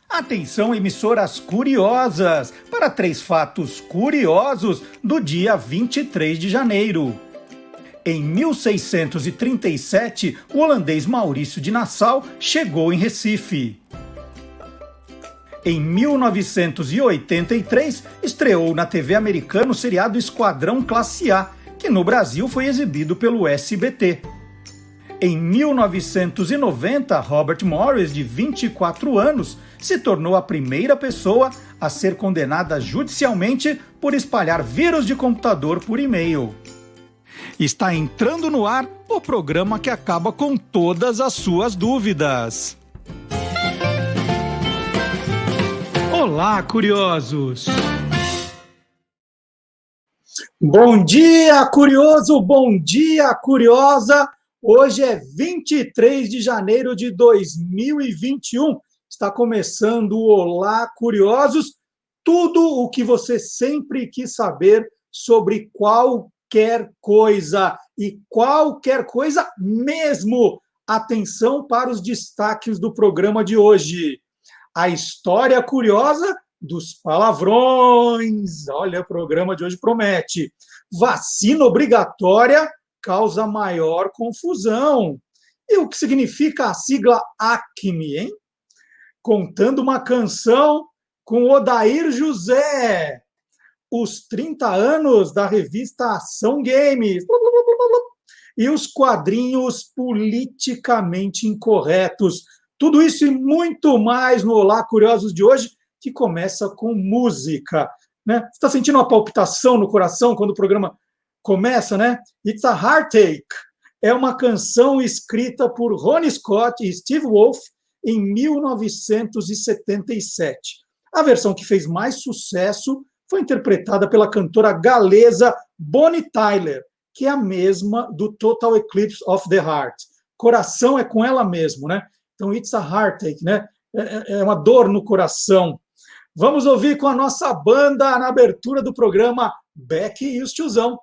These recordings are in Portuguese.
Atenção, emissoras curiosas, para 3 fatos curiosos do dia 23 de janeiro. Em 1637, o holandês Maurício de Nassau chegou em Recife. Em 1983, estreou na TV americana o seriado Esquadrão Classe A, que no Brasil foi exibido pelo SBT. Em 1990, Robert Morris, de 24 anos, se tornou a primeira pessoa a ser condenada judicialmente por espalhar vírus de computador por e-mail. Está entrando no ar o programa que acaba com todas as suas dúvidas. Olá, curiosos! Bom dia, curioso! Bom dia, curiosa! Hoje é 23 de janeiro de 2021. Está começando o Olá, curiosos! Tudo o que você sempre quis saber sobre qualquer coisa. E qualquer coisa mesmo. Atenção para os destaques do programa de hoje. A história curiosa dos palavrões. Olha, o programa de hoje promete. Vacina obrigatória causa maior confusão. E o que significa a sigla ACME, hein? Contando uma canção com Odair José. Os 30 anos da revista Ação Games. E os quadrinhos politicamente incorretos. Tudo isso e muito mais no Olá Curiosos de hoje, que começa com música. Né? Você está sentindo uma palpitação no coração quando o programa começa, né? It's a Heartache. É uma canção escrita por Ronnie Scott e Steve Wolf em 1977. A versão que fez mais sucesso foi interpretada pela cantora galesa Bonnie Tyler, que é a mesma do Total Eclipse of the Heart. Coração é com ela mesmo, né? Então, it's a heartache, né? É uma dor no coração. Vamos ouvir com a nossa banda na abertura do programa Beck e os Tiozão.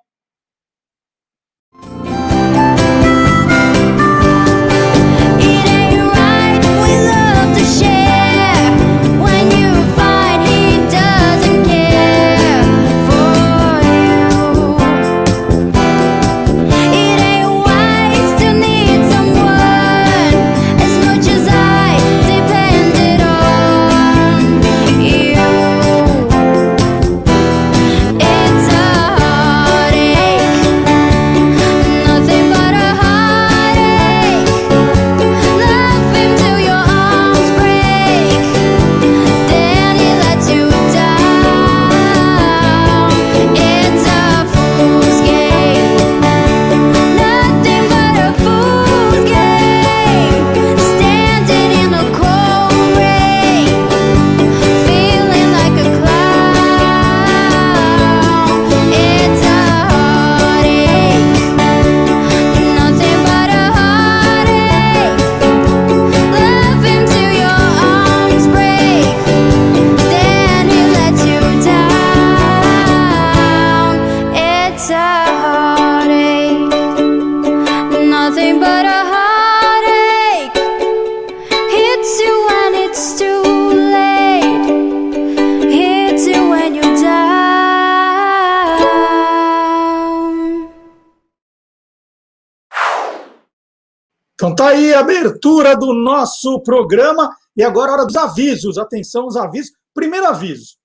Então tá aí a abertura do nosso programa e agora a hora dos avisos. Atenção, os avisos. Primeiro aviso,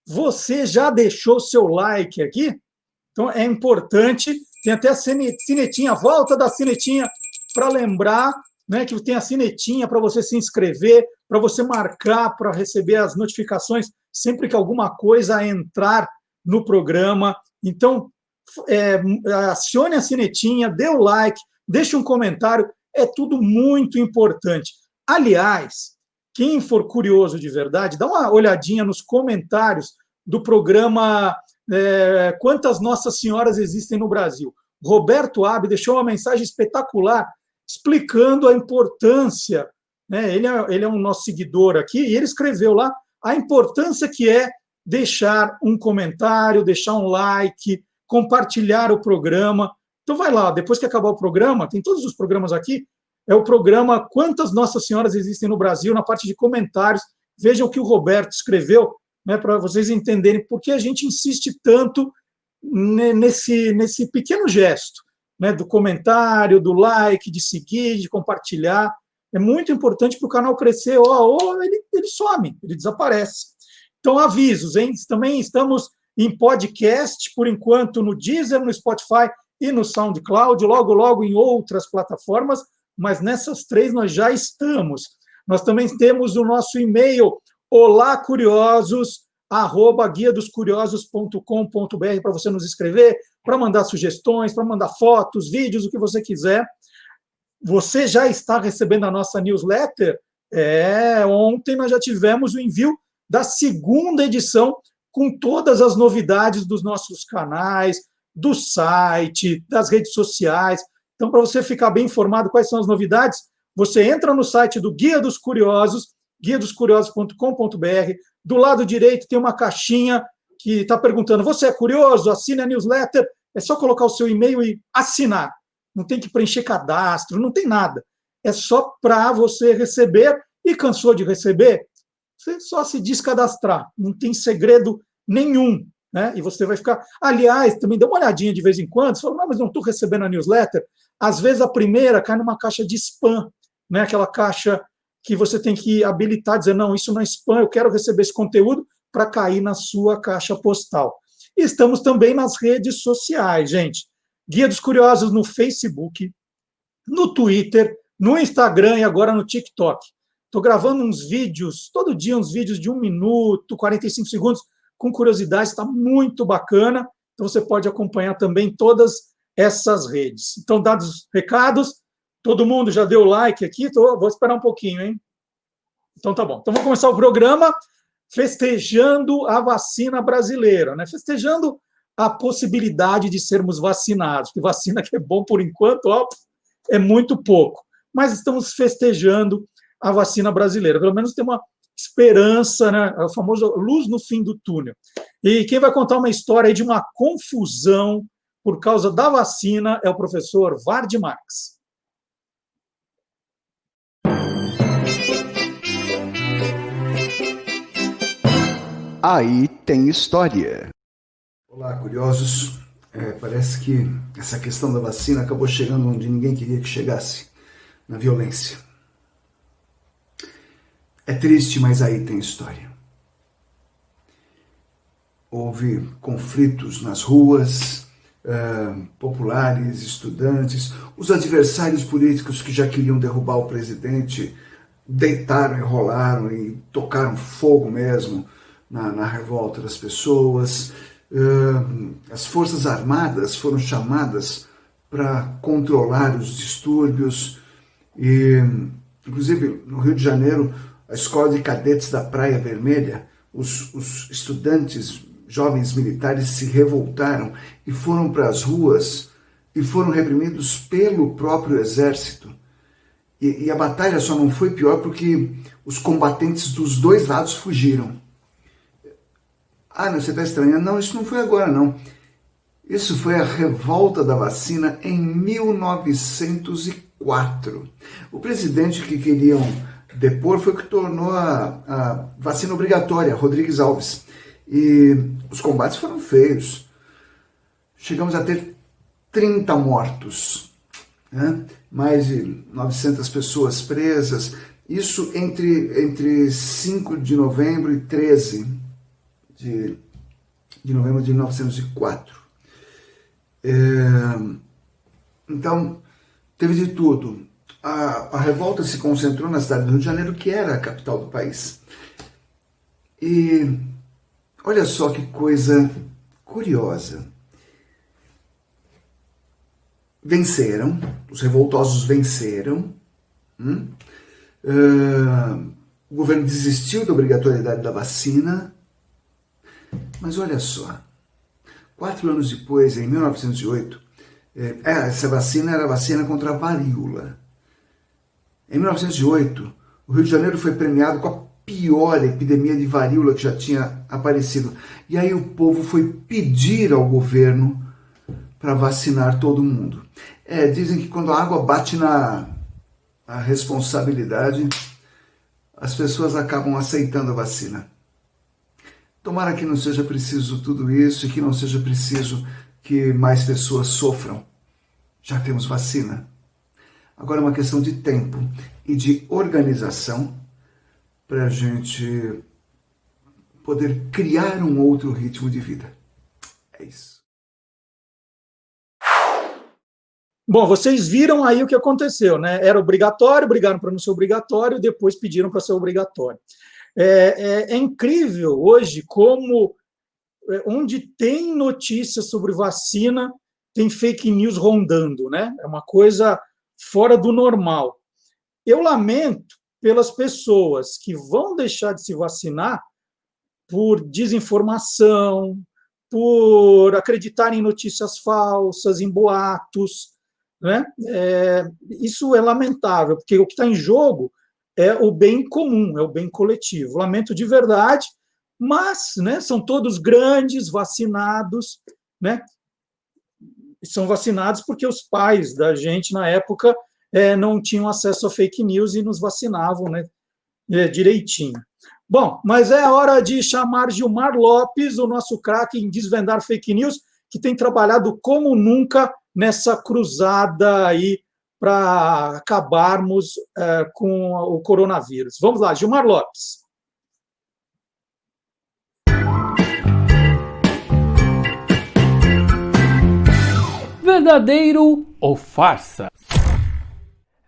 você já deixou seu like aqui? Então é importante, tem até a sinetinha, a volta da sinetinha para lembrar, né, que tem a sinetinha para você se inscrever, para você marcar, para receber as notificações sempre que alguma coisa entrar no programa. Então, acione a sinetinha, dê o like, deixe um comentário. É tudo muito importante. Aliás, quem for curioso de verdade, dá uma olhadinha nos comentários do programa Quantas Nossas Senhoras Existem no Brasil. Roberto Abe deixou uma mensagem espetacular explicando a importância, né? Ele é um nosso seguidor aqui, e ele escreveu lá a importância que é deixar um comentário, deixar um like, compartilhar o programa. Então vai lá, depois que acabar o programa, tem todos os programas aqui, é o programa Quantas Nossas Senhoras Existem no Brasil, na parte de comentários. Veja o que o Roberto escreveu, né, para vocês entenderem por que a gente insiste tanto nesse pequeno gesto, né, do comentário, do like, de seguir, de compartilhar. É muito importante para o canal crescer, ou ele some, ele desaparece. Então, avisos, hein? Também estamos em podcast, por enquanto, no Deezer, no Spotify e no SoundCloud, logo, logo em outras plataformas, mas nessas três nós já estamos. Nós também temos o nosso e-mail, olacuriosos@guiadoscuriosos.com.br, para você nos escrever, para mandar sugestões, para mandar fotos, vídeos, o que você quiser. Você já está recebendo a nossa newsletter? Ontem nós já tivemos o envio da segunda edição, com todas as novidades dos nossos canais, do site, das redes sociais. Então, para você ficar bem informado quais são as novidades, você entra no site do Guia dos Curiosos, guiadoscuriosos.com.br. Do lado direito tem uma caixinha que está perguntando: você é curioso? Assine a newsletter. É só colocar o seu e-mail e assinar. Não tem que preencher cadastro, não tem nada. É só para você receber, e cansou de receber, você só se descadastrar. Não tem segredo nenhum, né? E você vai ficar... Aliás, também dá uma olhadinha de vez em quando, você fala: não, mas não estou recebendo a newsletter. Às vezes a primeira cai numa caixa de spam, né? Aquela caixa que você tem que habilitar, dizer: não, isso não é spam, eu quero receber esse conteúdo, para cair na sua caixa postal. E estamos também nas redes sociais, gente. Guia dos Curiosos no Facebook, no Twitter, no Instagram e agora no TikTok. Estou gravando uns vídeos, todo dia uns vídeos de 1 minuto, 45 segundos, com curiosidades, está muito bacana. Então você pode acompanhar também todas essas redes. Então, dados os recados, todo mundo já deu like aqui? Vou esperar um pouquinho, hein? Então tá bom. Então vamos começar o programa festejando a vacina brasileira, né? Festejando a possibilidade de sermos vacinados, porque vacina que é bom por enquanto, é muito pouco. Mas estamos festejando a vacina brasileira. Pelo menos tem uma esperança, né? A famosa luz no fim do túnel. E quem vai contar uma história aí de uma confusão por causa da vacina é o professor Ward Marx. Aí tem história. Olá, curiosos. Parece que essa questão da vacina acabou chegando onde ninguém queria que chegasse, na violência. É triste, mas aí tem história. Houve conflitos nas ruas, populares, estudantes, os adversários políticos que já queriam derrubar o presidente deitaram e rolaram e tocaram fogo mesmo na revolta das pessoas. As Forças Armadas foram chamadas para controlar os distúrbios e, inclusive, no Rio de Janeiro, a Escola de Cadetes da Praia Vermelha, os estudantes, jovens militares, se revoltaram e foram para as ruas e foram reprimidos pelo próprio exército. E a batalha só não foi pior porque os combatentes dos dois lados fugiram. Ah, não, você está estranhando? Não, isso não foi agora, não. Isso foi a revolta da vacina em 1904. O presidente que queriam depor foi o que tornou a vacina obrigatória, Rodrigues Alves. E os combates foram feios. Chegamos a ter 30 mortos, né? Mais de 900 pessoas presas. Isso entre 5 de novembro e 13 de novembro de 1904. Então, teve de tudo. A revolta se concentrou na cidade do Rio de Janeiro, que era a capital do país. E olha só que coisa curiosa. Venceram, os revoltosos venceram. O governo desistiu da obrigatoriedade da vacina. Mas olha só, 4 anos depois, em 1908, essa vacina era a vacina contra a varíola. Em 1908, o Rio de Janeiro foi premiado com a pior epidemia de varíola que já tinha aparecido. E aí o povo foi pedir ao governo para vacinar todo mundo. Dizem que quando a água bate na responsabilidade, as pessoas acabam aceitando a vacina. Tomara que não seja preciso tudo isso e que não seja preciso que mais pessoas sofram. Já temos vacina. Agora é uma questão de tempo e de organização para a gente poder criar um outro ritmo de vida. É isso. Bom, vocês viram aí o que aconteceu, né? Era obrigatório, brigaram para não ser obrigatório, depois pediram para ser obrigatório. É incrível hoje como, onde tem notícias sobre vacina, tem fake news rondando, né? É uma coisa fora do normal. Eu lamento pelas pessoas que vão deixar de se vacinar por desinformação, por acreditar em notícias falsas, em boatos, né? Isso é lamentável, porque o que está em jogo é o bem comum, é o bem coletivo. Lamento de verdade, mas, né, são todos grandes, vacinados, né? São vacinados porque os pais da gente, na época, não tinham acesso a fake news e nos vacinavam, né, direitinho. Bom, mas é hora de chamar Gilmar Lopes, o nosso craque em desvendar fake news, que tem trabalhado como nunca nessa cruzada aí para acabarmos com o coronavírus. Vamos lá, Gilmar Lopes. Verdadeiro ou farsa?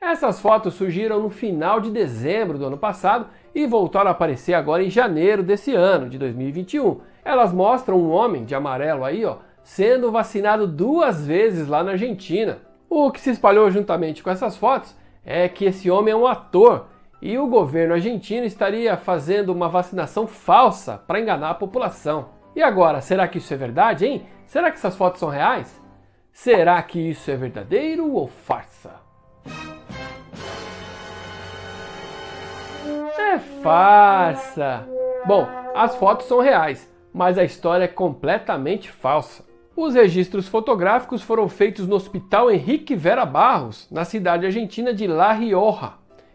Essas fotos surgiram no final de dezembro do ano passado e voltaram a aparecer agora em janeiro desse ano, de 2021. Elas mostram um homem de amarelo aí, ó, sendo vacinado 2 vezes lá na Argentina. O que se espalhou juntamente com essas fotos é que esse homem é um ator e o governo argentino estaria fazendo uma vacinação falsa para enganar a população. E agora, será que isso é verdade, hein? Será que essas fotos são reais? Será que isso é verdadeiro ou farsa? É farsa! Bom, as fotos são reais, mas a história é completamente falsa. Os registros fotográficos foram feitos no Hospital Henrique Vera Barros, na cidade argentina de La Rioja.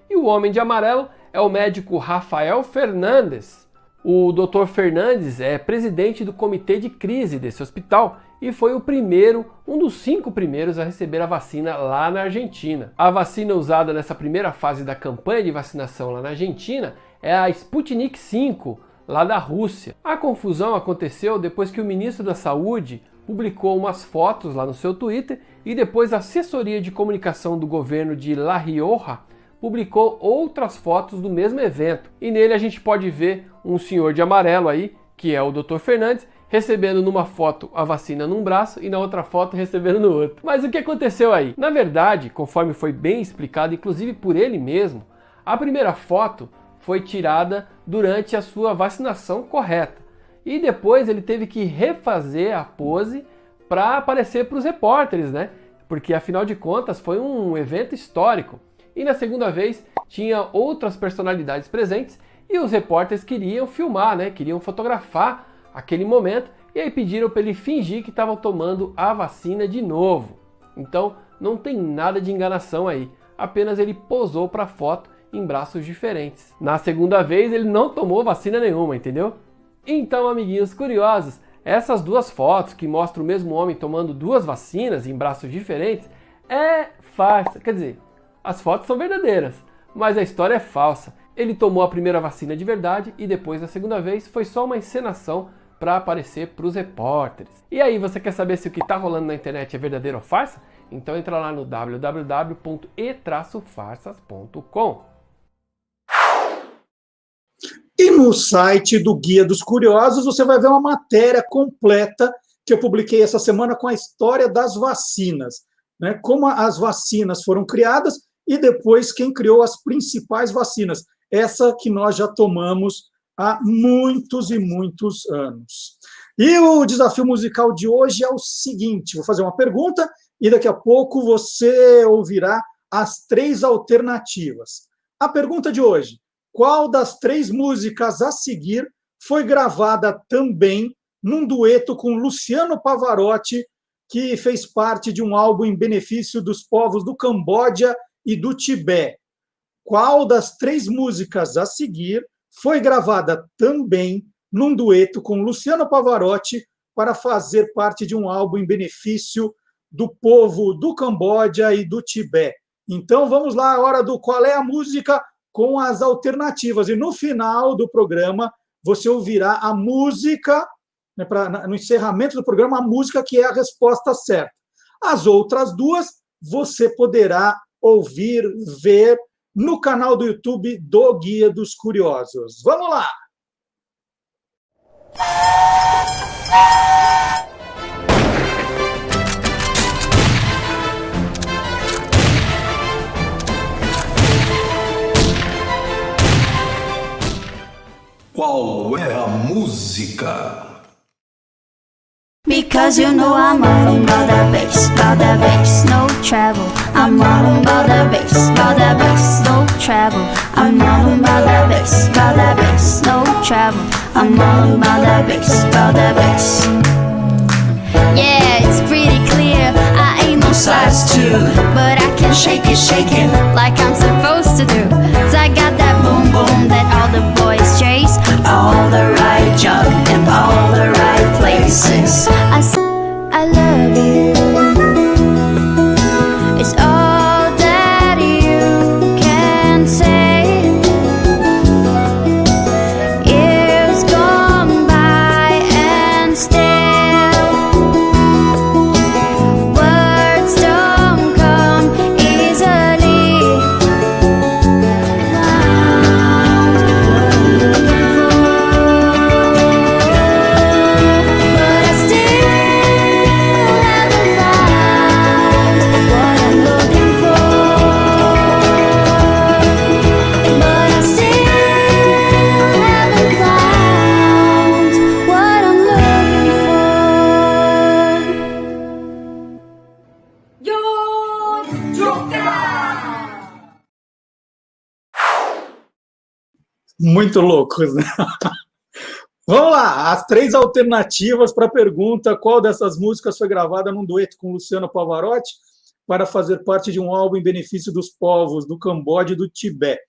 E o homem de amarelo é o médico Rafael Fernandes. O Dr. Fernandes é presidente do comitê de crise desse hospital e foi um dos 5 primeiros a receber a vacina lá na Argentina. A vacina usada nessa primeira fase da campanha de vacinação lá na Argentina é a Sputnik V, lá da Rússia. A confusão aconteceu depois que o ministro da Saúde publicou umas fotos lá no seu Twitter e depois a assessoria de comunicação do governo de La Rioja publicou outras fotos do mesmo evento. E nele a gente pode ver um senhor de amarelo aí, que é o Dr. Fernandes, recebendo numa foto a vacina num braço e na outra foto recebendo no outro. Mas o que aconteceu aí? Na verdade, conforme foi bem explicado, inclusive por ele mesmo, a primeira foto foi tirada durante a sua vacinação correta. E depois ele teve que refazer a pose para aparecer para os repórteres, né? Porque afinal de contas foi um evento histórico. E na segunda vez tinha outras personalidades presentes e os repórteres queriam filmar, né? Queriam fotografar aquele momento e aí pediram para ele fingir que estava tomando a vacina de novo. Então não tem nada de enganação aí, apenas ele posou para a foto em braços diferentes. Na segunda vez ele não tomou vacina nenhuma, entendeu? Então, amiguinhos curiosos, essas 2 fotos que mostram o mesmo homem tomando 2 vacinas em braços diferentes é farsa. Quer dizer, as fotos são verdadeiras, mas a história é falsa. Ele tomou a primeira vacina de verdade e depois a segunda vez foi só uma encenação para aparecer para os repórteres. E aí, você quer saber se o que está rolando na internet é verdadeiro ou farsa? Então entra lá no www.e-farsas.com. E no site do Guia dos Curiosos você vai ver uma matéria completa que eu publiquei essa semana com a história das vacinas, né? Como as vacinas foram criadas e depois quem criou as principais vacinas, essa que nós já tomamos há muitos e muitos anos. E o desafio musical de hoje é o seguinte, vou fazer uma pergunta e daqui a pouco você ouvirá as 3 alternativas. A pergunta de hoje: qual das 3 músicas a seguir foi gravada também num dueto com Luciano Pavarotti, que fez parte de um álbum em benefício dos povos do Camboja e do Tibete? qual das 3 músicas a seguir foi gravada também num dueto com Luciano Pavarotti para fazer parte de um álbum em benefício do povo do Camboja e do Tibete. Então, vamos lá, a hora do qual é a música com as alternativas. E no final do programa, você ouvirá a música, né, no encerramento do programa, a música que é a resposta certa. As outras 2, você poderá ouvir, ver no canal do YouTube do Guia dos Curiosos. Vamos lá! Qual é a música? Because you know I'm all about the bass, no travel. I'm all about the bass, no travel. I'm all about the bass, no travel. I'm all about the bass. Yeah, it's pretty clear, I ain't no size 2, but I can shake it like I'm supposed to do. 'Cause I got that boom boom that all the boys chase, all the right junk in all the right places. I love you. It's all that you can say. Years gone by and still words don't come easily. Found what I'm looking for, but I still haven't found what I'm looking for. But I still haven't found what I'm looking Muito loucos, né? Vamos lá, as 3 alternativas para a pergunta: qual dessas músicas foi gravada num dueto com Luciano Pavarotti para fazer parte de um álbum em benefício dos povos do Camboja e do Tibete?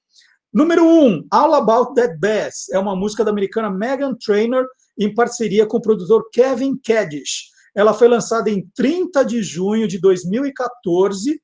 Número 1, All About That Bass, é uma música da americana Meghan Trainor em parceria com o produtor Kevin Kaddish. Ela foi lançada em 30 de junho de 2014.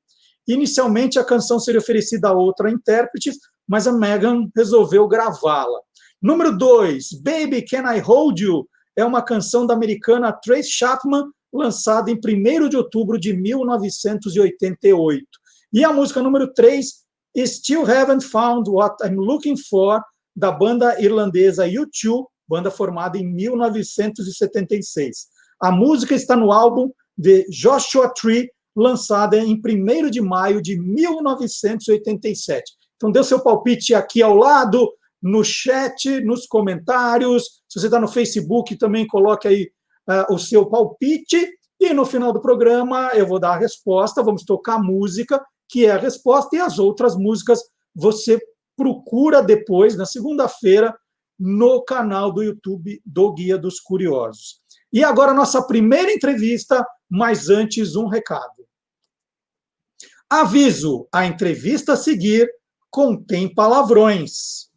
Inicialmente, a canção seria oferecida a outra intérprete, mas a Meghan resolveu gravá-la. Número 2, Baby Can I Hold You, é uma canção da americana Trace Chapman, lançada em 1º de outubro de 1988. E a música número 3, Still Haven't Found What I'm Looking For, da banda irlandesa U2, banda formada em 1976. A música está no álbum The Joshua Tree, lançada em 1º de maio de 1987. Então, dê o seu palpite aqui ao lado, no chat, nos comentários. Se você está no Facebook, também coloque aí o seu palpite. E no final do programa, eu vou dar a resposta, vamos tocar a música, que é a resposta, e as outras músicas você procura depois, na segunda-feira, no canal do YouTube do Guia dos Curiosos. E agora a nossa primeira entrevista, mas antes um recado. Aviso, a entrevista a seguir contém palavrões.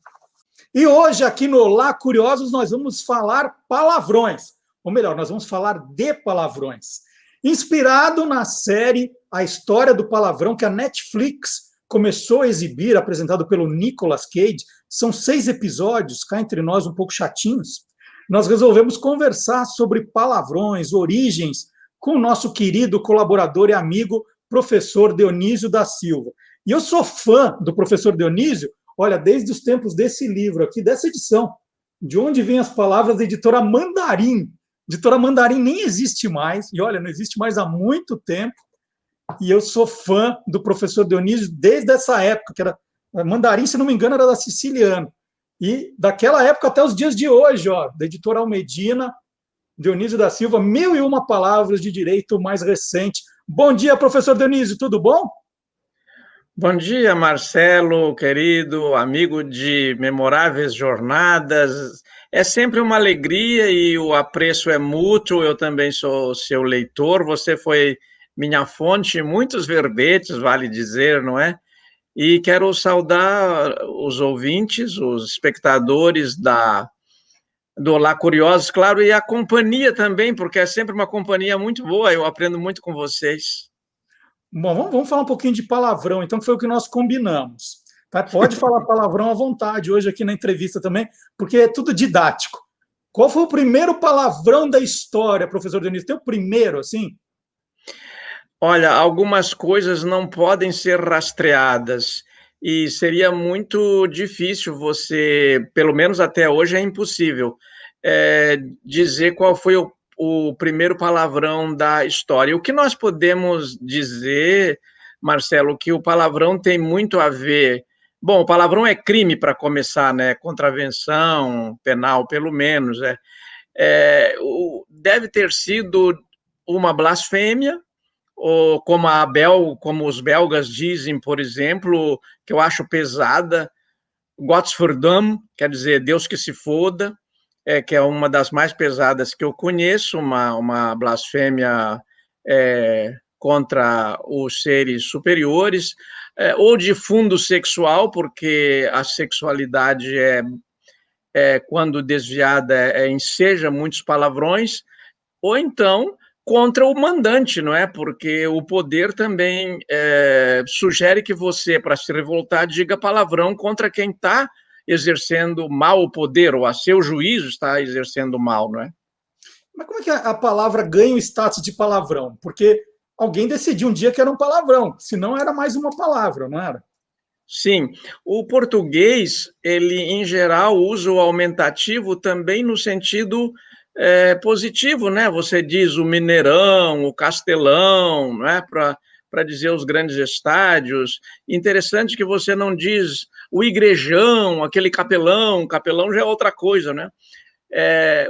E hoje, aqui no Olá Curiosos, nós vamos falar palavrões. Ou melhor, nós vamos falar de palavrões. Inspirado na série A História do Palavrão, que a Netflix começou a exibir, apresentado pelo Nicolas Cage. São 6 episódios, cá entre nós um pouco chatinhos. Nós resolvemos conversar sobre palavrões, origens, com o nosso querido colaborador e amigo, professor Dionísio da Silva. E eu sou fã do professor Dionísio, olha, desde os tempos desse livro aqui, dessa edição, De Onde Vêm as Palavras, da editora Mandarim. A editora Mandarim nem existe mais, e olha, não existe mais há muito tempo, e eu sou fã do professor Dionísio desde essa época, que era Mandarim, se não me engano, era da Siciliano. E daquela época até os dias de hoje, ó, da editora Almedina, Dionísio da Silva, 1001 palavras de direito mais recente. Bom dia, professor Dionísio, tudo bom? Bom dia, Marcelo, querido amigo de memoráveis jornadas. É sempre uma alegria e o apreço é mútuo. Eu também sou seu leitor. Você foi minha fonte em muitos verbetes, vale dizer, não é? e quero saudar os ouvintes, os espectadores do Olá Curiosos, claro, e a companhia também, porque é sempre uma companhia muito boa, eu aprendo muito com vocês. Bom, vamos falar um pouquinho de palavrão, então, que foi o que nós combinamos. Tá? Pode falar palavrão à vontade hoje aqui na entrevista também, porque é tudo didático. Qual foi o primeiro palavrão da história, professor Dionísio? Tem o primeiro, assim? Olha, algumas coisas não podem ser rastreadas e seria muito difícil você, pelo menos até hoje é impossível, dizer qual foi o primeiro palavrão da história. O que nós podemos dizer, Marcelo, que o palavrão tem muito a ver. Bom, o palavrão é crime para começar, né? Contravenção penal, pelo menos. Deve ter sido uma blasfêmia ou como os belgas dizem, por exemplo, que eu acho pesada, Godverdomme, quer dizer, Deus que se foda, que é uma das mais pesadas que eu conheço, uma blasfêmia contra os seres superiores, ou de fundo sexual, porque a sexualidade quando desviada, enseja muitos palavrões, ou então contra o mandante, não é? Porque o poder também sugere que você, para se revoltar, diga palavrão contra quem está exercendo mal o poder, ou a seu juízo está exercendo mal, não é? Mas como é que a palavra ganha o status de palavrão? Porque alguém decidiu um dia que era um palavrão, senão era mais uma palavra, não era? Sim, o português, ele em geral usa o aumentativo também no sentido positivo, né? Você diz o Mineirão, o Castelão, né? Para dizer os grandes estádios. Interessante que você não diz o Igrejão, aquele capelão já é outra coisa, né?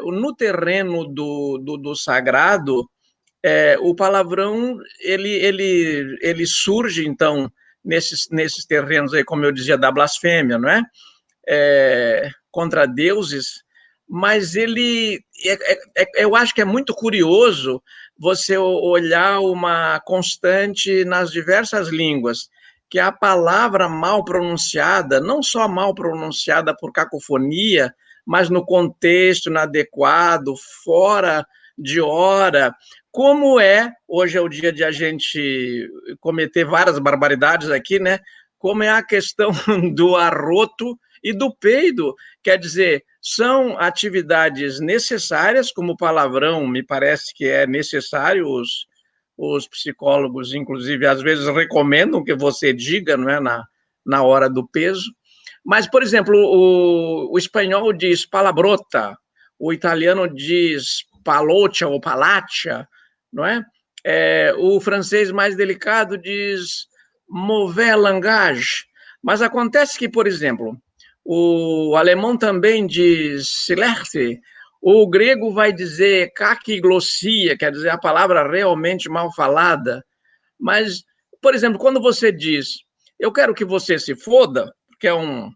No terreno do sagrado, o palavrão ele surge, então, nesses terrenos aí, como eu dizia, da blasfêmia, não é? Contra deuses, mas eu acho que é muito curioso você olhar uma constante nas diversas línguas, que a palavra mal pronunciada, não só mal pronunciada por cacofonia, mas no contexto inadequado, fora de hora, como hoje é o dia de a gente cometer várias barbaridades aqui, né? Como é a questão do arroto e do peido, quer dizer, são atividades necessárias, como palavrão, me parece que é necessário, os psicólogos, inclusive, às vezes recomendam que você diga, não é, na hora do peso, mas, por exemplo, o espanhol diz palabrota, o italiano diz palocha ou palacha, não é? O francês mais delicado diz mauvais langage, mas acontece que, por exemplo, o alemão também diz silerce, o grego vai dizer kakiglossia, quer dizer a palavra realmente mal falada, mas, por exemplo, quando você diz eu quero que você se foda, que é um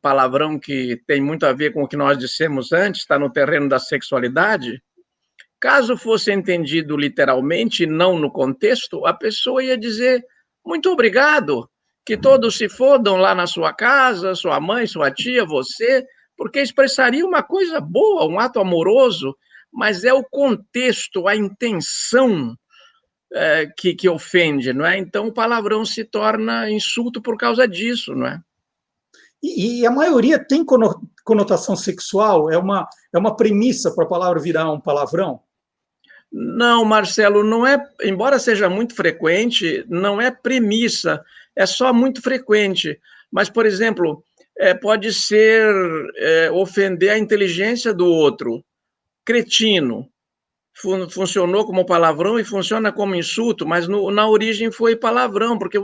palavrão que tem muito a ver com o que nós dissemos antes, está no terreno da sexualidade, caso fosse entendido literalmente, não no contexto, a pessoa ia dizer muito obrigado, que todos se fodam lá na sua casa, sua mãe, sua tia, você, porque expressaria uma coisa boa, um ato amoroso, mas é o contexto, a intenção que ofende, não é? Então o palavrão se torna insulto por causa disso, não é? E a maioria tem conotação sexual? É uma premissa para a palavra virar um palavrão? Não, Marcelo, não é, embora seja muito frequente, não é premissa, é só muito frequente. Mas, por exemplo, pode ser ofender a inteligência do outro. Cretino. Funcionou como palavrão e funciona como insulto, mas na origem foi palavrão, porque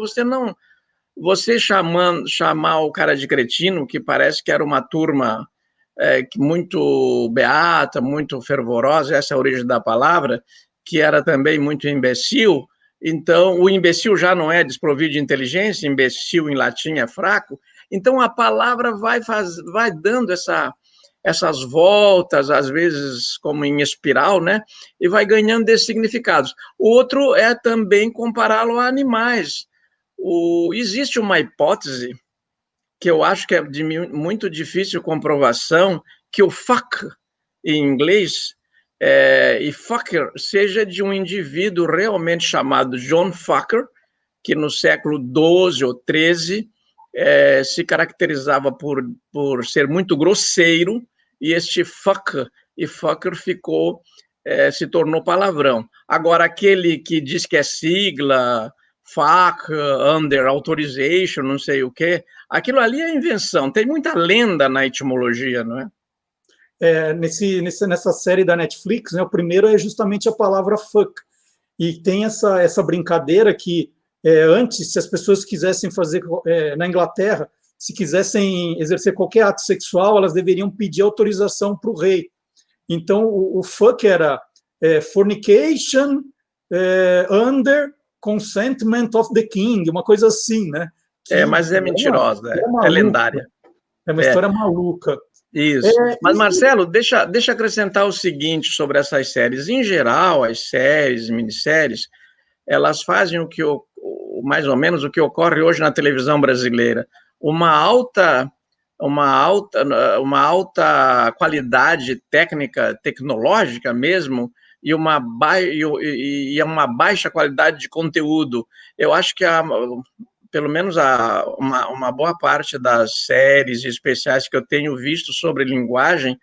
você chamar o cara de cretino, que parece que era uma turma muito beata, muito fervorosa, essa é a origem da palavra, que era também muito imbecil. Então, o imbecil já não é desprovido de inteligência, imbecil em latim é fraco. Então, a palavra vai dando essas voltas, às vezes como em espiral, né? E vai ganhando esses significados. Outro é também compará-lo a animais. Existe uma hipótese que eu acho que é de muito difícil comprovação, que o fuck, em inglês, e fucker, seja de um indivíduo realmente chamado John Fucker, que no século XII ou XIII se caracterizava por ser muito grosseiro, e este fuck e fucker se tornou palavrão. Agora, aquele que diz que é sigla, fuck, under authorization, não sei o quê, aquilo ali é invenção. Tem muita lenda na etimologia, não é? Nessa série da Netflix, né, o primeiro é justamente a palavra fuck. E tem essa brincadeira que antes, se as pessoas quisessem fazer, na Inglaterra, se quisessem exercer qualquer ato sexual, elas deveriam pedir autorização para o rei. Então, o fuck era fornication under consentment of the king, uma coisa assim, né? Mas é mentirosa, é lendária. É uma história maluca. Isso. Mas, Marcelo, deixa acrescentar o seguinte sobre essas séries. Em geral, as séries, minisséries, elas fazem mais ou menos o que ocorre hoje na televisão brasileira. Uma alta qualidade técnica, tecnológica mesmo, e uma baixa qualidade de conteúdo. Eu acho que pelo menos uma boa parte das séries especiais que eu tenho visto sobre linguagem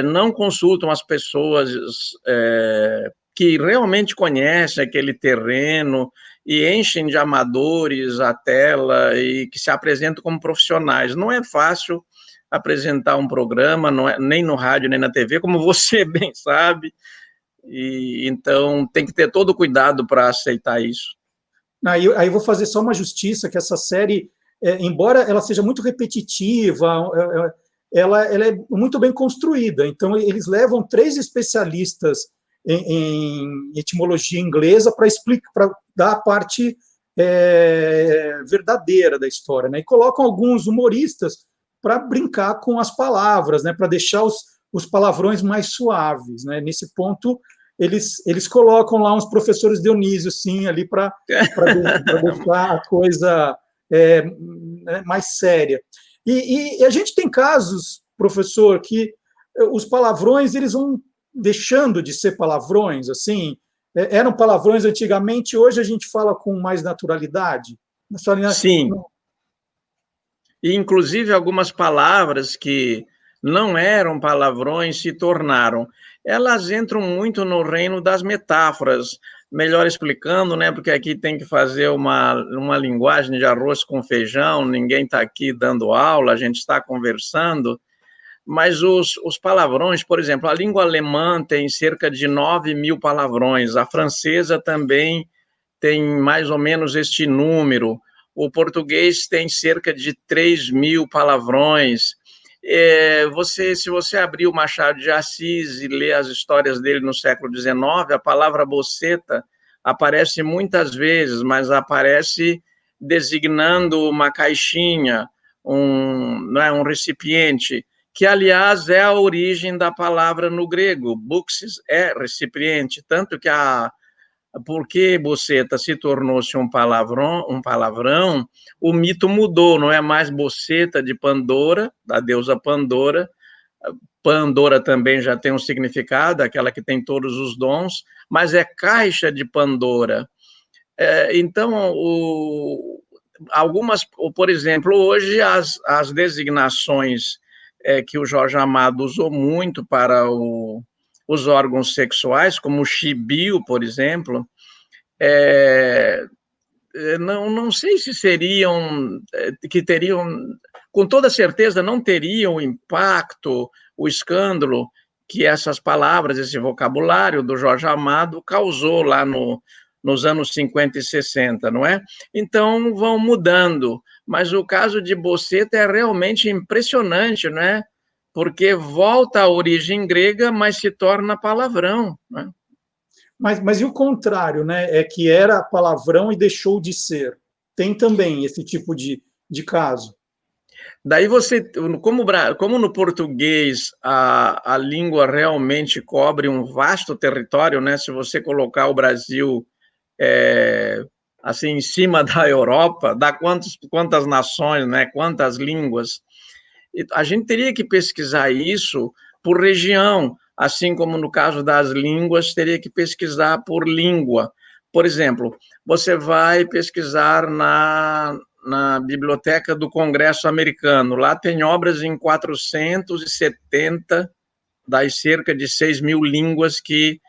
não consultam as pessoas que realmente conhecem aquele terreno e enchem de amadores a tela e que se apresentam como profissionais. Não é fácil apresentar um programa, não é, nem no rádio, nem na TV, como você bem sabe, e então tem que ter todo o cuidado para aceitar isso. Aí eu vou fazer só uma justiça, que essa série, embora ela seja muito repetitiva, ela é muito bem construída. Então, eles levam 3 especialistas em etimologia inglesa para dar a parte verdadeira da história, né? E colocam alguns humoristas para brincar com as palavras, né? Para deixar os palavrões mais suaves, né? Nesse ponto, eles colocam lá uns professores Dionísio, sim, ali para deixar a coisa mais séria. E a gente tem casos, professor, que os palavrões eles vão deixando de ser palavrões, assim, eram palavrões antigamente, hoje a gente fala com mais naturalidade. Sim. E, inclusive, algumas palavras que não eram palavrões se tornaram. Elas entram muito no reino das metáforas, melhor explicando, né? Porque aqui tem que fazer uma linguagem de arroz com feijão, ninguém está aqui dando aula, a gente está conversando, mas os palavrões, por exemplo, a língua alemã tem cerca de 9.000 palavrões, a francesa também tem mais ou menos este número, o português tem cerca de 3.000 palavrões. Se você abrir o Machado de Assis e ler as histórias dele no século XIX, a palavra boceta aparece muitas vezes, mas aparece designando uma caixinha, um recipiente, que, aliás, é a origem da palavra no grego. Buxis é recipiente, tanto que porque boceta se tornou-se um palavrão, o mito mudou, não é mais boceta de Pandora, da deusa Pandora. Pandora também já tem um significado, aquela que tem todos os dons, mas é caixa de Pandora. Então, por exemplo, hoje as designações que o Jorge Amado usou muito para os órgãos sexuais, como o chibio, por exemplo, não sei se teriam, com toda certeza, não teriam o impacto, o escândalo que essas palavras, esse vocabulário do Jorge Amado causou lá nos anos 50 e 60, não é? Então, vão mudando. Mas o caso de boceta é realmente impressionante, não é? Porque volta à origem grega, mas se torna palavrão, não é? Mas e o contrário, né? É que era palavrão e deixou de ser. Tem também esse tipo de caso. Daí como no português a língua realmente cobre um vasto território, né? Se você colocar o Brasil assim, em cima da Europa, dá quantas nações, né? Quantas línguas. E a gente teria que pesquisar isso por região, assim como no caso das línguas, teria que pesquisar por língua. Por exemplo, você vai pesquisar na Biblioteca do Congresso Americano, lá tem obras em 470 das cerca de 6.000 línguas que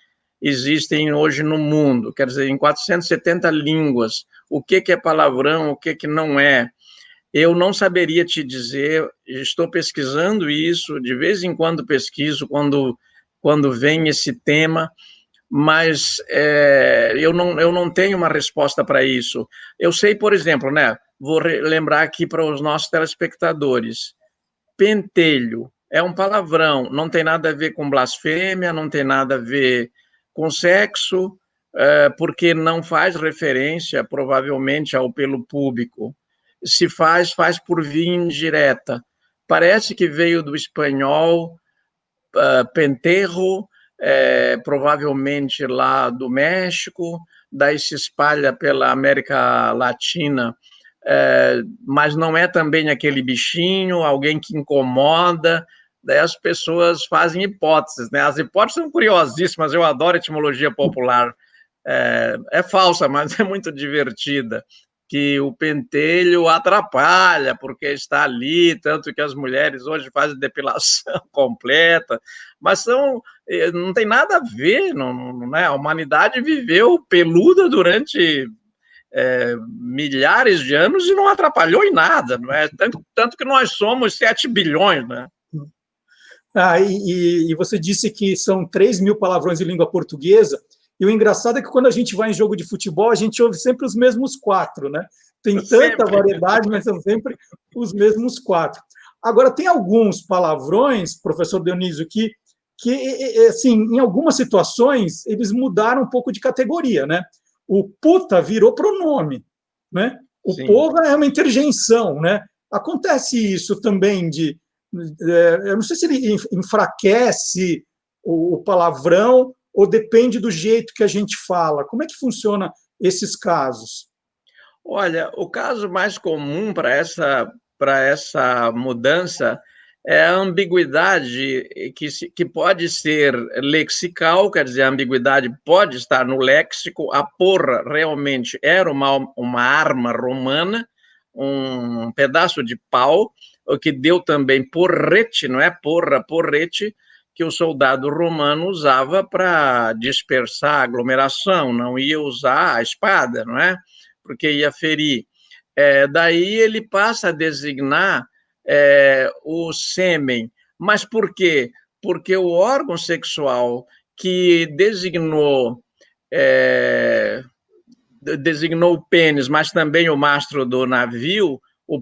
existem hoje no mundo, quer dizer, em 470 línguas, o que é palavrão, o que não é. Eu não saberia te dizer, estou pesquisando isso, de vez em quando pesquiso, quando vem esse tema, mas eu não tenho uma resposta para isso. Eu sei, por exemplo, né, vou lembrar aqui para os nossos telespectadores, pentelho é um palavrão, não tem nada a ver com blasfêmia, não tem nada a ver com sexo, porque não faz referência, provavelmente, ao pelo público. Se faz por via indireta. Parece que veio do espanhol, penterro, provavelmente lá do México, daí se espalha pela América Latina, mas não é também aquele bichinho, alguém que incomoda, daí as pessoas fazem hipóteses, né? As hipóteses são curiosíssimas, eu adoro etimologia popular, é falsa, mas é muito divertida, que o pentelho atrapalha, porque está ali, tanto que as mulheres hoje fazem depilação completa, mas não tem nada a ver, não é? A humanidade viveu peluda durante milhares de anos e não atrapalhou em nada, não é? Tanto que nós somos 7 bilhões, né? E você disse que são 3.000 palavrões em língua portuguesa, e o engraçado é que quando a gente vai em jogo de futebol, a gente ouve sempre os mesmos 4, né? Tem tanta variedade, mas são sempre os mesmos 4. Agora, tem alguns palavrões, professor Dionísio, que assim, em algumas situações, eles mudaram um pouco de categoria, né? O puta virou pronome, né? O Sim. porra é uma interjeição, né? Acontece isso também eu não sei se ele enfraquece o palavrão ou depende do jeito que a gente fala. Como é que funciona esses casos? Olha, o caso mais comum para essa mudança é a ambiguidade que pode ser lexical, quer dizer, a ambiguidade pode estar no léxico. A porra realmente era uma arma romana, um pedaço de pau, o que deu também porrete, não é? Porra, porrete, que o soldado romano usava para dispersar a aglomeração, não ia usar a espada, não é? Porque ia ferir. Daí ele passa a designar o sêmen. Mas por quê? Porque o órgão sexual que designou o pênis, mas também o mastro do navio, o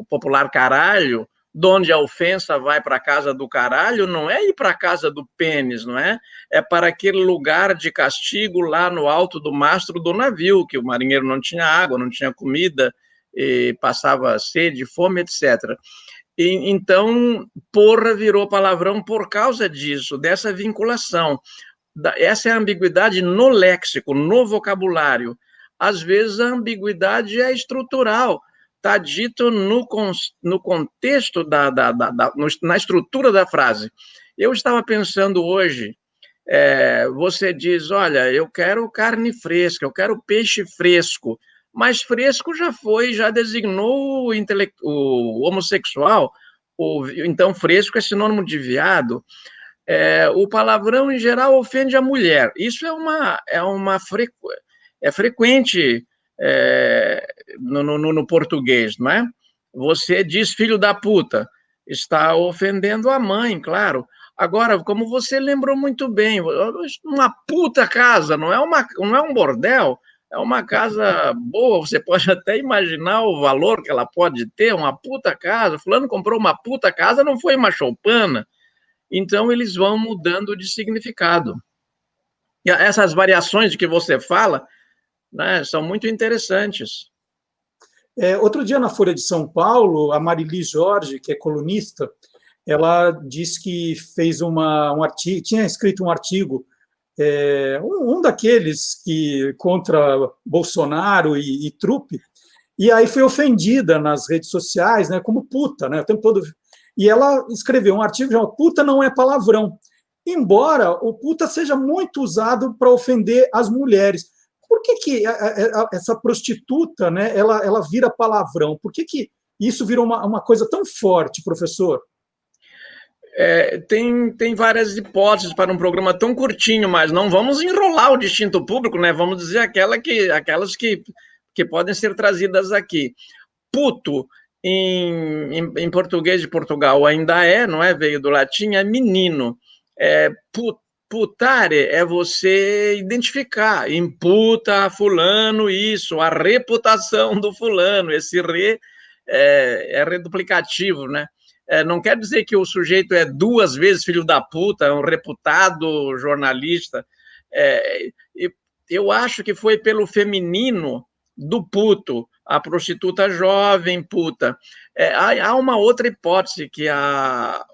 popular caralho, de onde a ofensa vai para a casa do caralho, não é ir para a casa do pênis, não é? É para aquele lugar de castigo lá no alto do mastro do navio, que o marinheiro não tinha água, não tinha comida, e passava sede, fome, etc. Então, porra virou palavrão por causa disso, dessa vinculação. Essa é a ambiguidade no léxico, no vocabulário. Às vezes a ambiguidade é estrutural, está dito no contexto, na estrutura da frase. Eu estava pensando hoje, você diz, olha, eu quero carne fresca, eu quero peixe fresco, mas fresco já designou o homossexual, então fresco é sinônimo de viado. O palavrão, em geral, ofende a mulher. Isso é frequente no português, não é? Você diz filho da puta, está ofendendo a mãe, claro. Agora, como você lembrou muito bem, uma puta casa, não é um bordel, é uma casa boa, você pode até imaginar o valor que ela pode ter, uma puta casa. Fulano comprou uma puta casa, não foi uma choupana. Então, eles vão mudando de significado. E essas variações de que você fala, né, são muito interessantes. Outro dia, na Folha de São Paulo, a Marili Jorge, que é colunista, ela disse que fez um artigo, tinha escrito um artigo um daqueles que contra Bolsonaro e Trupp, e aí foi ofendida nas redes sociais, né, como puta, né, o tempo todo. E ela escreveu um artigo chamado Puta Não É Palavrão, embora o puta seja muito usado para ofender as mulheres. Por que essa prostituta, né, ela vira palavrão? Por que isso virou uma coisa tão forte, professor? Tem várias hipóteses para um programa tão curtinho, mas não vamos enrolar o distinto público, né? Vamos dizer aquelas que podem ser trazidas aqui. Puto, em português de Portugal, ainda não é? Veio do latim, é menino. Putare é você identificar, imputa a fulano isso, a reputação do fulano, esse é reduplicativo, né? Não quer dizer que o sujeito é duas vezes filho da puta, é um reputado jornalista. Eu acho que foi pelo feminino do puto, a prostituta jovem puta. Há uma outra hipótese, que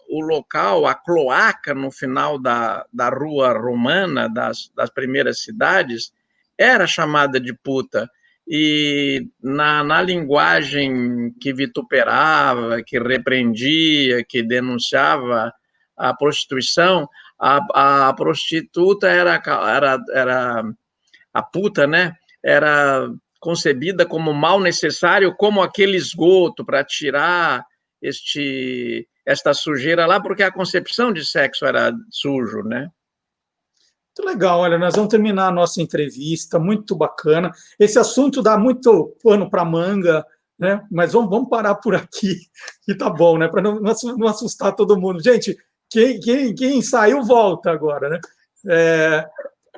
o local, a cloaca no final da rua romana, das primeiras cidades, era chamada de puta. E na linguagem que vituperava, que repreendia, que denunciava a prostituição, a prostituta era a puta, né? Era concebida como mal necessário, como aquele esgoto para tirar esta sujeira lá, porque a concepção de sexo era sujo, né? Muito legal, olha, nós vamos terminar a nossa entrevista, muito bacana. Esse assunto dá muito pano para manga, né? Mas vamos parar por aqui, que tá bom, né? Para não assustar todo mundo. Gente, quem saiu, volta agora, né?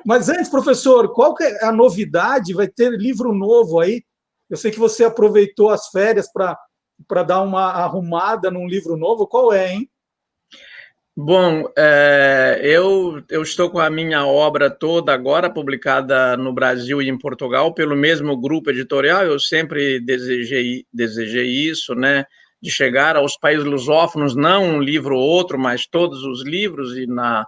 Mas antes, professor, qual que é a novidade? Vai ter livro novo aí? Eu sei que você aproveitou as férias para dar uma arrumada num livro novo. Qual é, hein? Bom, eu estou com a minha obra toda agora publicada no Brasil e em Portugal pelo mesmo grupo editorial. Eu sempre desejei isso, né? De chegar aos países lusófonos, não um livro ou outro, mas todos os livros, e na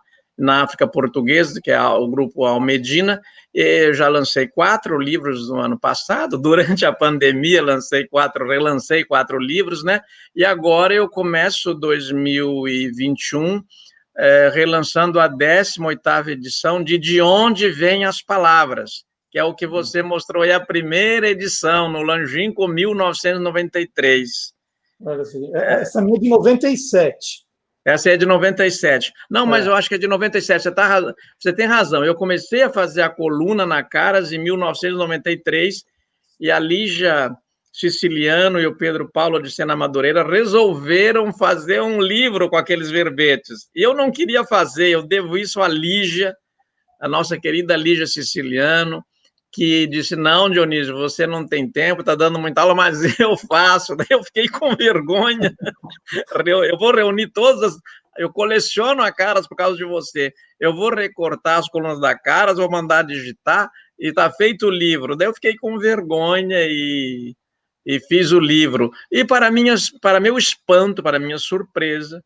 África Portuguesa, que é o grupo Almedina. Eu já lancei 4 livros no ano passado, durante a pandemia relancei 4 livros, né? E agora eu começo 2021 relançando a 18ª edição de Onde Vêm as Palavras, que é o que você mostrou aí, a primeira edição, no Longínquo 1993. Essa minha é de 97. Essa é de 97. Não, mas eu acho que é de 97. Você tem razão. Eu comecei a fazer a coluna na Caras em 1993 e a Lígia Siciliano e o Pedro Paulo de Sena Madureira resolveram fazer um livro com aqueles verbetes. E eu não queria fazer, eu devo isso à Lígia, a nossa querida Lígia Siciliano, que disse, não, Dionísio, você não tem tempo, está dando muita aula, mas eu faço. Daí eu fiquei com vergonha. Eu vou reunir eu coleciono a Caras por causa de você. Eu vou recortar as colunas da Caras, vou mandar digitar e está feito o livro. Daí eu fiquei com vergonha e fiz o livro. E para meu espanto, para minha surpresa,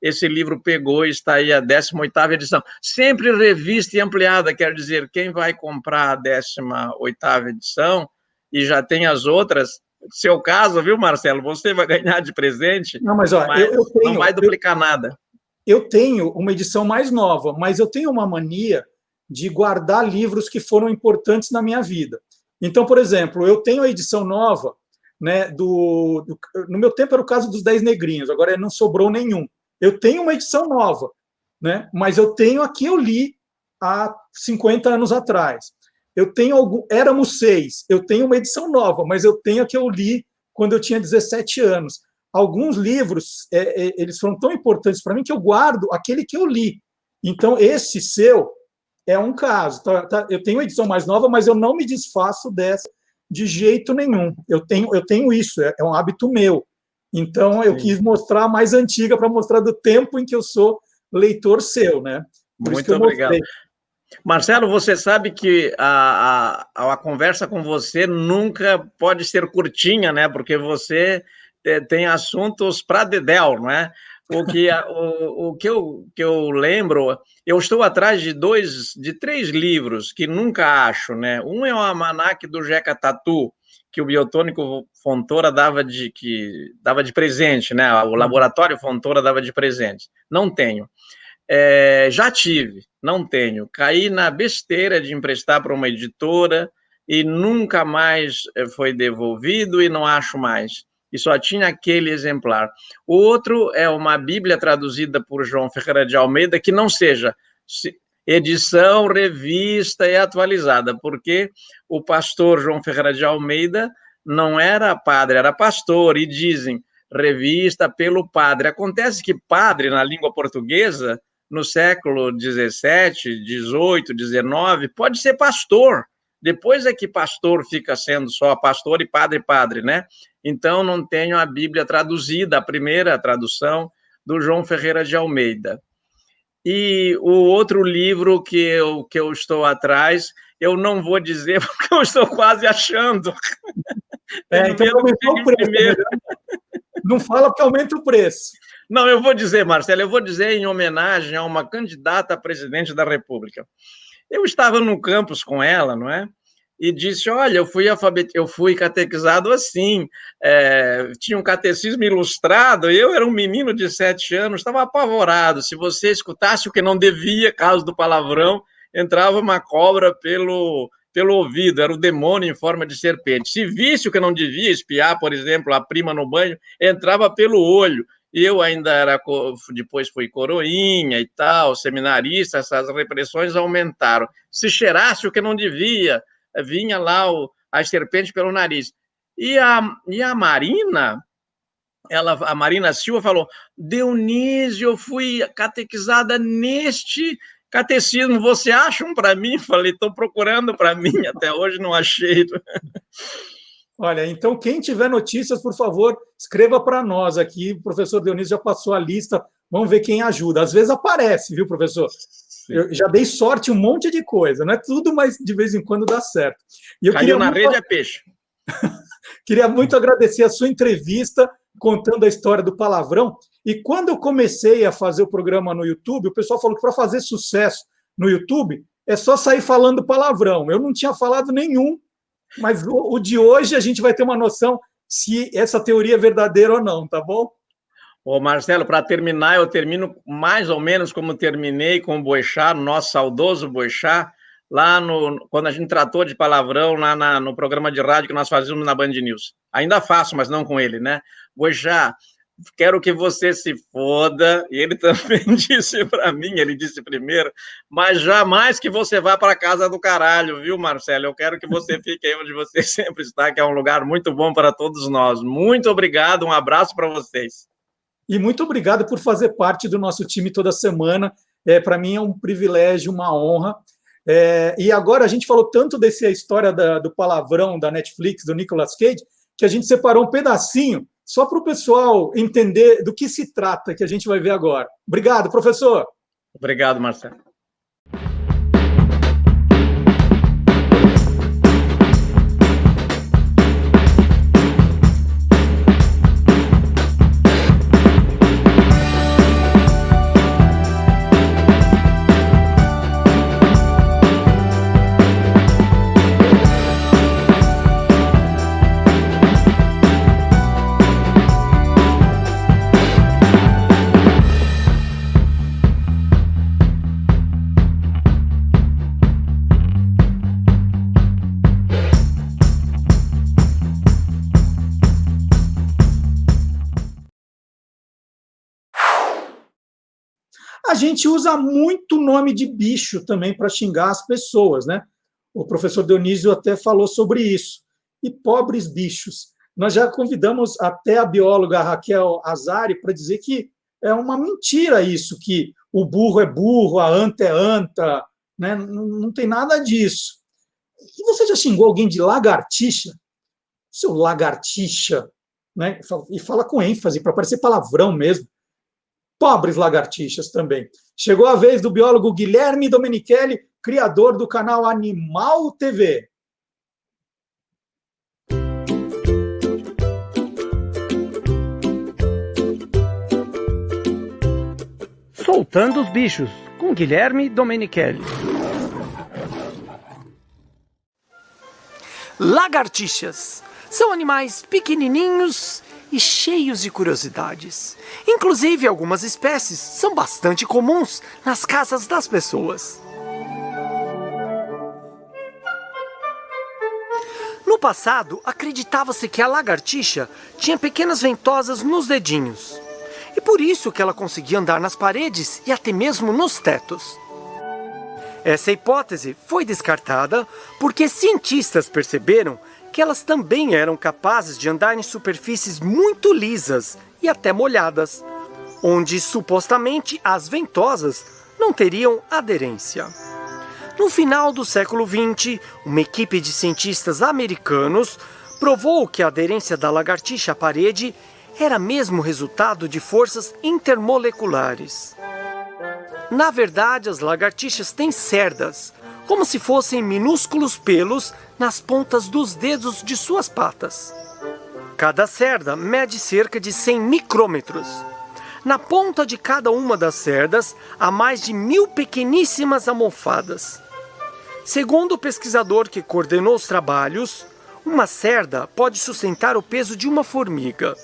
esse livro pegou e está aí a 18ª edição. Sempre revista e ampliada, quer dizer, quem vai comprar a 18ª edição e já tem as outras, seu caso, viu, Marcelo? Você vai ganhar de presente, não, mas não vai duplicar nada. Eu tenho uma edição mais nova, mas eu tenho uma mania de guardar livros que foram importantes na minha vida. Então, por exemplo, eu tenho a edição nova, né, no meu tempo era o caso dos 10 Negrinhos, agora não sobrou nenhum. Eu tenho uma edição nova, né? Mas eu tenho a que eu li há 50 anos atrás. Eu tenho Éramos 6, eu tenho uma edição nova, mas eu tenho a que eu li quando eu tinha 17 anos. Alguns livros, eles foram tão importantes para mim que eu guardo aquele que eu li. Então, esse seu é um caso. Eu tenho a edição mais nova, mas eu não me desfaço dessa de jeito nenhum. Eu tenho isso, é um hábito meu. Então, eu quis mostrar a mais antiga para mostrar do tempo em que eu sou leitor seu, né? Muito obrigado. Marcelo, você sabe que a conversa com você nunca pode ser curtinha, né? Porque você tem assuntos para dedéu, não é? O que eu lembro, eu estou atrás de 3 livros que nunca acho, né? Um é o Almanaque do Jeca Tatu, que o Biotônico Fontoura dava de presente, né? O Laboratório Fontoura dava de presente. Não tenho. Já tive, não tenho. Caí na besteira de emprestar para uma editora e nunca mais foi devolvido e não acho mais. E só tinha aquele exemplar. O outro é uma Bíblia traduzida por João Ferreira de Almeida, que não seja edição, revista e atualizada, porque o pastor João Ferreira de Almeida não era padre, era pastor, e dizem revista pelo padre. Acontece que padre, na língua portuguesa, no século XVII, XVIII, XIX, pode ser pastor. Depois é que pastor fica sendo só pastor e padre, né? Então, não tenho a Bíblia traduzida, a primeira tradução do João Ferreira de Almeida. E o outro livro que eu estou atrás, eu não vou dizer porque eu estou quase achando. Então aumentou o preço. Não fala porque aumenta o preço. Não, eu vou dizer, Marcelo, eu vou dizer em homenagem a uma candidata a presidente da República. Eu estava no campus com ela, não é? E disse, olha, eu fui catequizado assim, tinha um catecismo ilustrado, eu era um menino de 7 anos, estava apavorado. Se você escutasse o que não devia, caso do palavrão, entrava uma cobra pelo ouvido, era o demônio em forma de serpente. Se visse o que não devia, espiar, por exemplo, a prima no banho, entrava pelo olho. E eu ainda depois fui coroinha e tal, seminarista, essas repressões aumentaram. Se cheirasse o que não devia, vinha lá a serpente pelo nariz. E a Marina, a Marina Silva falou, Dionísio, eu fui catequizada neste catecismo, você acha um para mim? Falei, estou procurando para mim, até hoje não achei. Olha, então quem tiver notícias, por favor, escreva para nós aqui. O professor Dionísio já passou a lista, vamos ver quem ajuda. Às vezes aparece, viu, professor? Eu já dei sorte um monte de coisa, não é tudo, mas de vez em quando dá certo. E eu caiu na rede é peixe. Queria muito agradecer a sua entrevista, contando a história do palavrão. E quando eu comecei a fazer o programa no YouTube, o pessoal falou que para fazer sucesso no YouTube é só sair falando palavrão. Eu não tinha falado nenhum, mas o de hoje a gente vai ter uma noção se essa teoria é verdadeira ou não, tá bom? Ô Marcelo, para terminar, eu termino mais ou menos como terminei com o Boechat, nosso saudoso Boechat, lá quando a gente tratou de palavrão lá no programa de rádio que nós fazíamos na Band News. Ainda faço, mas não com ele, né? Boechat, quero que você se foda, e ele também disse para mim, ele disse primeiro, mas jamais que você vá para a casa do caralho, viu, Marcelo? Eu quero que você fique aí onde você sempre está, que é um lugar muito bom para todos nós. Muito obrigado, um abraço para vocês. E muito obrigado por fazer parte do nosso time toda semana. Para mim é um privilégio, uma honra. E agora a gente falou tanto dessa história do palavrão da Netflix, do Nicolas Cage, que a gente separou um pedacinho só para o pessoal entender do que se trata, que a gente vai ver agora. Obrigado, professor. Obrigado, Marcelo. A gente usa muito nome de bicho também para xingar as pessoas, né? O professor Dionísio até falou sobre isso. E pobres bichos. Nós já convidamos até a bióloga Raquel Azari para dizer que é uma mentira isso, que o burro é burro, a anta é anta, né? Não tem nada disso. E você já xingou alguém de lagartixa? Seu lagartixa, né? E fala com ênfase, para parecer palavrão mesmo. Pobres lagartixas também. Chegou a vez do biólogo Guilherme Domenichelli, criador do canal Animal TV. Espantando os Bichos, com Guilherme Domenichelli. Lagartixas são animais pequenininhos e cheios de curiosidades. Inclusive, algumas espécies são bastante comuns nas casas das pessoas. No passado, acreditava-se que a lagartixa tinha pequenas ventosas nos dedinhos. E por isso que ela conseguia andar nas paredes e até mesmo nos tetos. Essa hipótese foi descartada porque cientistas perceberam que elas também eram capazes de andar em superfícies muito lisas e até molhadas, onde supostamente as ventosas não teriam aderência. No final do século XX, uma equipe de cientistas americanos provou que a aderência da lagartixa à parede era mesmo resultado de forças intermoleculares. Na verdade, as lagartixas têm cerdas, como se fossem minúsculos pelos nas pontas dos dedos de suas patas. Cada cerda mede cerca de 100 micrômetros. Na ponta de cada uma das cerdas há mais de 1000 pequeníssimas almofadas. Segundo o pesquisador que coordenou os trabalhos, uma cerda pode sustentar o peso de uma formiga.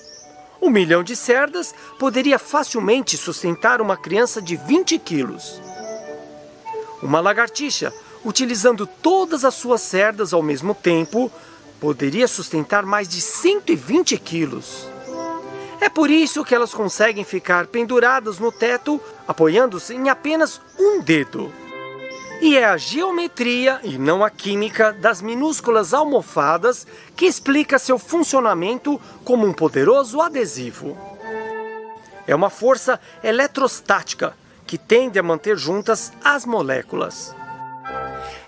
1 milhão de cerdas poderia facilmente sustentar uma criança de 20 quilos. Uma lagartixa, utilizando todas as suas cerdas ao mesmo tempo, poderia sustentar mais de 120 quilos. É por isso que elas conseguem ficar penduradas no teto, apoiando-se em apenas um dedo. E é a geometria, e não a química, das minúsculas almofadas que explica seu funcionamento como um poderoso adesivo. É uma força eletrostática que tende a manter juntas as moléculas.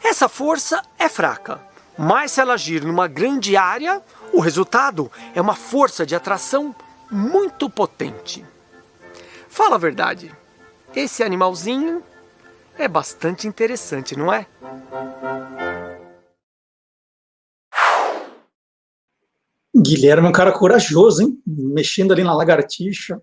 Essa força é fraca, mas se ela agir numa grande área, o resultado é uma força de atração muito potente. Fala a verdade, esse animalzinho é bastante interessante, não é? Guilherme é um cara corajoso, hein? Mexendo ali na lagartixa.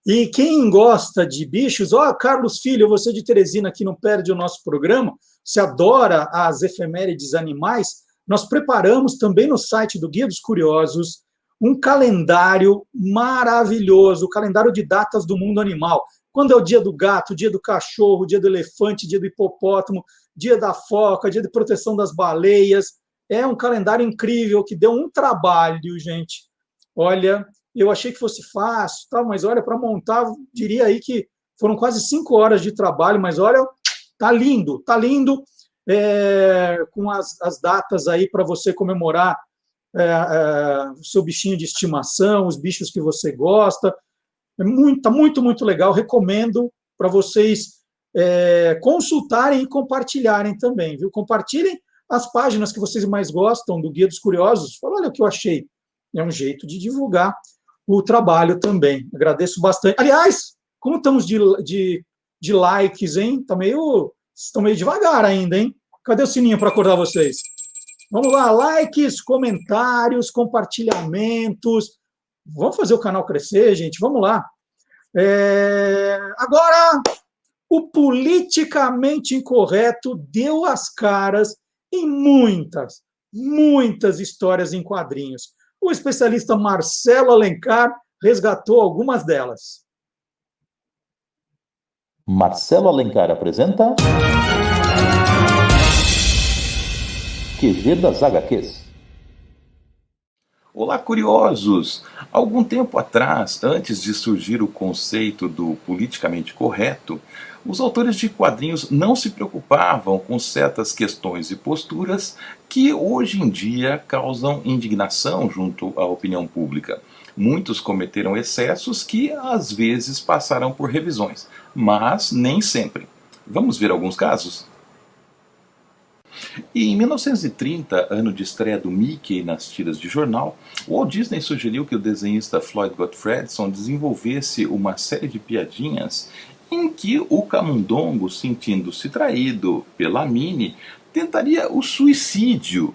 E quem gosta de bichos, Carlos Filho, você de Teresina que não perde o nosso programa, você adora as efemérides animais, nós preparamos também no site do Guia dos Curiosos um calendário maravilhoso, o calendário de datas do mundo animal. Quando é o dia do gato, dia do cachorro, dia do elefante, dia do hipopótamo, dia da foca, dia de proteção das baleias. É um calendário incrível que deu um trabalho, gente. Olha, eu achei que fosse fácil, mas olha, para montar, diria aí que foram quase 5 horas de trabalho, mas olha, tá lindo, com as datas aí para você comemorar o seu bichinho de estimação, os bichos que você gosta. É muito legal, recomendo para vocês consultarem e compartilharem também, viu? Compartilhem as páginas que vocês mais gostam do Guia dos Curiosos. Olha o que eu achei. É um jeito de divulgar o trabalho também. Agradeço bastante. Aliás, como estamos de likes, hein? Estão meio devagar ainda, hein? Cadê o sininho para acordar vocês? Vamos lá, likes, comentários, compartilhamentos. Vamos fazer o canal crescer, gente? Vamos lá. Agora, o politicamente incorreto deu as caras em muitas histórias em quadrinhos. O especialista Marcelo Alencar resgatou algumas delas. Marcelo Alencar apresenta QG das HQs. Olá, curiosos! Algum tempo atrás, antes de surgir o conceito do politicamente correto, os autores de quadrinhos não se preocupavam com certas questões e posturas que hoje em dia causam indignação junto à opinião pública. Muitos cometeram excessos que às vezes passaram por revisões, mas nem sempre. Vamos ver alguns casos? E em 1930, ano de estreia do Mickey nas tiras de jornal, o Walt Disney sugeriu que o desenhista Floyd Gottfredson desenvolvesse uma série de piadinhas em que o camundongo, sentindo-se traído pela Minnie, tentaria o suicídio,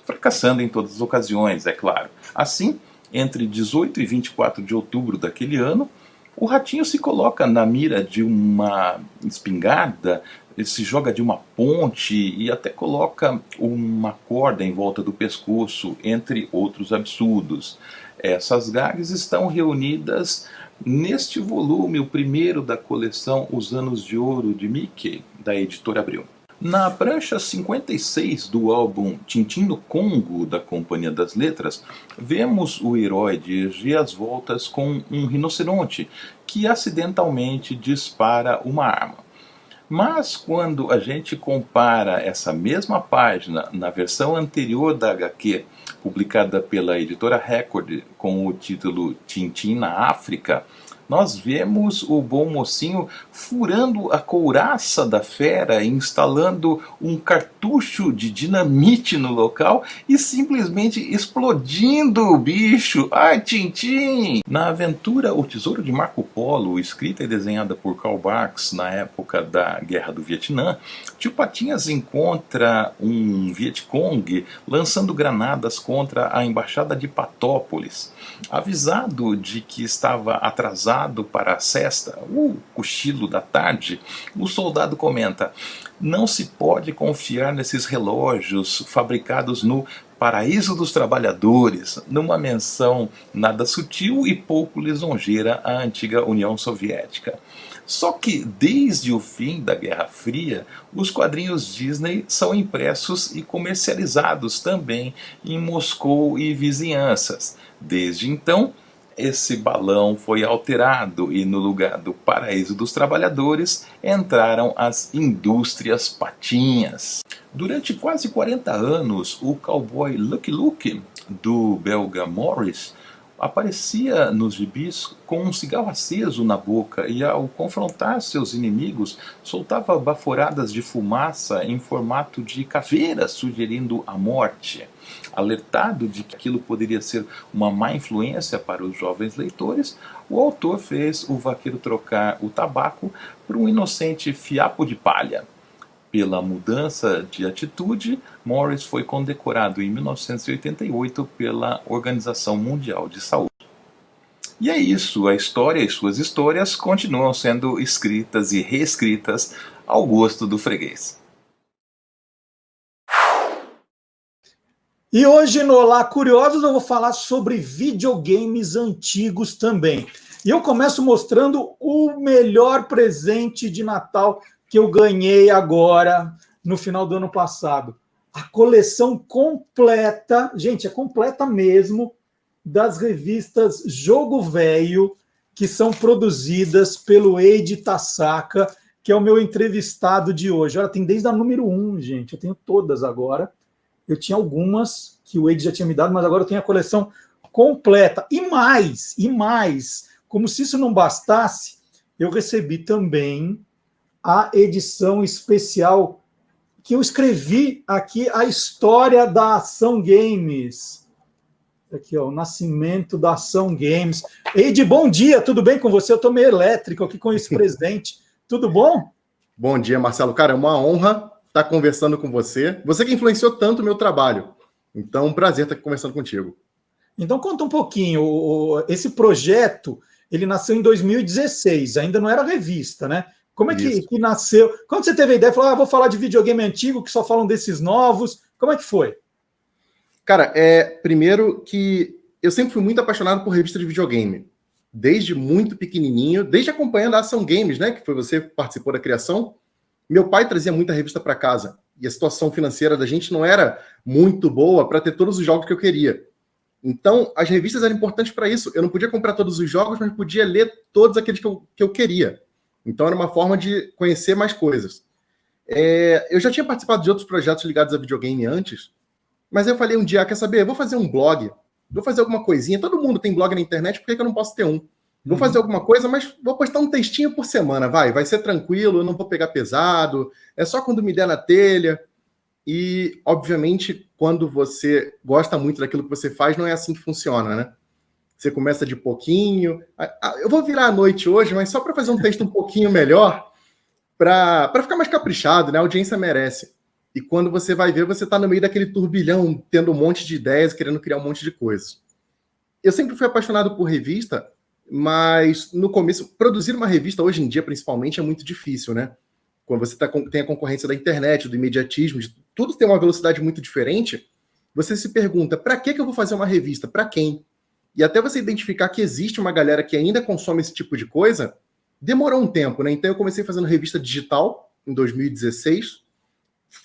fracassando em todas as ocasiões, é claro. Assim, entre 18 e 24 de outubro daquele ano, O ratinho se coloca na mira de uma espingarda, ele se joga de uma ponte e até coloca uma corda em volta do pescoço, entre outros absurdos. Essas gags estão reunidas neste volume, o primeiro da coleção Os Anos de Ouro de Mickey, da editora Abril. Na prancha 56 do álbum Tintim no Congo, da Companhia das Letras, vemos o herói dirigir as voltas com um rinoceronte que acidentalmente dispara uma arma. Mas quando a gente compara essa mesma página na versão anterior da HQ, publicada pela editora Record com o título Tintim na África, nós vemos o bom mocinho furando a couraça da fera, instalando um cartucho de dinamite no local e simplesmente explodindo o bicho. Ai, Tintim! Na aventura O Tesouro de Marco Polo, escrita e desenhada por Karl Barks na época da Guerra do Vietnã, Tio Patinhas encontra um Vietcong lançando granadas contra a embaixada de Patópolis. Avisado de que estava atrasado para a sesta, o cochilo da tarde, o soldado comenta: não se pode confiar nesses relógios fabricados no Paraíso dos Trabalhadores, numa menção nada sutil e pouco lisonjeira à antiga União Soviética. Só que, desde o fim da Guerra Fria, os quadrinhos Disney são impressos e comercializados também em Moscou e vizinhanças. Desde então, esse balão foi alterado e no lugar do Paraíso dos Trabalhadores entraram as indústrias patinhas. Durante quase 40 anos, o cowboy Lucky Luke, do belga Morris, aparecia nos gibis com um cigarro aceso na boca e, ao confrontar seus inimigos, soltava baforadas de fumaça em formato de caveira, sugerindo a morte. Alertado de que aquilo poderia ser uma má influência para os jovens leitores, o autor fez o vaqueiro trocar o tabaco por um inocente fiapo de palha. Pela mudança de atitude, Morris foi condecorado em 1988 pela Organização Mundial de Saúde. E é isso, a história e suas histórias continuam sendo escritas e reescritas ao gosto do freguês. E hoje no Olá Curiosos eu vou falar sobre videogames antigos também. E eu começo mostrando o melhor presente de Natal que eu ganhei agora, no final do ano passado. A coleção completa, gente, é completa mesmo, das revistas Jogo Velho, que são produzidas pelo Eiji Tasaka, que é o meu entrevistado de hoje. Olha, tem desde a número 1, gente, eu tenho todas agora. Eu tinha algumas que o Eiji já tinha me dado, mas agora eu tenho a coleção completa. E mais, como se isso não bastasse, eu recebi também a edição especial que eu escrevi aqui, a história da Ação Games. Aqui, ó, o nascimento da Ação Games. Eide, bom dia, tudo bem com você? Eu estou meio elétrico aqui com esse presente. Tudo bom? Bom dia, Marcelo. Cara, é uma honra estar conversando com você. Você que influenciou tanto o meu trabalho. Então, um prazer estar aqui conversando contigo. Então, conta um pouquinho. Esse projeto, ele nasceu em 2016, ainda não era revista, né? Como é que nasceu? Quando você teve a ideia, falou, vou falar de videogame antigo, que só falam desses novos. Como é que foi? Cara, primeiro que eu sempre fui muito apaixonado por revista de videogame. Desde muito pequenininho, desde acompanhando a Ação Games, né? Que foi você que participou da criação. Meu pai trazia muita revista para casa. E a situação financeira da gente não era muito boa para ter todos os jogos que eu queria. Então, as revistas eram importantes para isso. Eu não podia comprar todos os jogos, mas podia ler todos aqueles que eu queria. Então, era uma forma de conhecer mais coisas. Eu já tinha participado de outros projetos ligados a videogame antes, mas eu falei um dia, quer saber, eu vou fazer um blog, vou fazer alguma coisinha, todo mundo tem blog na internet, por que eu não posso ter um? Vou fazer alguma coisa, mas vou postar um textinho por semana, vai ser tranquilo, eu não vou pegar pesado, é só quando me der na telha. E, obviamente, quando você gosta muito daquilo que você faz, não é assim que funciona, né? Você começa de pouquinho. Eu vou virar à noite hoje, mas só para fazer um texto um pouquinho melhor, para ficar mais caprichado, né? A audiência merece. E quando você vai ver, você está no meio daquele turbilhão, tendo um monte de ideias, querendo criar um monte de coisas. Eu sempre fui apaixonado por revista, mas no começo, produzir uma revista hoje em dia, principalmente, é muito difícil, né? Quando você tem a concorrência da internet, do imediatismo, tudo tem uma velocidade muito diferente, você se pergunta, para que eu vou fazer uma revista? Para quem? E até você identificar que existe uma galera que ainda consome esse tipo de coisa, demorou um tempo, né? Então eu comecei fazendo revista digital em 2016,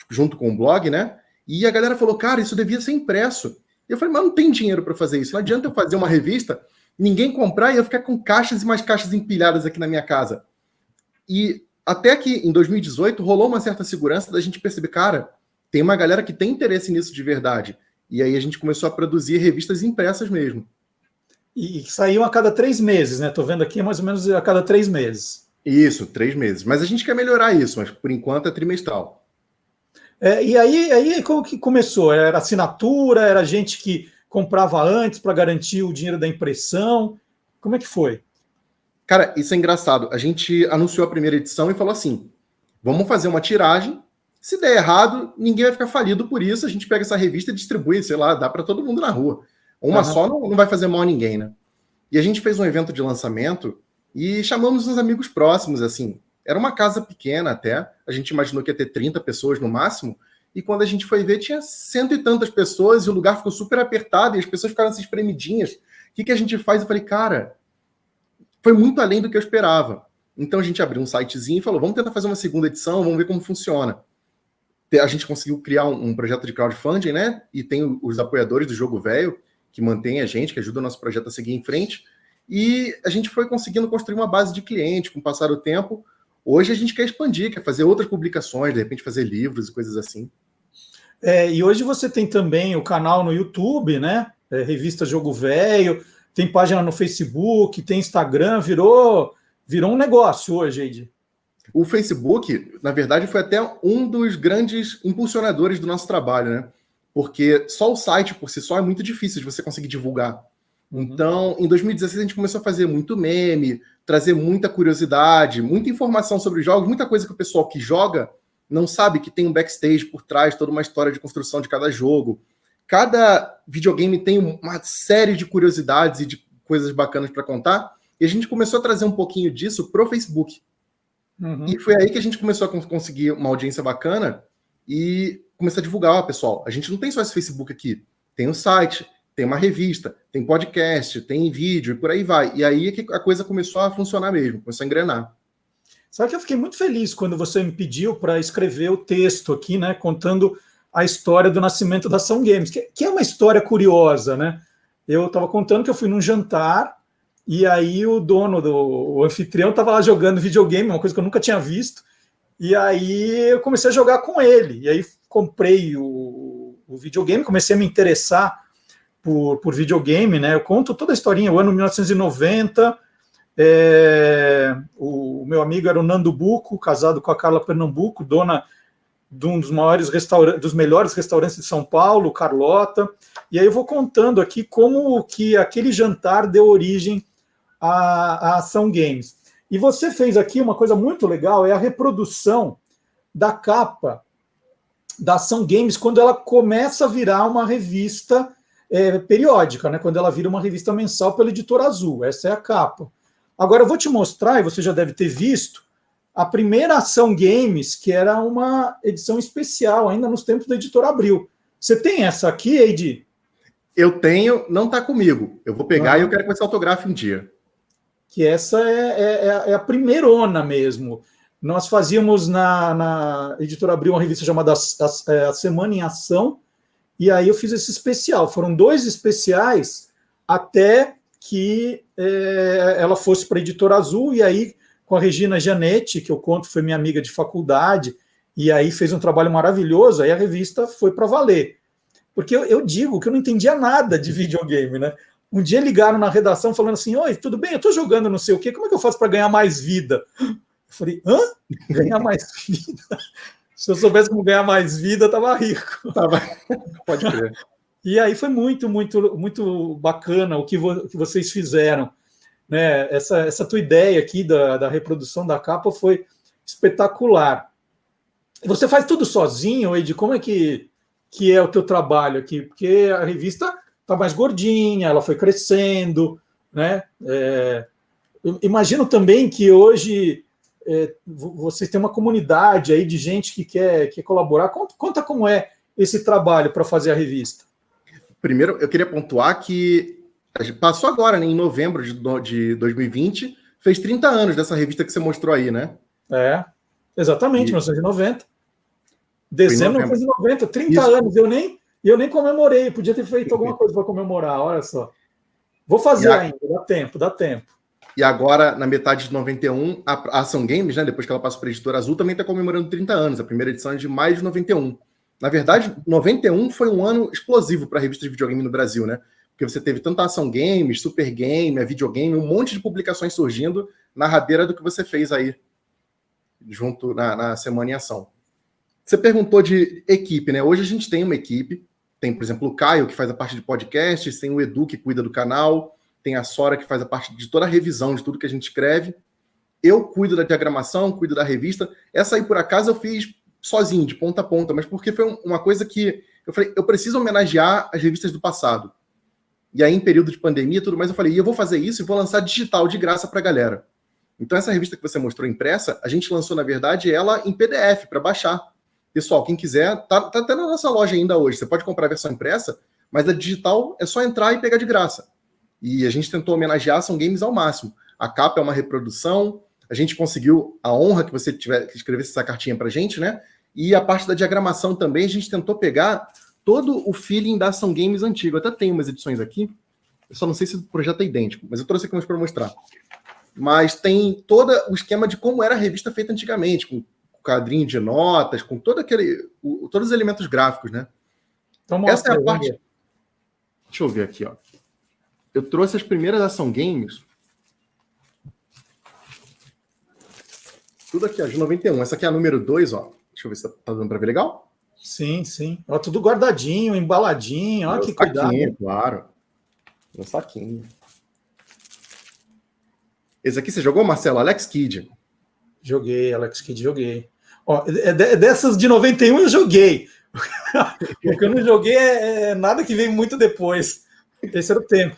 junto com o blog, né? E a galera falou, cara, isso devia ser impresso. Eu falei, mas não tem dinheiro para fazer isso. Não adianta eu fazer uma revista, ninguém comprar e eu ficar com caixas e mais caixas empilhadas aqui na minha casa. E até que em 2018 rolou uma certa segurança da gente perceber, cara, tem uma galera que tem interesse nisso de verdade. E aí a gente começou a produzir revistas impressas mesmo. E saíam a cada 3 meses, né? Estou vendo aqui mais ou menos a cada 3 meses. Isso, 3 meses. Mas a gente quer melhorar isso, mas por enquanto é trimestral. E aí como que começou? Era assinatura? Era gente que comprava antes para garantir o dinheiro da impressão? Como é que foi? Cara, isso é engraçado. A gente anunciou a primeira edição e falou assim, vamos fazer uma tiragem. Se der errado, ninguém vai ficar falido por isso. A gente pega essa revista e distribui, sei lá, dá para todo mundo na rua. Uma só não vai fazer mal a ninguém, né? E a gente fez um evento de lançamento e chamamos uns amigos próximos, assim. Era uma casa pequena até. A gente imaginou que ia ter 30 pessoas no máximo. E quando a gente foi ver, tinha 100 e tantas pessoas e o lugar ficou super apertado e as pessoas ficaram assim espremidinhas. O que a gente faz? Eu falei, cara, foi muito além do que eu esperava. Então a gente abriu um sitezinho e falou, vamos tentar fazer uma segunda edição, vamos ver como funciona. A gente conseguiu criar um projeto de crowdfunding, né? E tem os apoiadores do Jogo Velho, que mantém a gente, que ajuda o nosso projeto a seguir em frente. E a gente foi conseguindo construir uma base de clientes com o passar do tempo. Hoje a gente quer expandir, quer fazer outras publicações, de repente fazer livros e coisas assim. E hoje você tem também o canal no YouTube, né? Revista Jogo Velho, tem página no Facebook, tem Instagram, virou um negócio hoje, Eide. O Facebook, na verdade, foi até um dos grandes impulsionadores do nosso trabalho, né? Porque só o site por si só é muito difícil de você conseguir divulgar. Então, em 2016, a gente começou a fazer muito meme, trazer muita curiosidade, muita informação sobre jogos, muita coisa que o pessoal que joga não sabe, que tem um backstage por trás, toda uma história de construção de cada jogo. Cada videogame tem uma série de curiosidades e de coisas bacanas para contar, e a gente começou a trazer um pouquinho disso pro Facebook. E foi aí que a gente começou a conseguir uma audiência bacana e começar a divulgar, pessoal. A gente não tem só esse Facebook aqui, tem um site, tem uma revista, tem podcast, tem vídeo e por aí vai. E aí é que a coisa começou a funcionar mesmo, começou a engrenar. Sabe que eu fiquei muito feliz quando você me pediu para escrever o texto aqui, né, contando a história do nascimento da Ação Games, que é uma história curiosa, né? Eu estava contando que eu fui num jantar e aí o dono, o anfitrião, estava lá jogando videogame, uma coisa que eu nunca tinha visto, e aí eu comecei a jogar com ele, e aí comprei o videogame, comecei a me interessar por videogame, né? Eu conto toda a historinha, o ano 1990, o meu amigo era o Nando Bucco, casado com a Carla Pernambuco, dona de um dos maiores dos melhores restaurantes de São Paulo, Carlota, e aí eu vou contando aqui como que aquele jantar deu origem à Ação Games. E você fez aqui uma coisa muito legal, é a reprodução da capa da Ação Games quando ela começa a virar uma revista periódica, né? Quando ela vira uma revista mensal pela Editora Azul. Essa é a capa. Agora eu vou te mostrar, e você já deve ter visto, a primeira Ação Games, que era uma edição especial, ainda nos tempos da Editora Abril. Você tem essa aqui, Eide? Eu tenho, não está comigo. Eu vou pegar e eu quero que você autografe um dia. Que essa é a primeirona mesmo. Nós fazíamos na Editora Abril uma revista chamada A Semana em Ação, e aí eu fiz esse especial. Foram 2 especiais até que ela fosse para a Editora Azul, e aí com a Regina Janetti, que eu conto foi minha amiga de faculdade, e aí fez um trabalho maravilhoso, aí a revista foi para valer. Porque eu digo que eu não entendia nada de videogame, né? Um dia ligaram na redação falando assim, oi, tudo bem, eu estou jogando não sei o quê, como é que eu faço para ganhar mais vida? Eu falei, hã? Ganhar mais vida? Se eu soubesse como ganhar mais vida, eu estava rico. Pode crer. E aí foi muito, muito, muito bacana o que vocês fizeram. Né? Essa tua ideia aqui da reprodução da capa foi espetacular. Você faz tudo sozinho, Eide? Como é que é o teu trabalho aqui? Porque a revista está mais gordinha, ela foi crescendo, né? Eu imagino também que hoje vocês têm uma comunidade aí de gente que quer colaborar. Conta como é esse trabalho para fazer a revista. Primeiro, eu queria pontuar que a gente passou agora, né, em novembro de 2020, fez 30 anos dessa revista que você mostrou aí, né? Exatamente, 1990. Dezembro de 1990, 30 Isso. anos. Eu nem comemorei, podia ter feito alguma coisa para comemorar, olha só. Vou fazer ainda, dá tempo. E agora, na metade de 91, a Ação Games, né, depois que ela passou para a Editora Azul, também está comemorando 30 anos. A primeira edição é de maio de 91. Na verdade, 91 foi um ano explosivo para a revista de videogame no Brasil, né? Porque você teve tanto a Ação Games, Super Game, a Videogame, um monte de publicações surgindo na rabeira do que você fez aí, junto na Semana em Ação. Você perguntou de equipe, né? Hoje a gente tem uma equipe. Tem, por exemplo, o Caio, que faz a parte de podcasts, tem o Edu, que cuida do canal, tem a Sora, que faz a parte de toda a revisão de tudo que a gente escreve. Eu cuido da diagramação, cuido da revista. Essa aí, por acaso, eu fiz sozinho, de ponta a ponta, mas porque foi uma coisa que eu falei, eu preciso homenagear as revistas do passado. E aí, em período de pandemia e tudo mais, eu falei, eu vou fazer isso e vou lançar digital, de graça para a galera. Então, essa revista que você mostrou impressa, a gente lançou, na verdade, ela em PDF, para baixar. Pessoal, quem quiser, tá até na nossa loja ainda hoje. Você pode comprar a versão impressa, mas a digital é só entrar e pegar de graça. E a gente tentou homenagear a Ação Games ao máximo. A capa é uma reprodução, a gente conseguiu a honra que você escrevesse essa cartinha pra gente, né? E a parte da diagramação também, a gente tentou pegar todo o feeling da Ação Games antigo. Eu até tenho umas edições aqui, eu só não sei se o projeto é idêntico, mas eu trouxe aqui umas para mostrar. Mas tem todo o esquema de como era a revista feita antigamente, com quadrinho de notas, com todo todos os elementos gráficos, né? Então, essa é a parte... Deixa eu ver aqui, ó. Eu trouxe as primeiras Ação Games. Tudo aqui, ó, de 91. Essa aqui é a número 2, ó. Deixa eu ver se tá dando para ver legal. Sim. Ó, tudo guardadinho, embaladinho. Olha que cuidado. Claro. No saquinho. Esse aqui você jogou, Marcelo? Alex Kidd. Joguei, Alex Kidd, joguei. Ó, dessas de 91 eu joguei. O que eu não joguei é nada que veio muito depois. Esse era o tempo.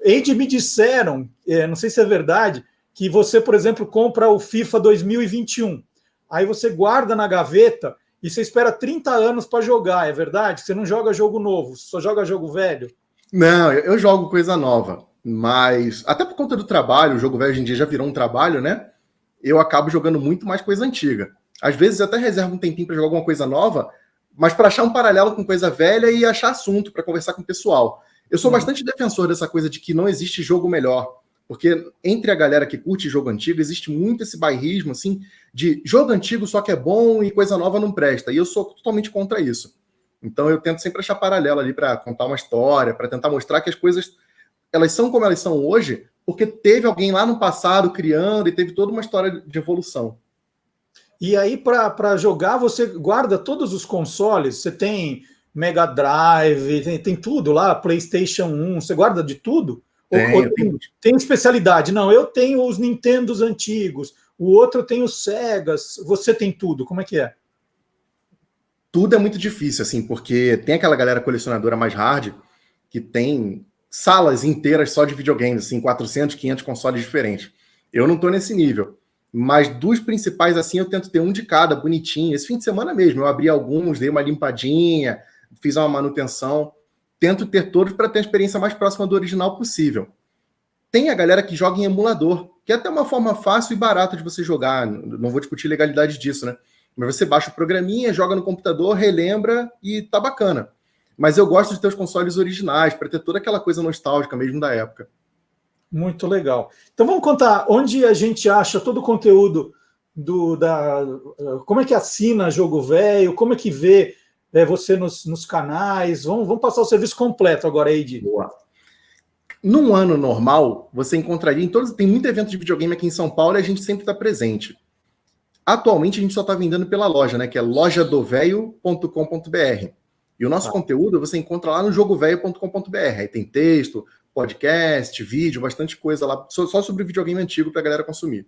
Me disseram, não sei se é verdade, que você, por exemplo, compra o FIFA 2021. Aí você guarda na gaveta e você espera 30 anos para jogar, é verdade? Você não joga jogo novo, só joga jogo velho? Não, eu jogo coisa nova. Mas, até por conta do trabalho, o jogo velho hoje em dia já virou um trabalho, né? Eu acabo jogando muito mais coisa antiga. Às vezes eu até reservo um tempinho para jogar alguma coisa nova, mas para achar um paralelo com coisa velha e achar assunto para conversar com o pessoal. Eu sou bastante defensor dessa coisa de que não existe jogo melhor, porque entre a galera que curte jogo antigo, existe muito esse bairrismo, assim, de jogo antigo só que é bom e coisa nova não presta, e eu sou totalmente contra isso. Então eu tento sempre achar paralelo ali para contar uma história, para tentar mostrar que as coisas, elas são como elas são hoje, porque teve alguém lá no passado criando e teve toda uma história de evolução. E aí, para jogar, você guarda todos os consoles? Você tem Mega Drive, tem tudo lá, PlayStation 1, você guarda de tudo? Tem especialidade? Não, eu tenho os Nintendos antigos, o outro tem os Segas, você tem tudo, como é que é? Tudo é muito difícil, assim, porque tem aquela galera colecionadora mais hard que tem salas inteiras só de videogames, assim, 400, 500 consoles diferentes. Eu não tô nesse nível. Mas dos principais, assim, eu tento ter um de cada, bonitinho. Esse fim de semana mesmo, eu abri alguns, dei uma limpadinha, fiz uma manutenção. Tento ter todos para ter a experiência mais próxima do original possível. Tem a galera que joga em emulador, que é até uma forma fácil e barata de você jogar. Não vou discutir legalidade disso, né? Mas você baixa o programinha, joga no computador, relembra e tá bacana. Mas eu gosto de ter os consoles originais, para ter toda aquela coisa nostálgica mesmo da época. Muito legal. Então vamos contar onde a gente acha todo o conteúdo como é que assina Jogo Velho, como é que vê você nos canais. Vamos passar o serviço completo agora, Eide. Boa. Num ano normal, você encontraria tem muito evento de videogame aqui em São Paulo e a gente sempre está presente. Atualmente a gente só está vendendo pela loja, né? Que é lojadovelho.com.br. E o nosso conteúdo você encontra lá no jogovelho.com.br. Aí tem texto, podcast, vídeo, bastante coisa lá, só sobre videogame antigo para a galera consumir.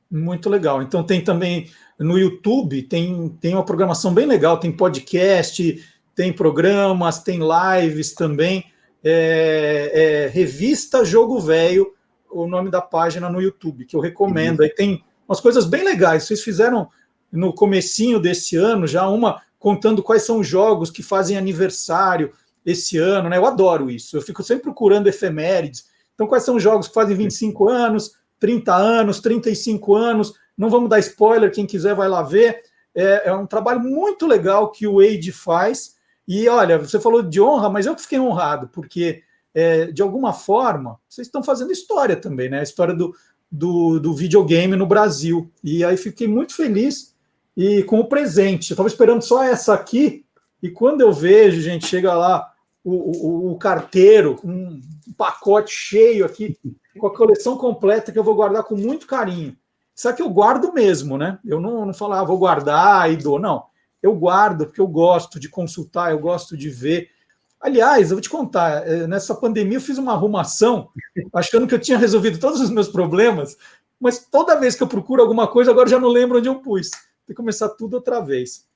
Muito legal. Então tem também no YouTube, tem uma programação bem legal, tem podcast, tem programas, tem lives também. Revista Jogo Velho, o nome da página no YouTube, que eu recomendo. Aí tem umas coisas bem legais. Vocês fizeram no comecinho desse ano já uma contando quais são os jogos que fazem aniversário esse ano, né? Eu adoro isso. Eu fico sempre procurando efemérides. Então, quais são os jogos que fazem 25 anos, 30 anos, 35 anos? Não vamos dar spoiler, quem quiser vai lá ver. É um trabalho muito legal que o Wade faz. E, olha, você falou de honra, mas eu que fiquei honrado, porque, de alguma forma, vocês estão fazendo história também, né? A história do videogame no Brasil. E aí fiquei muito feliz e com o presente. Eu estava esperando só essa aqui, e quando eu vejo, gente, chega lá o carteiro, um pacote cheio aqui, com a coleção completa, que eu vou guardar com muito carinho. Só que eu guardo mesmo, né? Eu não falo, vou guardar e dou, não. Eu guardo porque eu gosto de consultar, eu gosto de ver. Aliás, eu vou te contar, nessa pandemia eu fiz uma arrumação, achando que eu tinha resolvido todos os meus problemas, mas toda vez que eu procuro alguma coisa, agora já não lembro onde eu pus. Tem que começar tudo outra vez.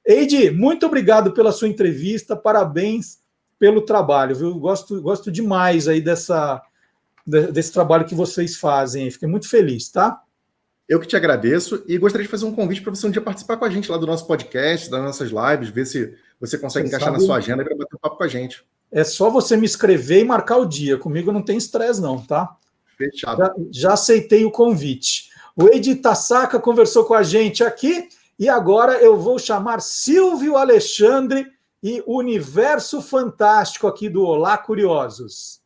Eide, muito obrigado pela sua entrevista, parabéns pelo trabalho, viu? Gosto demais aí desse trabalho que vocês fazem. Fiquei muito feliz, tá? Eu que te agradeço e gostaria de fazer um convite para você um dia participar com a gente lá do nosso podcast, das nossas lives, ver se você consegue encaixar na sua agenda para bater um papo com a gente. É só você me escrever e marcar o dia. Comigo não tem estresse não, tá? Fechado. Já aceitei o convite. O Wade Tasaka conversou com a gente aqui e agora eu vou chamar Silvio Alexandre e o Universo Fantástico aqui do Olá Curiosos.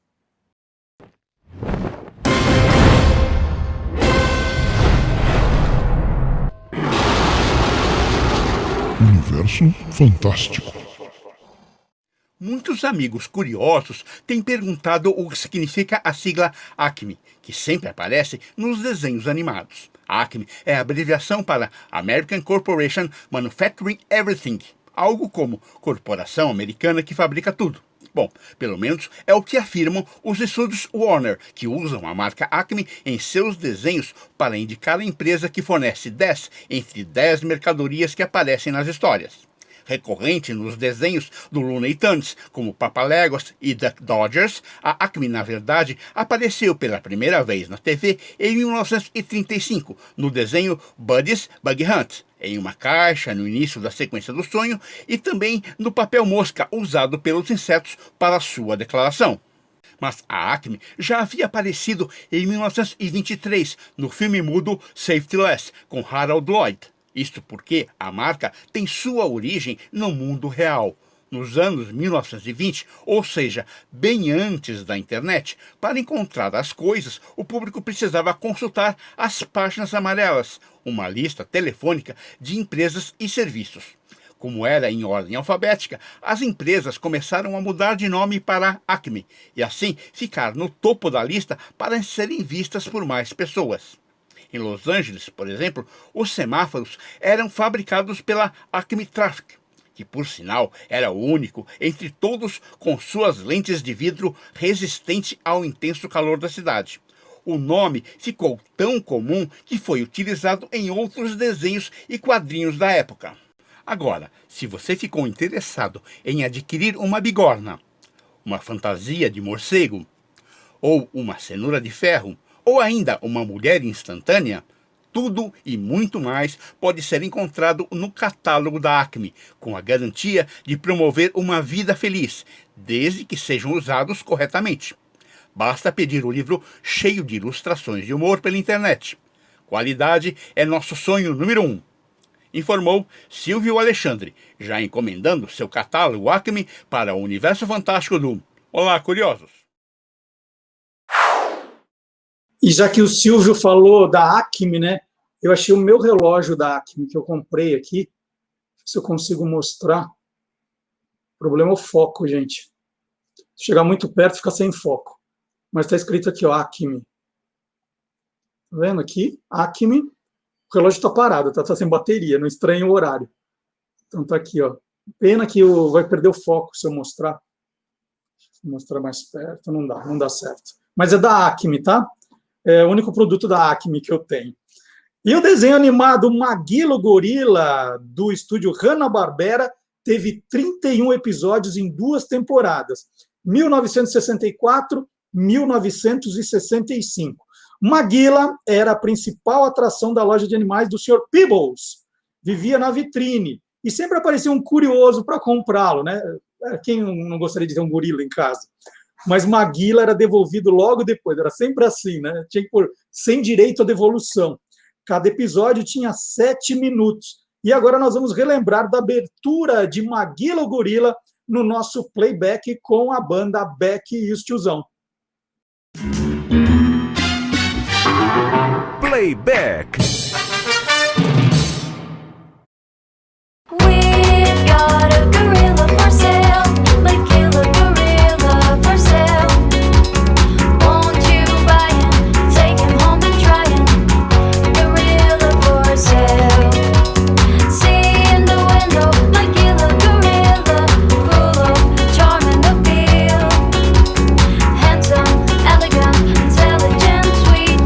Universo Fantástico. Muitos amigos curiosos têm perguntado o que significa a sigla ACME, que sempre aparece nos desenhos animados. ACME é a abreviação para American Corporation Manufacturing Everything, algo como Corporação Americana que fabrica tudo. Bom, pelo menos é o que afirmam os estúdios Warner, que usam a marca Acme em seus desenhos para indicar a empresa que fornece 10 entre 10 mercadorias que aparecem nas histórias. Recorrente nos desenhos do Looney Tunes, como Papaléguas e Duck Dodgers, a Acme, na verdade, apareceu pela primeira vez na TV em 1935, no desenho Buddy's Bug Hunt, em uma caixa no início da sequência do sonho e também no papel mosca usado pelos insetos para sua declaração. Mas a Acme já havia aparecido em 1923 no filme mudo Safety Less, com Harold Lloyd. Isto porque a marca tem sua origem no mundo real. Nos anos 1920, ou seja, bem antes da internet, para encontrar as coisas, o público precisava consultar as páginas amarelas, uma lista telefônica de empresas e serviços. Como era em ordem alfabética, as empresas começaram a mudar de nome para Acme, e assim ficar no topo da lista para serem vistas por mais pessoas. Em Los Angeles, por exemplo, os semáforos eram fabricados pela Acme Traffic, que por sinal era o único entre todos com suas lentes de vidro resistente ao intenso calor da cidade. O nome ficou tão comum que foi utilizado em outros desenhos e quadrinhos da época. Agora, se você ficou interessado em adquirir uma bigorna, uma fantasia de morcego, ou uma cenoura de ferro, ou ainda uma mulher instantânea, tudo e muito mais pode ser encontrado no catálogo da Acme, com a garantia de promover uma vida feliz, desde que sejam usados corretamente. Basta pedir o livro cheio de ilustrações de humor pela internet. Qualidade é nosso sonho número 1. Informou Silvio Alexandre, já encomendando seu catálogo Acme para o Universo Fantástico do Olá, Curiosos! E já que o Silvio falou da Acme, né? Eu achei o meu relógio da Acme que eu comprei aqui. Se eu consigo mostrar. O problema é o foco, gente. Se chegar muito perto, fica sem foco. Mas está escrito aqui, ó, Acme. Tá vendo aqui? Acme. O relógio está parado, está sem bateria, não estranha o horário. Então tá aqui, ó. Pena que vai perder o foco se eu mostrar. Vou mostrar mais perto, não dá certo. Mas é da Acme, tá? É o único produto da Acme que eu tenho. E o desenho animado Maguilo Gorila, do estúdio Hanna-Barbera, teve 31 episódios em 2 temporadas. 1964, 1965. Maguila era a principal atração da loja de animais do Sr. Peebles. Vivia na vitrine e sempre aparecia um curioso para comprá-lo, né? Quem não gostaria de ter um gorila em casa? Mas Maguila era devolvido logo depois, era sempre assim, né? Tinha que pôr sem direito à devolução. Cada episódio tinha 7 minutos. E agora nós vamos relembrar da abertura de Maguila o Gorila no nosso playback com a banda Beck e os Tiozão. Playback. We've got a gorilla for sale, Maguila gorilla for sale. Won't you buy him, take him home and try him? Gorilla for sale. See in the window, Maguila gorilla, full of charm and appeal. Handsome, elegant, intelligent, sweet.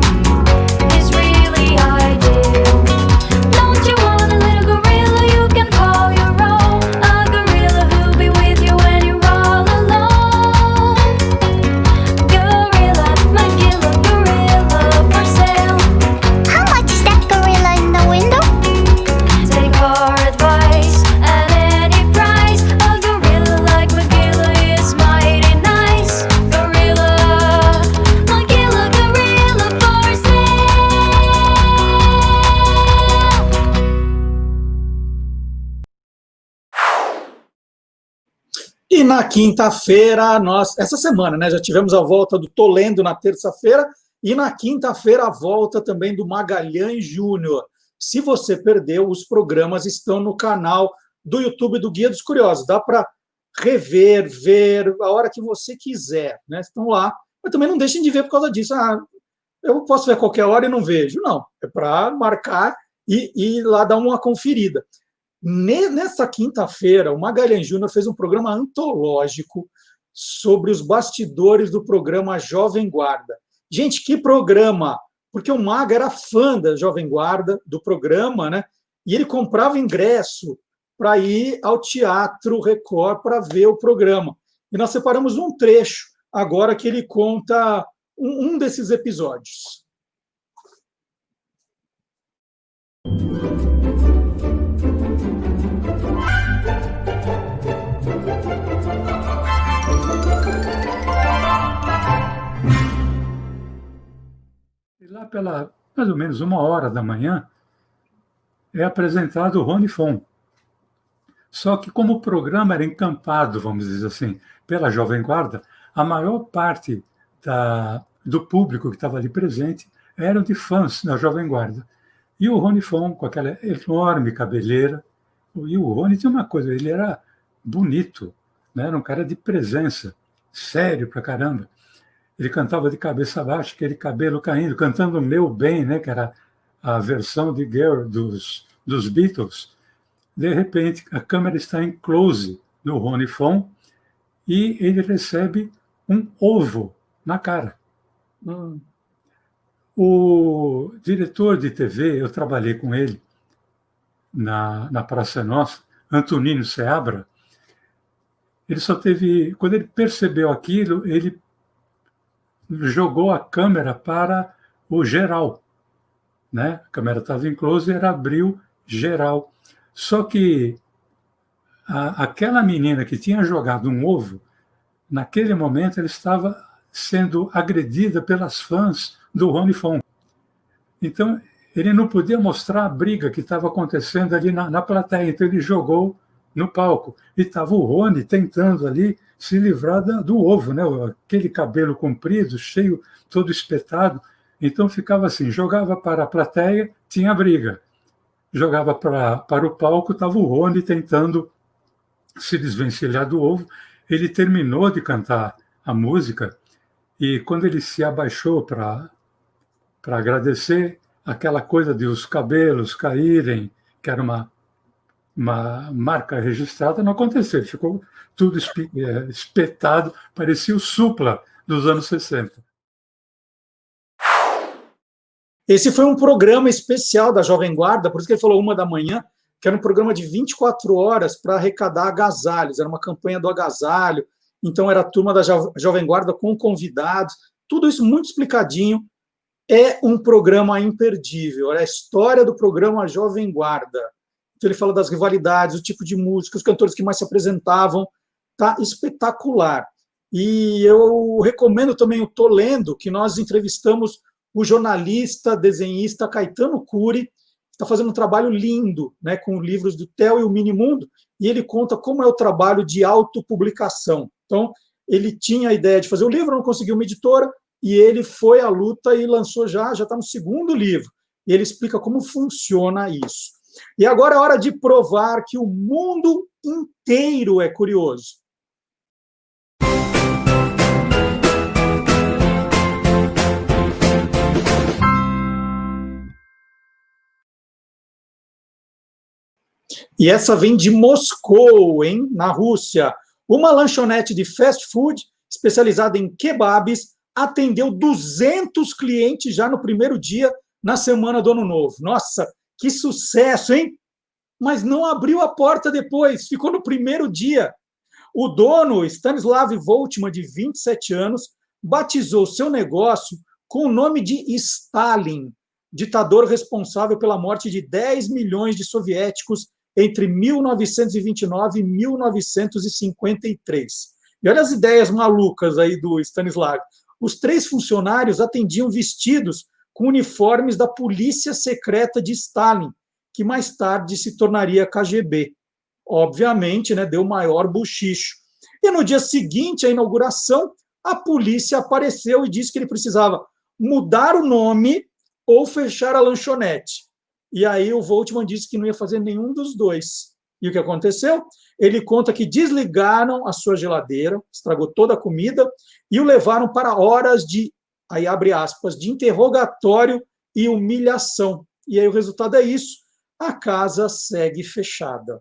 He's really ideal. Don't you want a little gorilla you can call your own? A gorilla who'll be with you when you're all alone. Gorilla, Maguila gorilla for sale. How much is that gorilla in the window? Take our advice at any price. A gorilla like Maguila is mighty nice. Gorilla, Maguila gorilla for sale. E na quinta-feira, essa semana, né, já tivemos a volta do Tô Lendo na terça-feira, e na quinta-feira a volta também do Magalhães Júnior. Se você perdeu, os programas estão no canal do YouTube do Guia dos Curiosos. Dá para rever, ver a hora que você quiser, né? Estão lá. Mas também não deixem de ver por causa disso. Eu posso ver a qualquer hora e não vejo. Não, é para marcar e lá dar uma conferida. Nessa quinta-feira, o Magalhães Júnior fez um programa antológico sobre os bastidores do programa Jovem Guarda. Gente, que programa! Porque o Maga era fã da Jovem Guarda, do programa, né? E ele comprava ingresso para ir ao Teatro Record para ver o programa. E nós separamos um trecho agora que ele conta um desses episódios. E lá pela mais ou menos 1h da manhã é apresentado o Rony Fon. Só que como o programa era encampado, vamos dizer assim, pela Jovem Guarda, a maior parte do público que estava ali presente eram de fãs da Jovem Guarda. E o Rony Fon, com aquela enorme cabeleira, e o Rony tinha uma coisa, ele era bonito, né? Era um cara de presença, sério pra caramba. Ele cantava de cabeça baixa, aquele cabelo caindo, cantando Meu Bem, né? Que era a versão de Girl dos Beatles. De repente, a câmera está em close no Rony Fon e ele recebe um ovo na cara. O diretor de TV, eu trabalhei com ele na Praça Nossa, Antonino Seabra, ele só teve... Quando ele percebeu aquilo, ele jogou a câmera para o geral, né? A câmera estava em close e abriu geral. Só que aquela menina que tinha jogado um ovo, naquele momento ela estava sendo agredida pelas fãs do Rony Fon. Então, ele não podia mostrar a briga que estava acontecendo ali na plateia, então ele jogou no palco. E estava o Rony tentando ali se livrar do ovo, né? Aquele cabelo comprido, cheio, todo espetado. Então ficava assim, jogava para a plateia, tinha briga. Jogava para o palco, estava o Rony tentando se desvencilhar do ovo. Ele terminou de cantar a música e quando ele se abaixou para agradecer, aquela coisa de os cabelos caírem, que era uma marca registrada, não aconteceu. Ele ficou tudo espetado, parecia o Supla dos anos 60. Esse foi um programa especial da Jovem Guarda, por isso que ele falou 1 da manhã, que era um programa de 24 horas para arrecadar agasalhos, era uma campanha do agasalho, então era a turma da Jovem Guarda com convidados, tudo isso muito explicadinho. É um programa imperdível, é a história do programa Jovem Guarda. Então ele fala das rivalidades, o tipo de música, os cantores que mais se apresentavam, tá espetacular. E eu recomendo também o Tô Lendo, que nós entrevistamos o jornalista, desenhista Caetano Cury, está fazendo um trabalho lindo, né, com livros do Theo e o Minimundo, e ele conta como é o trabalho de autopublicação. Então, ele tinha a ideia de fazer o livro, não conseguiu uma editora, e ele foi à luta e lançou já está no segundo livro. E ele explica como funciona isso. E agora é hora de provar que o mundo inteiro é curioso. E essa vem de Moscou, hein, na Rússia. Uma lanchonete de fast food especializada em kebabs atendeu 200 clientes já no primeiro dia, na semana do Ano Novo. Nossa, que sucesso, hein? Mas não abriu a porta depois, ficou no primeiro dia. O dono, Stanislav Voltman, de 27 anos, batizou seu negócio com o nome de Stalin, ditador responsável pela morte de 10 milhões de soviéticos entre 1929 e 1953. E olha as ideias malucas aí do Stanislav. Os 3 funcionários atendiam vestidos com uniformes da polícia secreta de Stalin, que mais tarde se tornaria KGB. Obviamente, né, deu maior buchicho. E no dia seguinte à inauguração, a polícia apareceu e disse que ele precisava mudar o nome ou fechar a lanchonete. E aí o Voltman disse que não ia fazer nenhum dos dois. E o que aconteceu? Ele conta que desligaram a sua geladeira, estragou toda a comida, e o levaram para horas de, aí abre aspas, de interrogatório e humilhação. E aí o resultado é isso, a casa segue fechada.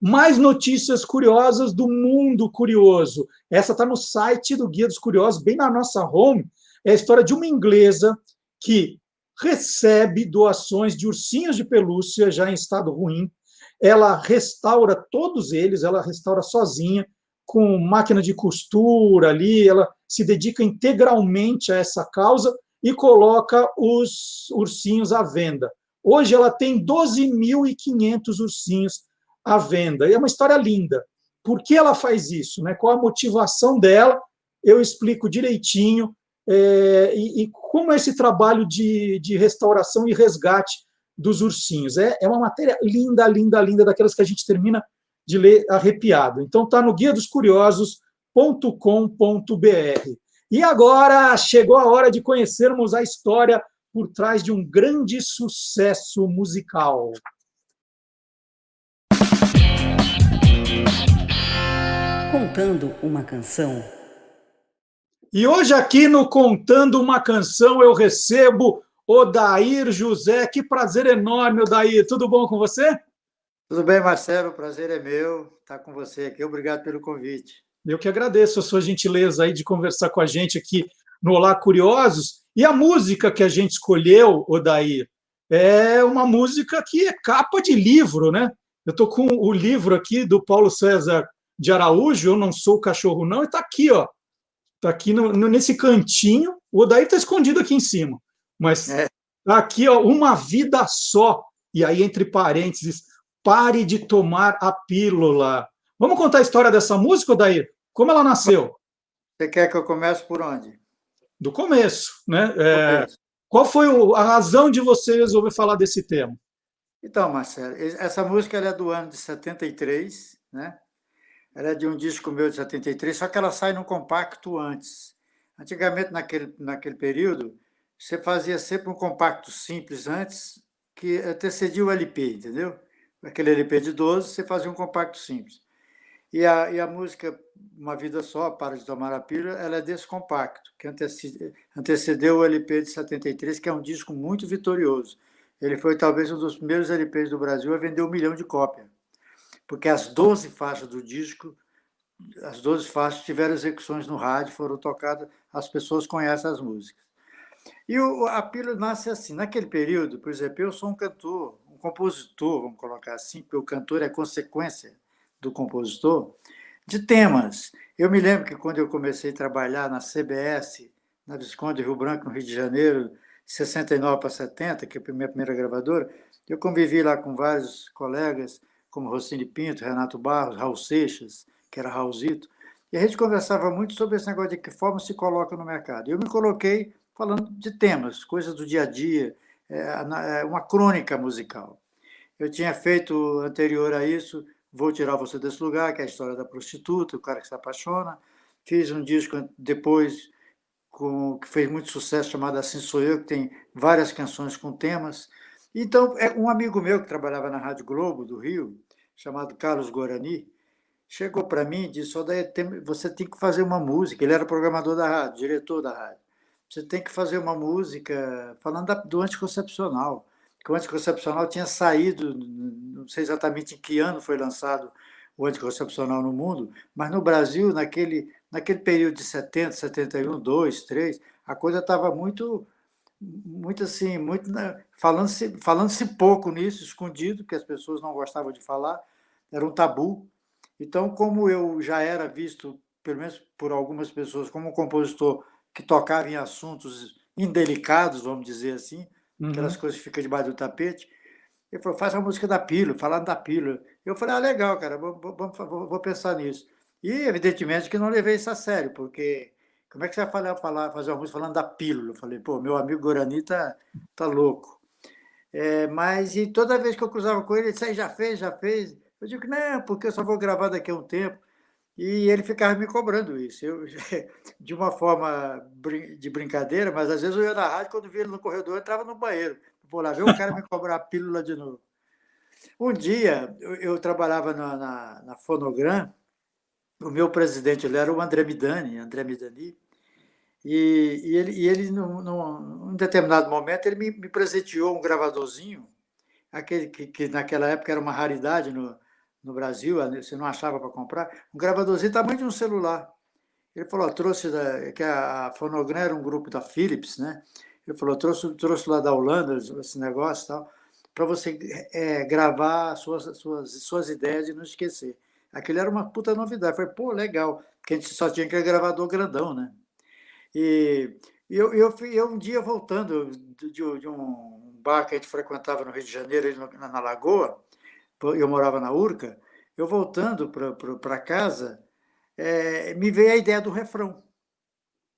Mais notícias curiosas do mundo curioso. Essa está no site do Guia dos Curiosos, bem na nossa home. É a história de uma inglesa que recebe doações de ursinhos de pelúcia já em estado ruim. Ela restaura todos eles, ela restaura sozinha, com máquina de costura ali, ela se dedica integralmente a essa causa e coloca os ursinhos à venda. Hoje ela tem 12.500 ursinhos à venda. E é uma história linda. Por que ela faz isso? Né? Qual a motivação dela? Eu explico direitinho. E como é esse trabalho de restauração e resgate dos ursinhos. É uma matéria linda, linda, linda, daquelas que a gente termina de ler arrepiado. Então está no guia dos curiosos.com.br. E agora chegou a hora de conhecermos a história por trás de um grande sucesso musical. Contando uma canção. E hoje aqui no Contando uma Canção eu recebo Odair José. Que prazer enorme, Odair. Tudo bom com você? Tudo bem, Marcelo. O prazer é meu estar com você aqui. Obrigado pelo convite. Eu que agradeço a sua gentileza aí de conversar com a gente aqui no Olá Curiosos. E a música que a gente escolheu, Odair, é uma música que é capa de livro, né? Eu estou com o livro aqui do Paulo César de Araújo, Eu Não Sou Cachorro Não, e está aqui, ó. Está aqui nesse cantinho. O Odair está escondido aqui em cima. Mas está aqui, ó, Uma Vida Só. E aí, entre parênteses, pare de tomar a pílula. Vamos contar a história dessa música, Odair? Como ela nasceu? Você quer que eu comece por onde? Do começo, né? Qual foi a razão de você resolver falar desse tema? Então, Marcelo, essa música ela é do ano de 73, né? Ela é de um disco meu de 73, só que ela sai num compacto antes. Antigamente, naquele período, você fazia sempre um compacto simples antes, que antecedia o LP, entendeu? Aquele LP de 12, você fazia um compacto simples. E a música Uma Vida Só, Para de Tomar a Pílula, ela é desse compacto, que antecedeu o LP de 73, que é um disco muito vitorioso. Ele foi talvez um dos primeiros LPs do Brasil a vender 1 milhão de cópias, porque as 12 faixas do disco, as 12 faixas tiveram execuções no rádio, foram tocadas, as pessoas conhecem as músicas. E a Pílula nasce assim. Naquele período, por exemplo, eu sou um cantor, um compositor, vamos colocar assim, porque o cantor é consequência do compositor. de temas. Eu me lembro que quando eu comecei a trabalhar na CBS, na Visconde Rio Branco, no Rio de Janeiro, 69 para 70, que é a minha primeira gravadora, eu convivi lá com vários colegas, como Rossini Pinto, Renato Barros, Raul Seixas, que era Raulzito, e a gente conversava muito sobre esse negócio de que forma se coloca no mercado. Eu me coloquei falando de temas, coisas do dia a dia, uma crônica musical. Eu tinha feito, anterior a isso, Vou Tirar Você Desse Lugar, que é a história da prostituta, o cara que se apaixona. Fiz um disco depois que fez muito sucesso, chamado Assim Sou Eu, que tem várias canções com temas. Então, um amigo meu que trabalhava na Rádio Globo, do Rio, chamado Carlos Guarani, chegou para mim e disse: você tem que fazer uma música. Ele era programador da rádio, diretor da rádio. Você tem que fazer uma música falando do anticoncepcional. Que o anticoncepcional tinha saído, não sei exatamente em que ano foi lançado o anticoncepcional no mundo, mas no Brasil, naquele período de 70, 71, 2, 3, a coisa estava muito assim, falando-se pouco nisso, escondido, porque as pessoas não gostavam de falar, era um tabu. Então, como eu já era visto, pelo menos por algumas pessoas, como um compositor que tocava em assuntos indelicados, vamos dizer assim, aquelas coisas que ficam debaixo do tapete, ele falou: faz a música da pílula, falando da pílula. Eu falei: legal, cara, vou pensar nisso. E, evidentemente, que não levei isso a sério, porque como é que você vai fazer uma música falando da pílula? Eu falei: pô, meu amigo Guarani tá louco. Mas e toda vez que eu cruzava com ele disse: aí já fez? Eu digo: não, porque eu só vou gravar daqui a um tempo. E ele ficava me cobrando isso. Eu, de uma forma de brincadeira, mas às vezes eu ia na rádio, quando via ele no corredor, eu entrava no banheiro. Vou lá ver o cara me cobrar a pílula de novo. Um dia, eu trabalhava na Fonogram, o meu presidente ele era o André Midani, e ele num determinado momento, ele me presenteou um gravadorzinho, aquele que naquela época era uma raridade no Brasil, você não achava para comprar, um gravadorzinho do tamanho de um celular. Ele falou: trouxe que a Fonogram era um grupo da Philips, né? Ele falou: trouxe lá da Holanda esse negócio e tal, para você gravar suas ideias e não esquecer. Aquilo era uma puta novidade. Eu falei: pô, legal, porque a gente só tinha aquele gravador grandão, né? E eu um dia voltando de um bar que a gente frequentava no Rio de Janeiro, na Lagoa, eu morava na Urca, eu voltando para casa, me veio a ideia do refrão.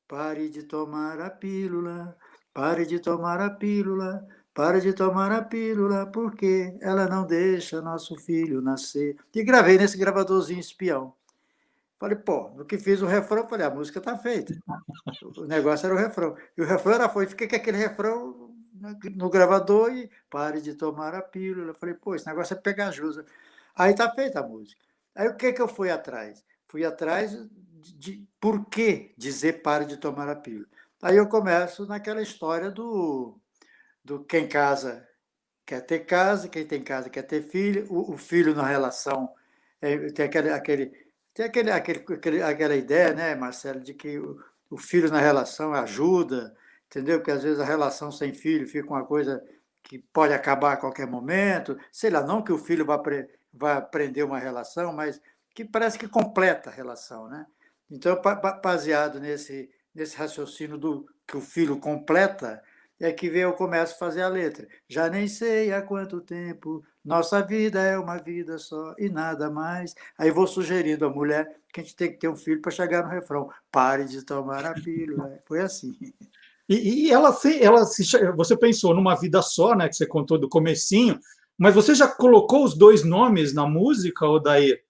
Pare de tomar a pílula, pare de tomar a pílula, pare de tomar a pílula, porque ela não deixa nosso filho nascer. E gravei nesse gravadorzinho espião. Falei: pô, no que fiz o refrão, falei: a música está feita. O negócio era o refrão. E o refrão fiquei com aquele refrão no gravador e pare de tomar a pílula. Falei: pô, esse negócio é pegajoso. Aí está feita a música. Aí o que eu fui atrás? Fui atrás de por que dizer pare de tomar a pílula. Aí eu começo naquela história do quem casa quer ter casa, quem tem casa quer ter filho, o filho na relação tem aquela ideia, né, Marcelo, de que o filho na relação ajuda, entendeu? Porque às vezes a relação sem filho fica uma coisa que pode acabar a qualquer momento, sei lá, não que o filho vá prender uma relação, mas que parece que completa a relação, né? Então, baseado nesse raciocínio que o filho completa, é que eu começo a fazer a letra. Já nem sei há quanto tempo, nossa vida é uma vida só e nada mais. Aí vou sugerindo à mulher que a gente tem que ter um filho para chegar no refrão. Pare de tomar a pílula. Foi assim. E você pensou numa vida só, né, que você contou do comecinho, mas você já colocou os dois nomes na música, Odair?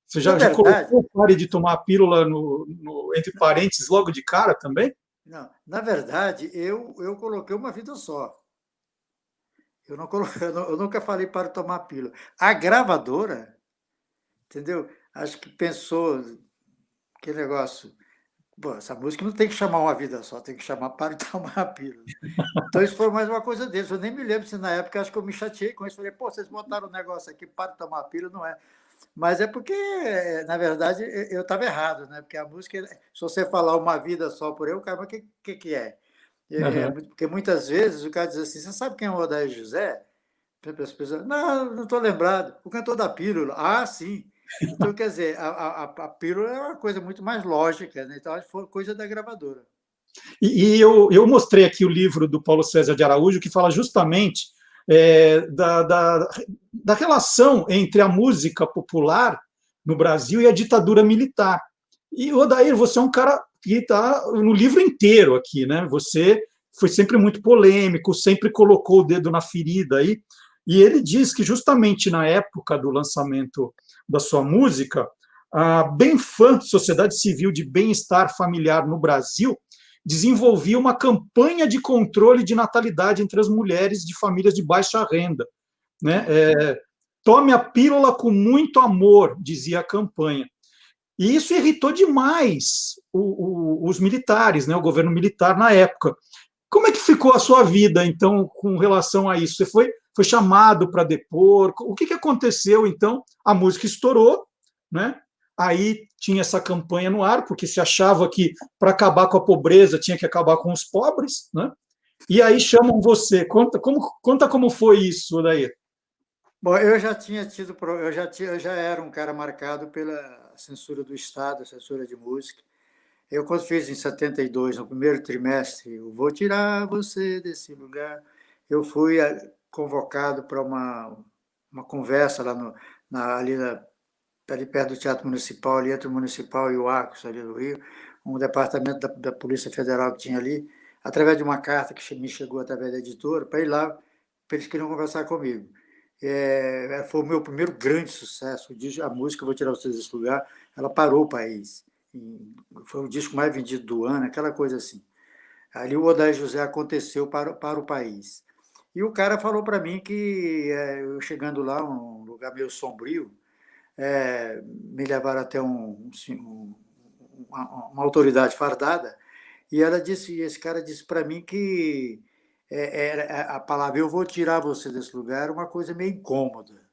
Você já colocou o Pare de Tomar a Pílula entre parênteses logo de cara também? Não, na verdade, eu coloquei uma vida só. Eu nunca falei para tomar pílula. A gravadora, entendeu? Acho que pensou que negócio. Pô, essa música não tem que chamar uma vida só, tem que chamar Para de Tomar a Pílula. Então, isso foi mais uma coisa deles. Eu nem me lembro se na época, acho que eu me chateei com isso. Falei: pô, vocês botaram um negócio aqui, Para de Tomar a Pílula, não é. Mas é porque, na verdade, eu estava errado, né? Porque a música, se você falar uma vida só por eu, cara, mas o que é? Porque muitas vezes o cara diz assim: você sabe quem é o Odair José? As pessoas: não estou lembrado. O cantor da Pílula. Ah, sim. Então, quer dizer, a pílula é uma coisa muito mais lógica, né? Então, acho que foi coisa da gravadora. E eu mostrei aqui o livro do Paulo César de Araújo, que fala justamente da relação entre a música popular no Brasil e a ditadura militar. E, Odair, você é um cara que está no livro inteiro aqui, né? Você foi sempre muito polêmico, sempre colocou o dedo na ferida aí. E ele diz que justamente na época do lançamento da sua música, a Benfam, Sociedade Civil de Bem-Estar Familiar no Brasil, desenvolvia uma campanha de controle de natalidade entre as mulheres de famílias de baixa renda, né? Tome a pílula com muito amor, dizia a campanha. E isso irritou demais os militares, né? O governo militar na época. Como é que ficou a sua vida, então, com relação a isso? Você foi chamado para depor? O que aconteceu, então? A música estourou, né? Aí tinha essa campanha no ar, porque se achava que para acabar com a pobreza tinha que acabar com os pobres, né? E aí chamam você. Conta como foi isso, Odair. Bom, eu já tinha tido, eu já era um cara marcado pela censura do Estado, censura de música. Eu, quando fiz em 72, no primeiro trimestre, eu vou tirar você desse lugar, eu fui convocado para uma conversa lá ali perto do Teatro Municipal, ali entre o Municipal e o Arcos, ali do Rio, um departamento da Polícia Federal que tinha ali, através de uma carta que me chegou através da editora, para ir lá, eles queriam conversar comigo. Foi o meu primeiro grande sucesso, a música Vou Tirar Vocês desse Lugar, ela parou o país. Foi o disco mais vendido do ano, aquela coisa assim. Ali o Odair José aconteceu para o país. E o cara falou para mim que, eu chegando lá, um lugar meio sombrio, me levaram até uma autoridade fardada, e esse cara disse para mim que a palavra "eu vou tirar você desse lugar" era uma coisa meio incômoda.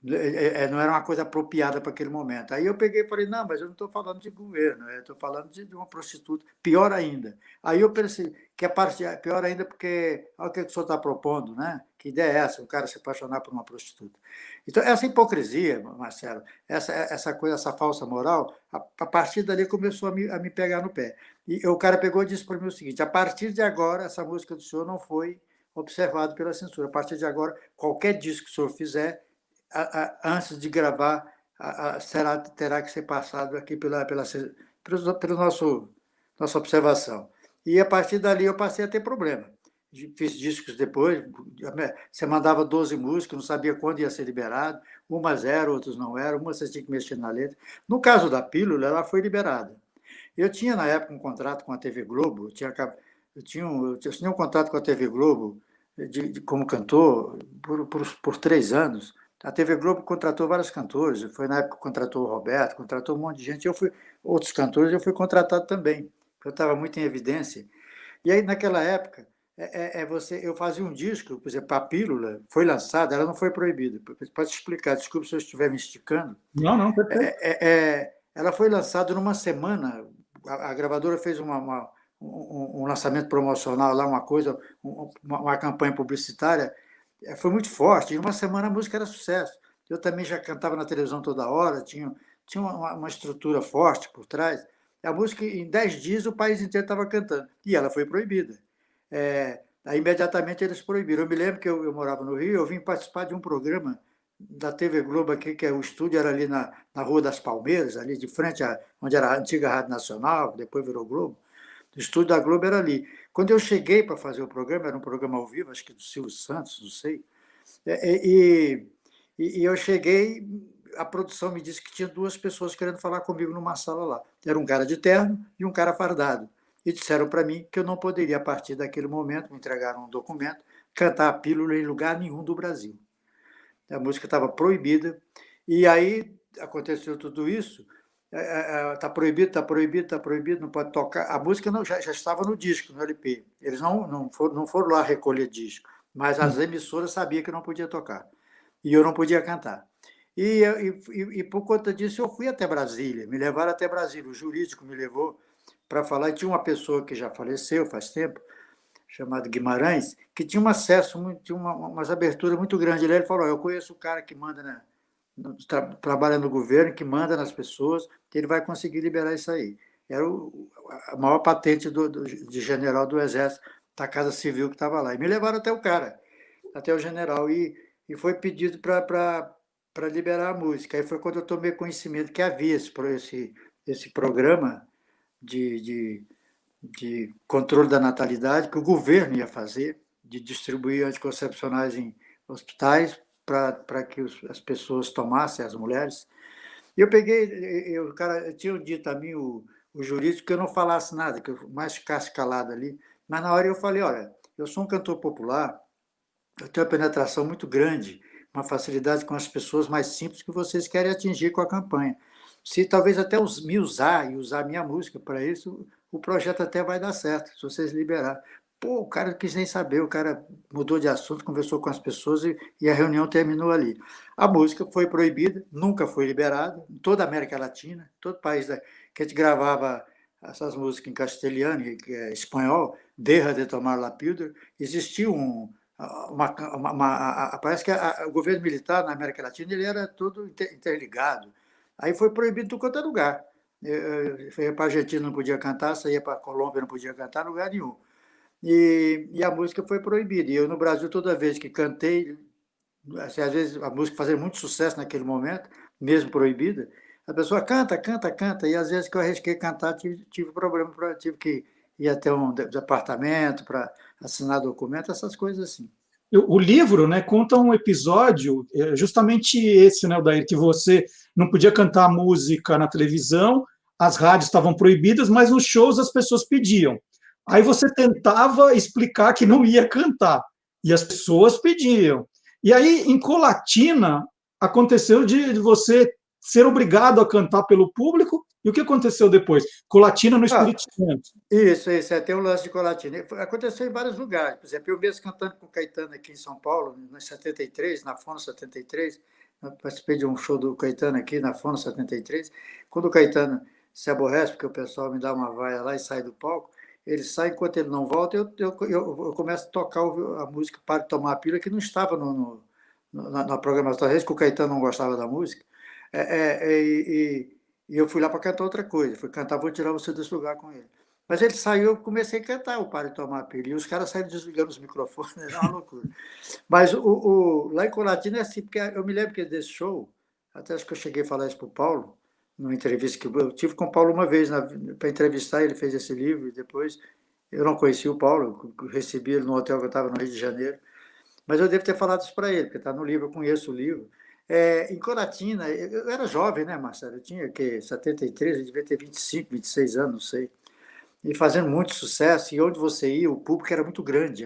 Não era uma coisa apropriada para aquele momento. Aí eu peguei e falei, não, mas eu não estou falando de governo, eu estou falando de uma prostituta, pior ainda. Aí eu pensei que a parte pior ainda porque, olha o que o senhor está propondo, né? Que ideia é essa, o cara se apaixonar por uma prostituta? Então, essa hipocrisia, Marcelo, essa coisa, essa falsa moral, a partir dali começou a me pegar no pé. E o cara pegou e disse para mim o seguinte, a partir de agora, essa música do senhor não foi observada pela censura. A partir de agora, qualquer disco que o senhor fizer, antes de gravar, terá que ser passado aqui pela nossa observação. E a partir dali eu passei a ter problema. Fiz discos depois, você mandava 12 músicas, não sabia quando ia ser liberado, umas eram, outras não eram, umas você tinha que mexer na letra. No caso da pílula, ela foi liberada. Eu tinha, na época, um contrato com a TV Globo, eu tinha um contrato com a TV Globo como cantor por 3 anos. A TV Globo contratou vários cantores, foi na época que contratou o Roberto, contratou um monte de gente, outros cantores, eu fui contratado também, eu estava muito em evidência. E aí, naquela época, eu fazia um disco, por exemplo, a pílula foi lançada, ela não foi proibida, pode explicar, desculpe se eu estiver me esticando. Não, perfeito. Ela foi lançada numa semana, a gravadora fez um lançamento promocional lá, uma campanha publicitária, foi muito forte. Em uma semana a música era sucesso. Eu também já cantava na televisão toda hora, tinha uma estrutura forte por trás. A música, em 10 dias, o país inteiro estava cantando. E ela foi proibida. Aí, imediatamente, eles proibiram. Eu me lembro que eu morava no Rio, eu vim participar de um programa da TV Globo aqui, que o estúdio era ali na Rua das Palmeiras, ali de frente onde era a antiga Rádio Nacional, depois virou Globo. O estúdio da Globo era ali. Quando eu cheguei para fazer o programa, era um programa ao vivo, acho que do Silvio Santos, não sei, e eu cheguei, a produção me disse que tinha 2 pessoas querendo falar comigo numa sala lá. Era um cara de terno e um cara fardado. E disseram para mim que eu não poderia, a partir daquele momento, me entregaram um documento, cantar a pílula em lugar nenhum do Brasil. A música estava proibida. E aí aconteceu tudo isso. Está proibido, não pode tocar. A música já estava no disco, no LP. Eles não foram lá recolher disco, mas as emissoras sabiam que não podia tocar. E eu não podia cantar. E por conta disso eu fui até Brasília, me levaram até Brasília. O jurídico me levou para falar. E tinha uma pessoa que já faleceu faz tempo, chamado Guimarães, que tinha um acesso, tinha umas aberturas muito grandes. Ele falou, eu conheço o cara que manda trabalha no governo, que manda nas pessoas, que ele vai conseguir liberar isso aí. Era a maior patente de general do Exército, da Casa Civil que estava lá. E me levaram até o cara, até o general, e foi pedido para liberar a música. Aí foi quando eu tomei conhecimento que havia esse programa de controle da natalidade que o governo ia fazer, de distribuir anticoncepcionais em hospitais para que as pessoas tomassem, as mulheres. E eu peguei, o cara tinha dito a mim, o jurídico, que eu não falasse nada, que eu mais ficasse calado ali. Mas na hora eu falei, olha, eu sou um cantor popular, eu tenho uma penetração muito grande, uma facilidade com as pessoas mais simples que vocês querem atingir com a campanha. Se talvez até me usar e usar minha música para isso, o projeto até vai dar certo, se vocês liberarem. Pô, o cara não quis nem saber, o cara mudou de assunto, conversou com as pessoas e a reunião terminou ali. A música foi proibida, nunca foi liberada, em toda a América Latina, todo país que a gente gravava essas músicas em castelhano e espanhol, Deja de tomar la píldora, existia parece que o governo militar na América Latina ele era todo interligado. Aí foi proibido em qualquer lugar. Ia para a Argentina, não podia cantar, saía para a Colômbia, não podia cantar, lugar nenhum. E a música foi proibida. E eu, no Brasil, toda vez que cantei, assim, às vezes a música fazia muito sucesso naquele momento, mesmo proibida, a pessoa canta, canta, canta, e às vezes que eu arrisquei cantar, tive problema, tive que ir até um departamento para assinar documento, essas coisas assim. O livro, né, conta um episódio, justamente esse, né, Odair, que você não podia cantar música na televisão, as rádios estavam proibidas, mas nos shows as pessoas pediam. Aí você tentava explicar que não ia cantar, e as pessoas pediam. E aí, em Colatina, aconteceu de você ser obrigado a cantar pelo público, e o que aconteceu depois? Colatina no Espírito Santo. Isso, tem um lance de Colatina. Aconteceu em vários lugares. Por exemplo, eu mesmo cantando com o Caetano aqui em São Paulo, em 73, na Fono 73, eu participei de um show do Caetano aqui na Fono 73. Quando o Caetano se aborrece, porque o pessoal me dá uma vaia lá e sai do palco, ele sai, enquanto ele não volta, eu começo a tocar a música Para de Tomar a Pílula, que não estava na programação, talvez que o Caetano não gostava da música. E eu fui lá para cantar outra coisa, fui cantar Vou Tirar Você Desse Lugar com ele. Mas ele saiu, eu comecei a cantar o Para de Tomar a Pílula, e os caras saíram desligando os microfones, era uma loucura. Mas lá em Colatina é assim, porque eu me lembro que desse show, até acho que eu cheguei a falar isso para o Paulo, numa entrevista que eu tive com o Paulo uma vez para entrevistar, ele fez esse livro, e depois eu não conheci o Paulo, eu recebi ele no hotel que eu estava no Rio de Janeiro, mas eu devo ter falado isso para ele, porque está no livro, eu conheço o livro. Em Colatina, eu era jovem, né, Marcelo? Eu tinha 73, eu devia ter 25, 26 anos, não sei, e fazendo muito sucesso, e onde você ia, o público era muito grande.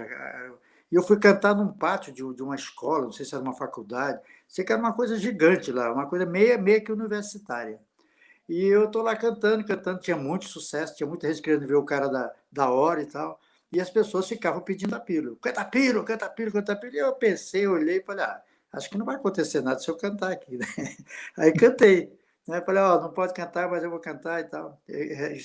E eu fui cantar num pátio de uma escola, não sei se era uma faculdade, sei que era uma coisa gigante lá, uma coisa meio que universitária. E eu estou lá cantando, tinha muito sucesso, tinha muita gente querendo ver o cara da hora e tal, e as pessoas ficavam pedindo a pílula. Canta a pílula, canta a pílula, canta a pílula. E eu pensei, olhei e falei, acho que não vai acontecer nada se eu cantar aqui, né? Aí cantei. Né? Falei, não pode cantar, mas eu vou cantar e tal.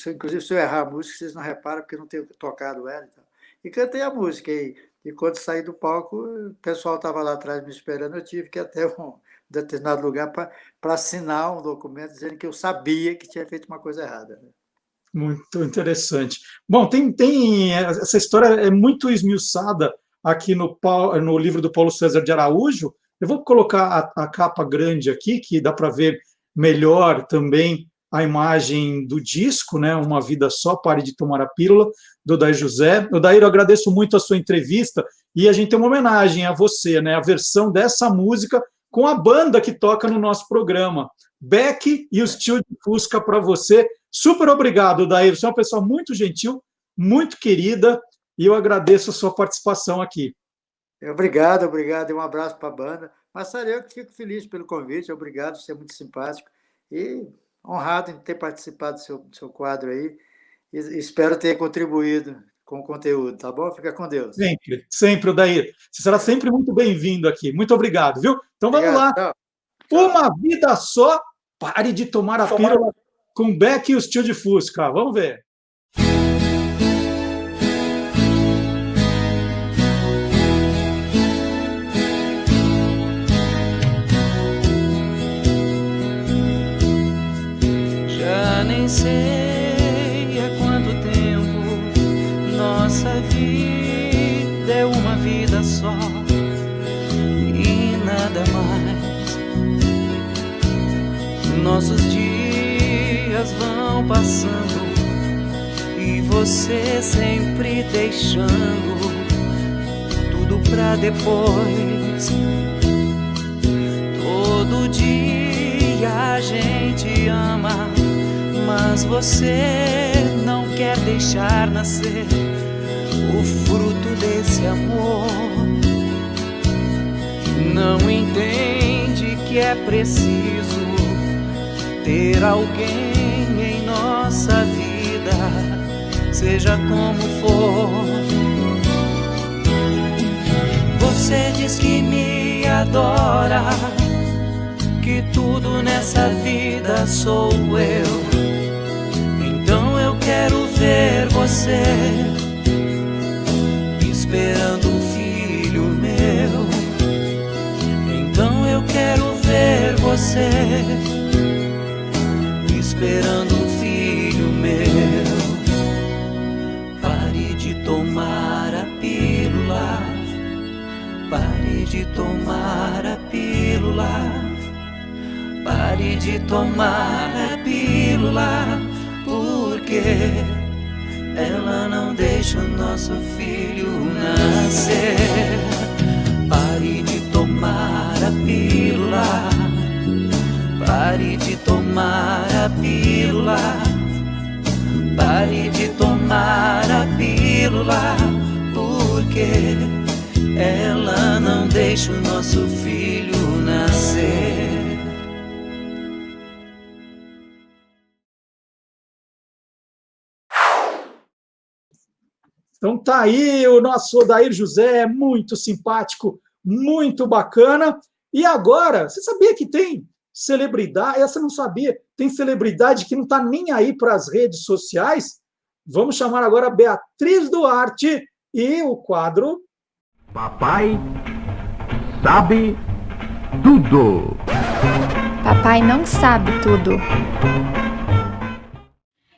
Inclusive, se eu errar a música, vocês não reparam, porque eu não tenho tocado ela e tal. E cantei a música. E quando saí do palco, o pessoal estava lá atrás me esperando, eu tive que ir até um determinado lugar para assinar um documento dizendo que eu sabia que tinha feito uma coisa errada. Né? Muito interessante. Bom, essa história é muito esmiuçada aqui no livro do Paulo César de Araújo. Eu vou colocar a capa grande aqui, que dá para ver melhor também a imagem do disco, né? Uma Vida Só, Pare de Tomar a Pílula, do Odair José. Odair, eu agradeço muito a sua entrevista, e a gente tem uma homenagem a você, né? A versão dessa música com a banda que toca no nosso programa. Beck e os Tio de Fusca para você. Super obrigado, Odair. Você é uma pessoa muito gentil, muito querida, e eu agradeço a sua participação aqui. Obrigado, e um abraço para a banda. Marcelo, eu que fico feliz pelo convite, obrigado, você é muito simpático, e honrado em ter participado do seu quadro aí, e espero ter contribuído com o conteúdo, tá bom? Fica com Deus. Sempre, Odair. Você será sempre muito bem-vindo aqui. Muito obrigado, viu? Então vamos lá. Tchau. Uma Vida Só, Pare de Tomar a Pílula, com Beck e os Tio de Fusca. Vamos ver. nossa vida é uma vida só e nada mais. Nossos dias vão passando e você sempre deixando tudo pra depois. Todo dia a gente ama, mas você não quer deixar nascer o fruto desse amor. Não entende que é preciso ter alguém em nossa vida, seja como for. Você diz que me adora, que tudo nessa vida sou eu. Então eu quero ver você esperando um filho meu. Então eu quero ver você esperando um filho meu. Pare de tomar a pílula, pare de tomar a pílula, pare de tomar a pílula, porque ela não deixa o nosso filho nascer. Pare de tomar a pílula, pare de tomar a pílula, pare de tomar a pílula, porque ela não deixa o nosso filho nascer. Então tá aí o nosso Odair José, muito simpático, muito bacana. E agora, você sabia que tem celebridade? Essa eu não sabia. Tem celebridade que não está nem aí para as redes sociais? Vamos chamar agora a Beatriz Duarte e o quadro... Papai sabe tudo. Papai não sabe tudo.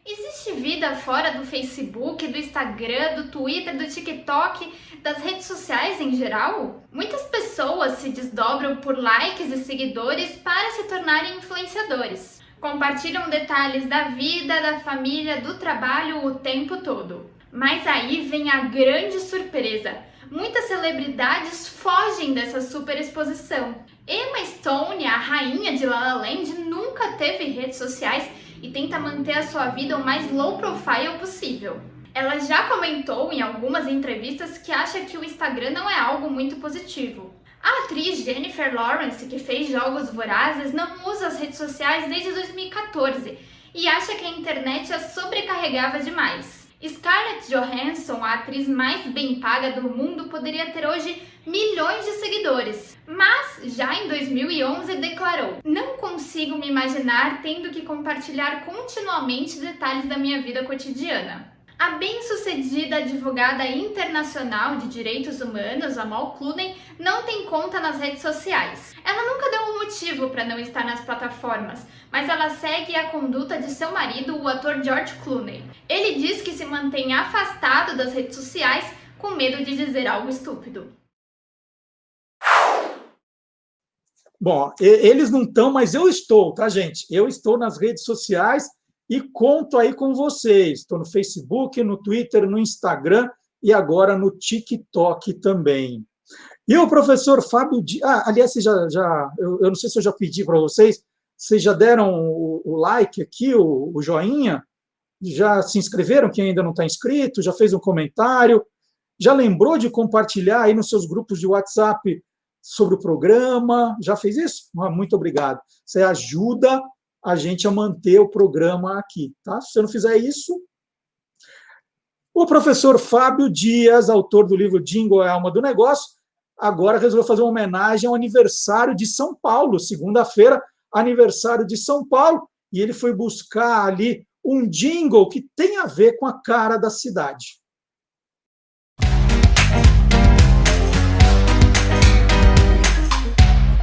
Existe vida fora do Facebook, do Instagram, do Twitter, do TikTok, das redes sociais em geral? Muitas pessoas se desdobram por likes e seguidores para se tornarem influenciadores. Compartilham detalhes da vida, da família, do trabalho o tempo todo. Mas aí vem a grande surpresa. Muitas celebridades fogem dessa superexposição. Emma Stone, a rainha de La La Land, nunca teve redes sociais e tenta manter a sua vida o mais low profile possível. Ela já comentou em algumas entrevistas que acha que o Instagram não é algo muito positivo. A atriz Jennifer Lawrence, que fez Jogos Vorazes, não usa as redes sociais desde 2014 e acha que a internet a sobrecarregava demais. Scarlett Johansson, a atriz mais bem paga do mundo, poderia ter hoje milhões de seguidores, mas já em 2011 declarou: "Não consigo me imaginar tendo que compartilhar continuamente detalhes da minha vida cotidiana." A bem-sucedida advogada internacional de direitos humanos, Amal Clooney, não tem conta nas redes sociais. Ela nunca deu um motivo para não estar nas plataformas, mas ela segue a conduta de seu marido, o ator George Clooney. Ele diz que se mantém afastado das redes sociais com medo de dizer algo estúpido. Bom, eles não estão, mas eu estou, tá, gente? Eu estou nas redes sociais e conto aí com vocês. Estou no Facebook, no Twitter, no Instagram e agora no TikTok também. E o professor Fábio Dias... aliás, eu não sei se eu já pedi para vocês, vocês já deram o like aqui, o joinha? Já se inscreveram, quem ainda não está inscrito? Já fez um comentário? Já lembrou de compartilhar aí nos seus grupos de WhatsApp sobre o programa? Já fez isso? Muito obrigado. Você ajuda a gente a manter o programa aqui, tá? Se você não fizer isso... O professor Fábio Dias, autor do livro Jingle é a Alma do Negócio, agora resolveu fazer uma homenagem ao aniversário de São Paulo, segunda-feira, aniversário de São Paulo, e ele foi buscar ali um jingle que tem a ver com a cara da cidade.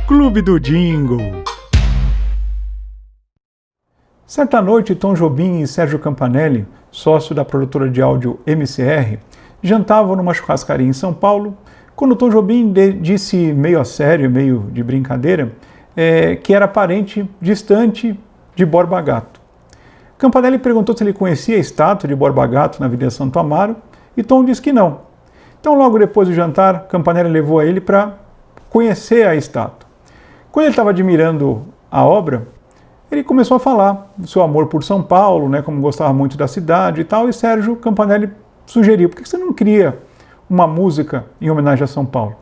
Clube do Jingle. Certa noite, Tom Jobim e Sérgio Campanelli, sócio da produtora de áudio MCR, jantavam numa churrascaria em São Paulo, quando Tom Jobim disse, meio a sério, meio de brincadeira, que era parente distante de Borba Gato. Campanelli perguntou se ele conhecia a estátua de Borba Gato na Avenida Santo Amaro, e Tom disse que não. Então, logo depois do jantar, Campanelli levou a ele para conhecer a estátua. Quando ele estava admirando a obra, ele começou a falar do seu amor por São Paulo, né, como gostava muito da cidade e tal, e Sérgio Campanelli sugeriu, por que você não cria uma música em homenagem a São Paulo?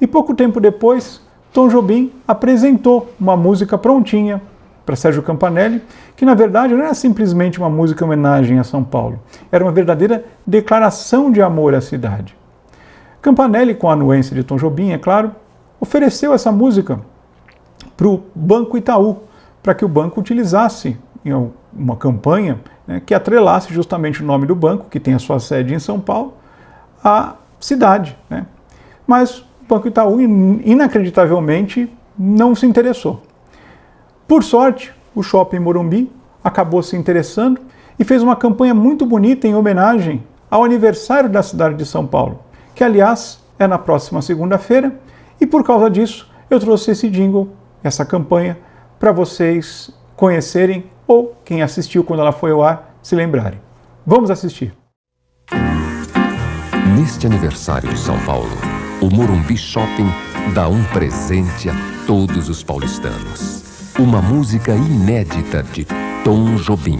E pouco tempo depois, Tom Jobim apresentou uma música prontinha para Sérgio Campanelli, que na verdade não era simplesmente uma música em homenagem a São Paulo, era uma verdadeira declaração de amor à cidade. Campanelli, com a anuência de Tom Jobim, é claro, ofereceu essa música para o Banco Itaú, para que o banco utilizasse em uma campanha, né, que atrelasse justamente o nome do banco, que tem a sua sede em São Paulo, à cidade, né? Mas o Banco Itaú, inacreditavelmente, não se interessou. Por sorte, o Shopping Morumbi acabou se interessando e fez uma campanha muito bonita em homenagem ao aniversário da cidade de São Paulo, que, aliás, é na próxima segunda-feira, e por causa disso eu trouxe esse jingle, essa campanha, para vocês conhecerem ou quem assistiu quando ela foi ao ar se lembrarem. Vamos assistir. Neste aniversário de São Paulo, o Morumbi Shopping dá um presente a todos os paulistanos. Uma música inédita de Tom Jobim.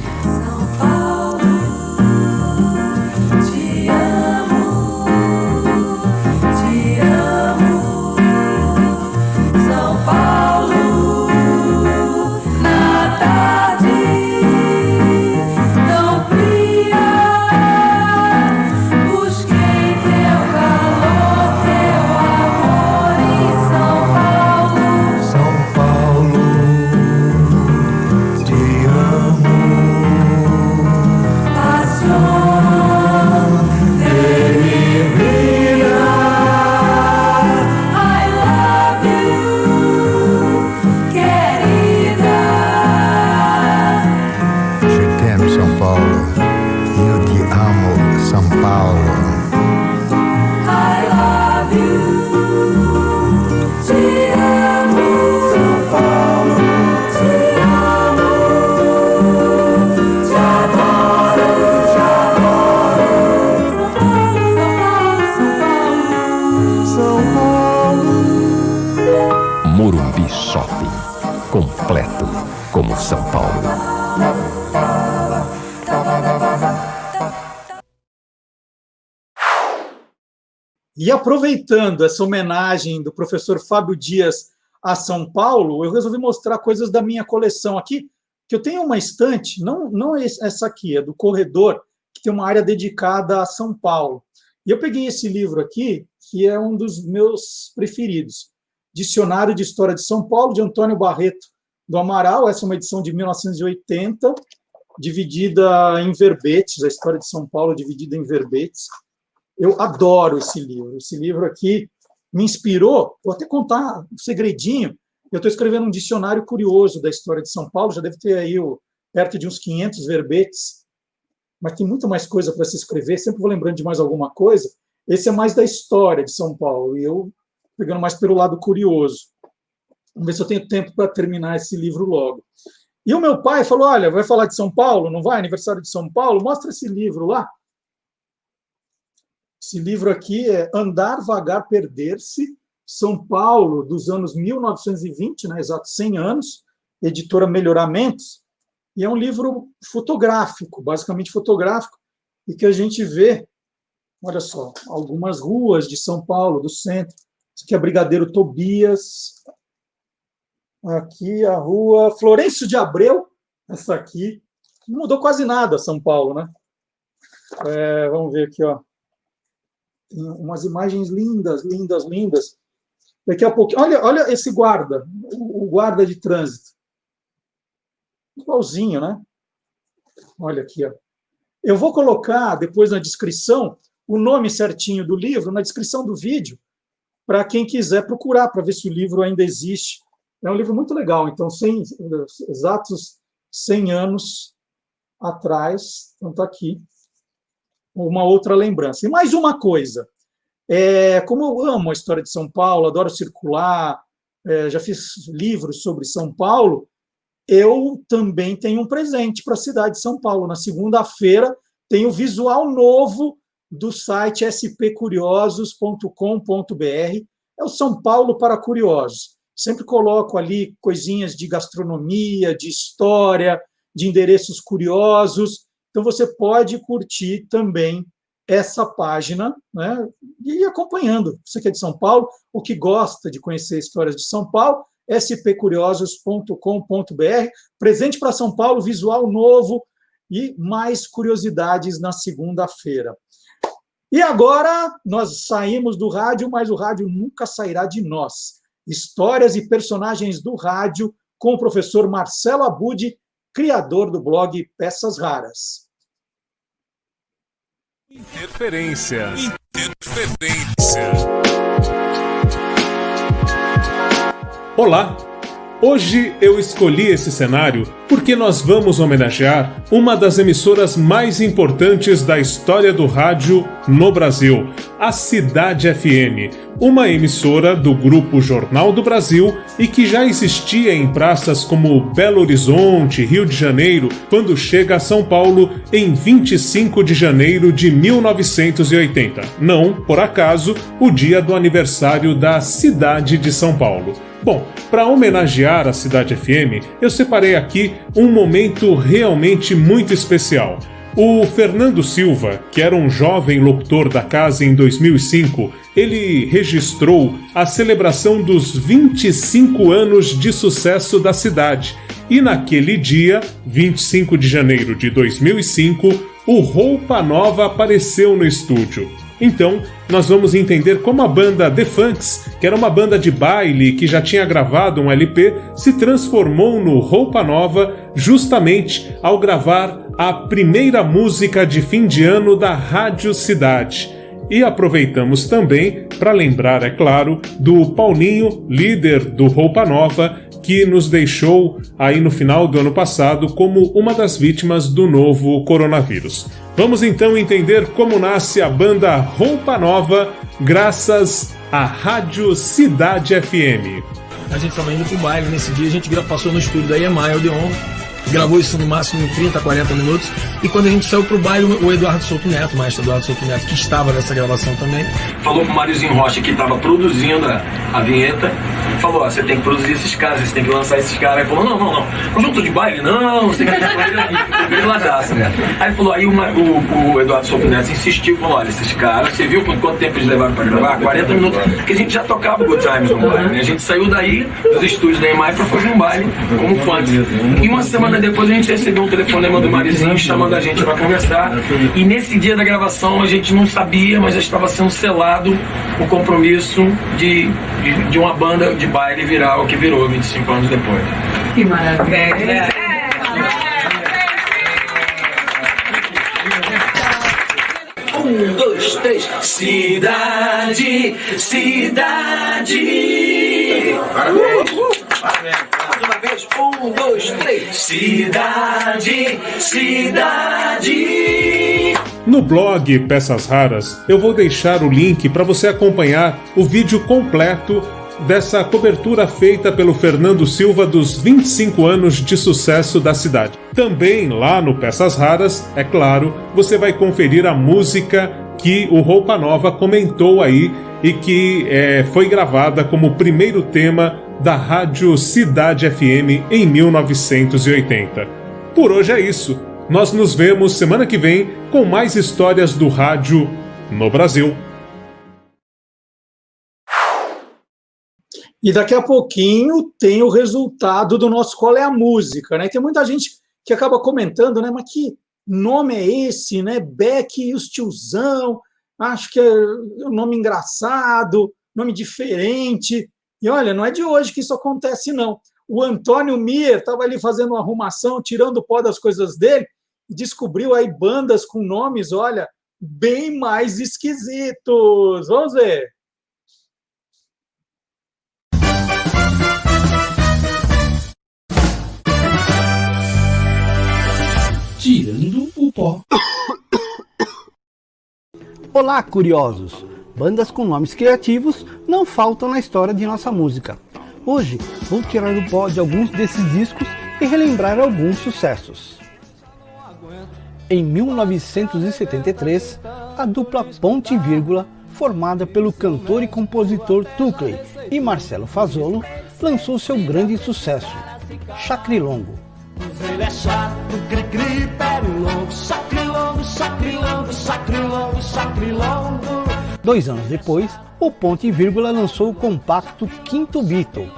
Morumbi Shopping, completo como São Paulo. E aproveitando essa homenagem do professor Fábio Dias a São Paulo, eu resolvi mostrar coisas da minha coleção aqui, que eu tenho uma estante, não essa aqui, é do corredor, que tem uma área dedicada a São Paulo. E eu peguei esse livro aqui, que é um dos meus preferidos, Dicionário de História de São Paulo, de Antônio Barreto do Amaral. Essa é uma edição de 1980, dividida em verbetes, a história de São Paulo dividida em verbetes. Eu adoro esse livro. Esse livro aqui me inspirou. Vou até contar um segredinho. Eu estou escrevendo um dicionário curioso da história de São Paulo, já deve ter aí perto de uns 500 verbetes, mas tem muito mais coisa para se escrever, sempre vou lembrando de mais alguma coisa. Esse é mais da história de São Paulo, e eu pegando mais pelo lado curioso. Vamos ver se eu tenho tempo para terminar esse livro logo. E o meu pai falou, olha, vai falar de São Paulo, não vai? Aniversário de São Paulo? Mostra esse livro lá. Esse livro aqui é Andar, Vagar, Perder-se, São Paulo, dos anos 1920, né, exato 100 anos, editora Melhoramentos, e é um livro fotográfico, basicamente fotográfico, e que a gente vê, olha só, algumas ruas de São Paulo, do centro. Isso aqui é Brigadeiro Tobias, aqui a rua Florencio de Abreu, essa aqui, não mudou quase nada São Paulo, né? Vamos ver aqui, ó. Tem umas imagens lindas, lindas, lindas. Daqui a pouquinho, olha esse guarda, o guarda de trânsito. Igualzinho, né? Olha aqui, ó. Eu vou colocar depois na descrição o nome certinho do livro, na descrição do vídeo, para quem quiser procurar, para ver se o livro ainda existe. É um livro muito legal, então, exatos 100 anos atrás, então está aqui. uma outra lembrança. E mais uma coisa, como eu amo a história de São Paulo, adoro circular, já fiz livros sobre São Paulo, eu também tenho um presente para a cidade de São Paulo. Na segunda-feira tem o visual novo do site spcuriosos.com.br. É o São Paulo para curiosos. Sempre coloco ali coisinhas de gastronomia, de história, de endereços curiosos. Então, você pode curtir também essa página, né, e ir acompanhando. Você que é de São Paulo, ou que gosta de conhecer histórias de São Paulo, spcuriosos.com.br. Presente para São Paulo, visual novo e mais curiosidades na segunda-feira. E agora nós saímos do rádio, mas o rádio nunca sairá de nós. Histórias e personagens do rádio com o professor Marcelo Abud, criador do blog Peças Raras. Interferência. Olá! Hoje eu escolhi esse cenário porque nós vamos homenagear uma das emissoras mais importantes da história do rádio no Brasil, a Cidade FM, uma emissora do grupo Jornal do Brasil e que já existia em praças como Belo Horizonte, Rio de Janeiro, quando chega a São Paulo em 25 de janeiro de 1980. Não, por acaso, o dia do aniversário da cidade de São Paulo. Bom, para homenagear a Cidade FM, eu separei aqui um momento realmente muito especial. O Fernando Silva, que era um jovem locutor da casa em 2005, ele registrou a celebração dos 25 anos de sucesso da cidade. E naquele dia, 25 de janeiro de 2005, o Roupa Nova apareceu no estúdio. Então, nós vamos entender como a banda The Funks, que era uma banda de baile que já tinha gravado um LP, se transformou no Roupa Nova justamente ao gravar a primeira música de fim de ano da Rádio Cidade. E aproveitamos também para lembrar, é claro, do Paulinho, líder do Roupa Nova, que nos deixou aí no final do ano passado como uma das vítimas do novo coronavírus. Vamos então entender como nasce a banda Roupa Nova, graças à Rádio Cidade FM. A gente estava indo pro baile, nesse dia a gente passou no estúdio da EMI, Odeon, gravou isso no máximo em 30, 40 minutos, e quando a gente saiu pro baile, o Eduardo Souto Neto, o maestro Eduardo Souto Neto, que estava nessa gravação também, falou pro Máriozinho Rocha, que estava produzindo a vinheta, falou, você tem que produzir esses caras, você tem que lançar esses caras. Aí falou, não, conjunto de baile, não, você tem que ficou bem ladaço, né? Aí falou, aí o Eduardo Souto Neto insistiu, falou, olha, esses caras, você viu quanto tempo eles levaram pra gravar? 40 minutos, porque a gente já tocava Good Times no baile, né? A gente saiu daí, dos estúdios da EMI, pra fazer um baile como funk. E uma semana depois a gente recebeu um telefonema do Marizinho chamando a gente para conversar, e nesse dia da gravação a gente não sabia, mas já estava sendo selado o compromisso de uma banda de baile virar o que virou 25 anos depois. Que maravilha! Um, dois, três. Cidade, cidade. Parabéns. Mais uma vez. 1, 2, 3. Cidade, cidade. No blog Peças Raras, eu vou deixar o link para você acompanhar o vídeo completo dessa cobertura feita pelo Fernando Silva dos 25 anos de sucesso da cidade. Também lá no Peças Raras, é claro, você vai conferir a música que o Roupa Nova comentou aí e que foi gravada como primeiro tema da Rádio Cidade FM em 1980. Por hoje é isso. Nós nos vemos semana que vem com mais histórias do rádio no Brasil. E daqui a pouquinho tem o resultado do nosso Qual é a Música, né? Tem muita gente que acaba comentando, né? Mas que nome é esse, né? Beck e os tiozão, acho que é um nome engraçado, nome diferente. E olha, não é de hoje que isso acontece, não. O Antônio Mier estava ali fazendo uma arrumação, tirando o pó das coisas dele, e descobriu aí bandas com nomes, olha, bem mais esquisitos. Vamos ver. Tirando o pó. Olá, curiosos! Bandas com nomes criativos não faltam na história de nossa música. Hoje vou tirar o pó de alguns desses discos e relembrar alguns sucessos. Em 1973, a dupla Ponto e Vírgula, formada pelo cantor e compositor Tucley e Marcelo Fazolo, lançou seu grande sucesso, Chacrilongo. Ele é chato, cri-cri, perilongo, sacrilongo, sacrilongo, sacrilongo, sacrilongo. 2 anos depois, o Ponto e Vírgula lançou o compacto Quinto Beatle.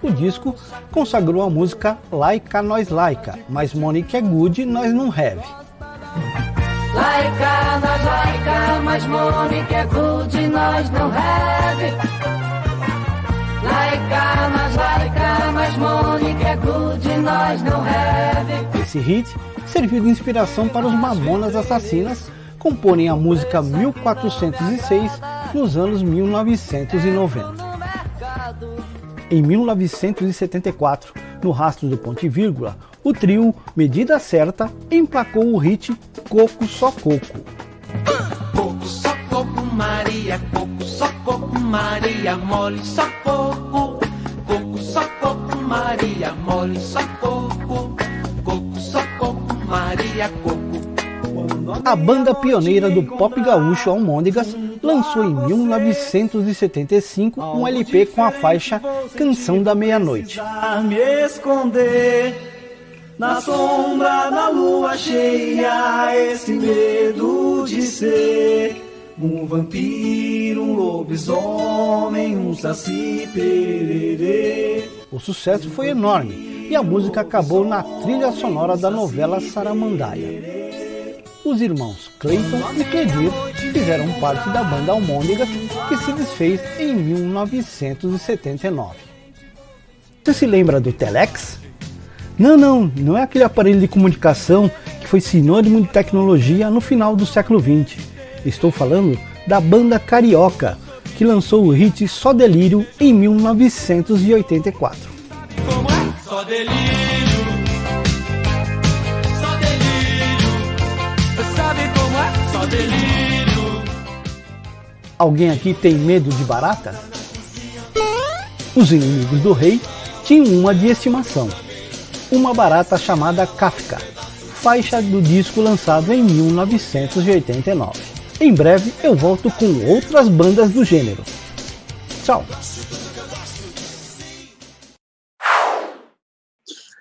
O disco consagrou a música Laica Nós Laica, mas Money é good, nós não have. Laica, nós laica, mas money que é good, nós não have. Laica, nós laica, mas money que é good, nós não have. Esse hit serviu de inspiração para os Mamonas Assassinas comporem a música 1406 nos anos 1990. Em 1974, no rastro do Ponto e Vírgula, o trio Medida Certa emplacou o hit Coco Só Coco. Coco só coco, Maria, coco só coco, Maria, mole só coco. Coco só coco, Maria, mole só coco. Coco só coco, Maria, coco. A banda pioneira do pop gaúcho Almôndegas lançou em 1975 um LP com a faixa Canção da Meia-Noite. Me esconder na sombra da lua cheia, esse medo de ser um vampiro, um lobisomem, um saci pererê. O sucesso foi enorme e a música acabou na trilha sonora da novela Saramandaia. Os irmãos Clayton e Cledir fizeram parte da banda Almôndegas, que se desfez em 1979. Você se lembra do Telex? Não é aquele aparelho de comunicação que foi sinônimo de tecnologia no final do século XX. Estou falando da banda Carioca, que lançou o hit Só Delírio em 1984. Só delírio, só delírio, sabe como é? Só delírio. Alguém aqui tem medo de barata? Os inimigos do rei tinham uma de estimação, uma barata chamada Kafka, faixa do disco lançado em 1989. Em breve eu volto com outras bandas do gênero. Tchau!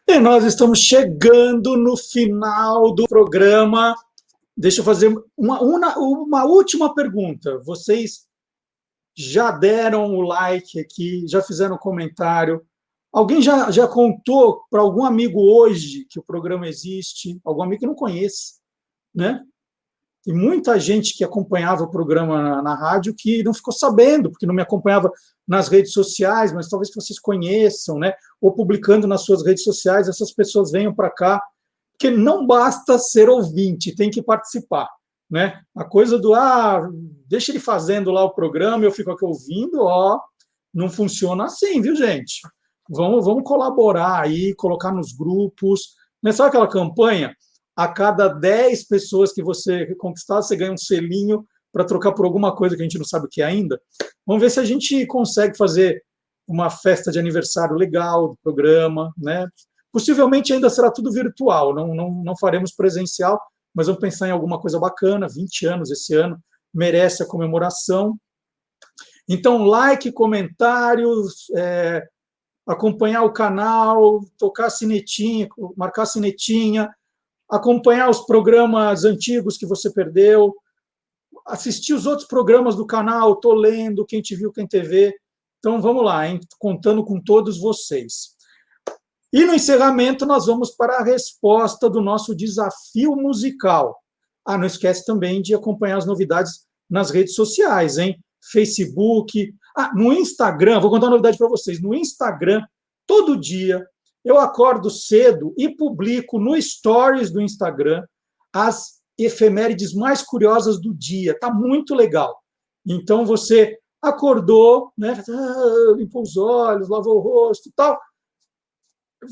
E nós estamos chegando no final do programa. Deixa eu fazer uma última pergunta. Vocês já deram o like aqui, já fizeram comentário? Alguém já contou para algum amigo hoje que o programa existe? Algum amigo que não conhece, né? Tem muita gente que acompanhava o programa na rádio que não ficou sabendo, porque não me acompanhava nas redes sociais, mas talvez vocês conheçam, né? Ou publicando nas suas redes sociais, essas pessoas venham para cá, porque não basta ser ouvinte, tem que participar, né? A coisa do, deixa ele fazendo lá o programa, eu fico aqui ouvindo, não funciona assim, viu, gente? Vamos colaborar aí, colocar nos grupos, né? Sabe aquela campanha? A cada 10 pessoas que você conquistar, você ganha um selinho para trocar por alguma coisa que a gente não sabe o que é ainda. Vamos ver se a gente consegue fazer uma festa de aniversário legal do programa, né? Possivelmente ainda será tudo virtual, não faremos presencial, mas vamos pensar em alguma coisa bacana. 20 anos esse ano, merece a comemoração. Então, like, comentários, acompanhar o canal, tocar a sinetinha, marcar a sinetinha, acompanhar os programas antigos que você perdeu, assistir os outros programas do canal, Tô Lendo, Quem Te Viu, Quem Te Vê. Então, vamos lá, hein? Contando com todos vocês. E no encerramento, nós vamos para a resposta do nosso desafio musical. Não esquece também de acompanhar as novidades nas redes sociais, hein? Facebook, no Instagram, vou contar uma novidade para vocês. No Instagram, todo dia, eu acordo cedo e publico no Stories do Instagram as efemérides mais curiosas do dia. Está muito legal. Então, você acordou, né? Limpou os olhos, lavou o rosto e tal.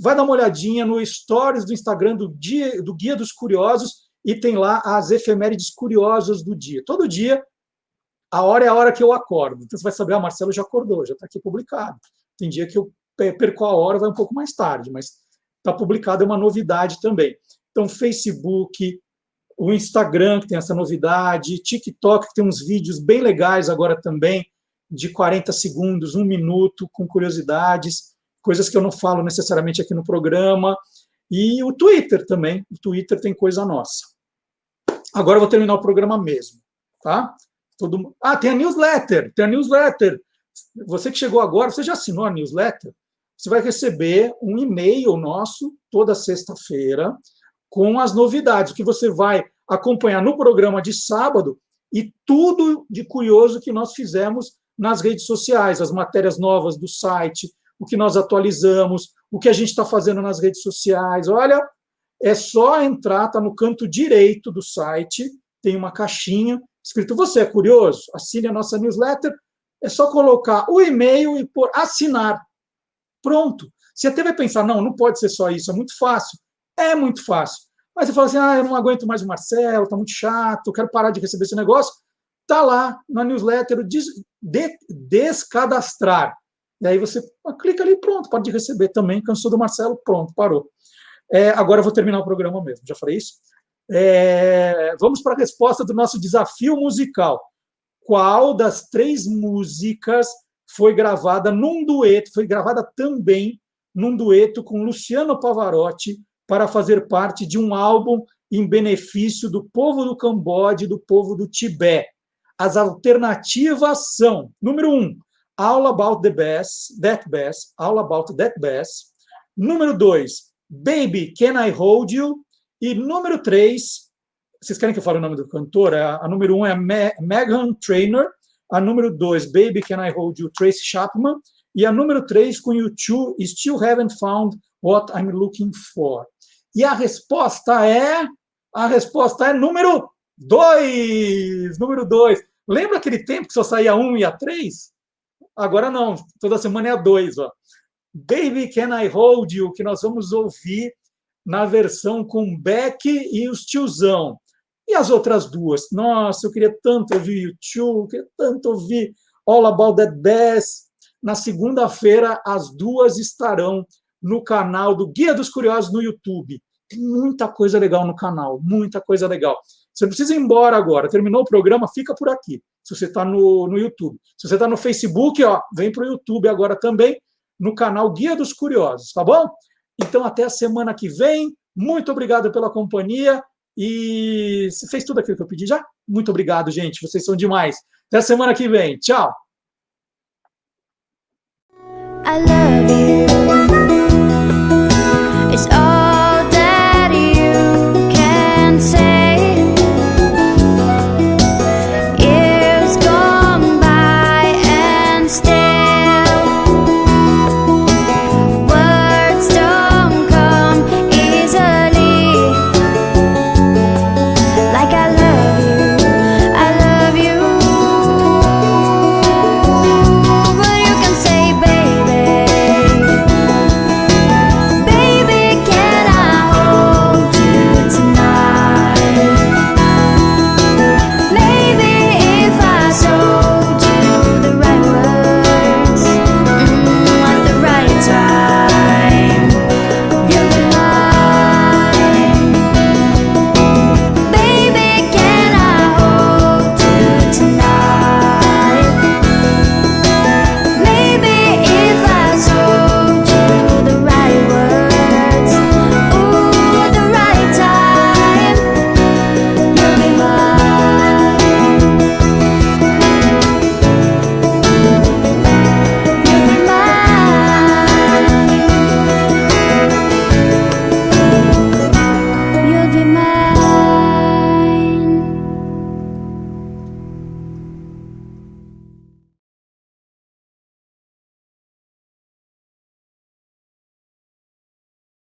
Vai dar uma olhadinha no Stories do Instagram do Guia dos Curiosos e tem lá as efemérides curiosas do dia. Todo dia a hora é a hora que eu acordo. Então você vai saber, Marcelo já acordou, já está aqui publicado. Tem dia que eu perco a hora, vai um pouco mais tarde, mas está publicado, é uma novidade também. Então, Facebook, o Instagram, que tem essa novidade, TikTok, que tem uns vídeos bem legais agora também, de 40 segundos, 1 minuto, com curiosidades, coisas que eu não falo necessariamente aqui no programa, e o Twitter também, o Twitter tem coisa nossa. Agora eu vou terminar o programa mesmo, tá? Tem a newsletter, Você que chegou agora, você já assinou a newsletter? Você vai receber um e-mail nosso toda sexta-feira com as novidades que você vai acompanhar no programa de sábado e tudo de curioso que nós fizemos nas redes sociais, as matérias novas do site, o que nós atualizamos, o que a gente está fazendo nas redes sociais. Olha, é só entrar, está no canto direito do site, tem uma caixinha escrito "Você é curioso? Assine a nossa newsletter". É só colocar o e-mail e pôr "assinar". Pronto. Você até vai pensar, não pode ser só isso, é muito fácil. É muito fácil. Mas você fala assim, eu não aguento mais o Marcelo, está muito chato, quero parar de receber esse negócio. Está lá na newsletter, descadastrar. E aí você clica ali, pronto, pode receber também. Cansou do Marcelo, pronto, parou. Agora eu vou terminar o programa mesmo, já falei isso? Vamos para a resposta do nosso desafio musical. Qual das 3 músicas foi gravada num dueto, foi gravada também num dueto com Luciano Pavarotti para fazer parte de um álbum em benefício do povo do Camboja e do povo do Tibete? As alternativas são, número 1, All About That Bass, All About That Bass. Número 2, Baby, Can I Hold You? E número 3, vocês querem que eu fale o nome do cantor? A número 1 é Meghan Trainor, a número 2, Baby, Can I Hold You, Tracy Chapman, e a número 3, com U2, Still Haven't Found What I'm Looking For. E a resposta é número 2. Número 2. Lembra aquele tempo que só saía 1 e a 3? Agora não, toda semana é a 2. Ó. Baby, Can I Hold You, que nós vamos ouvir na versão com Beck e os tiozão. E as outras 2? Nossa, eu queria tanto ouvir U2, eu queria tanto ouvir All About That Bass. Na segunda-feira, as 2 estarão no canal do Guia dos Curiosos no YouTube. Tem muita coisa legal no canal, muita coisa legal. Você não precisa ir embora agora. Terminou o programa, fica por aqui, se você está no YouTube. Se você está no Facebook, vem para o YouTube agora também, no canal Guia dos Curiosos, tá bom? Então, até a semana que vem. Muito obrigado pela companhia. E você fez tudo aquilo que eu pedi já? Muito obrigado, gente. Vocês são demais. Até a semana que vem. Tchau. I love you. It's all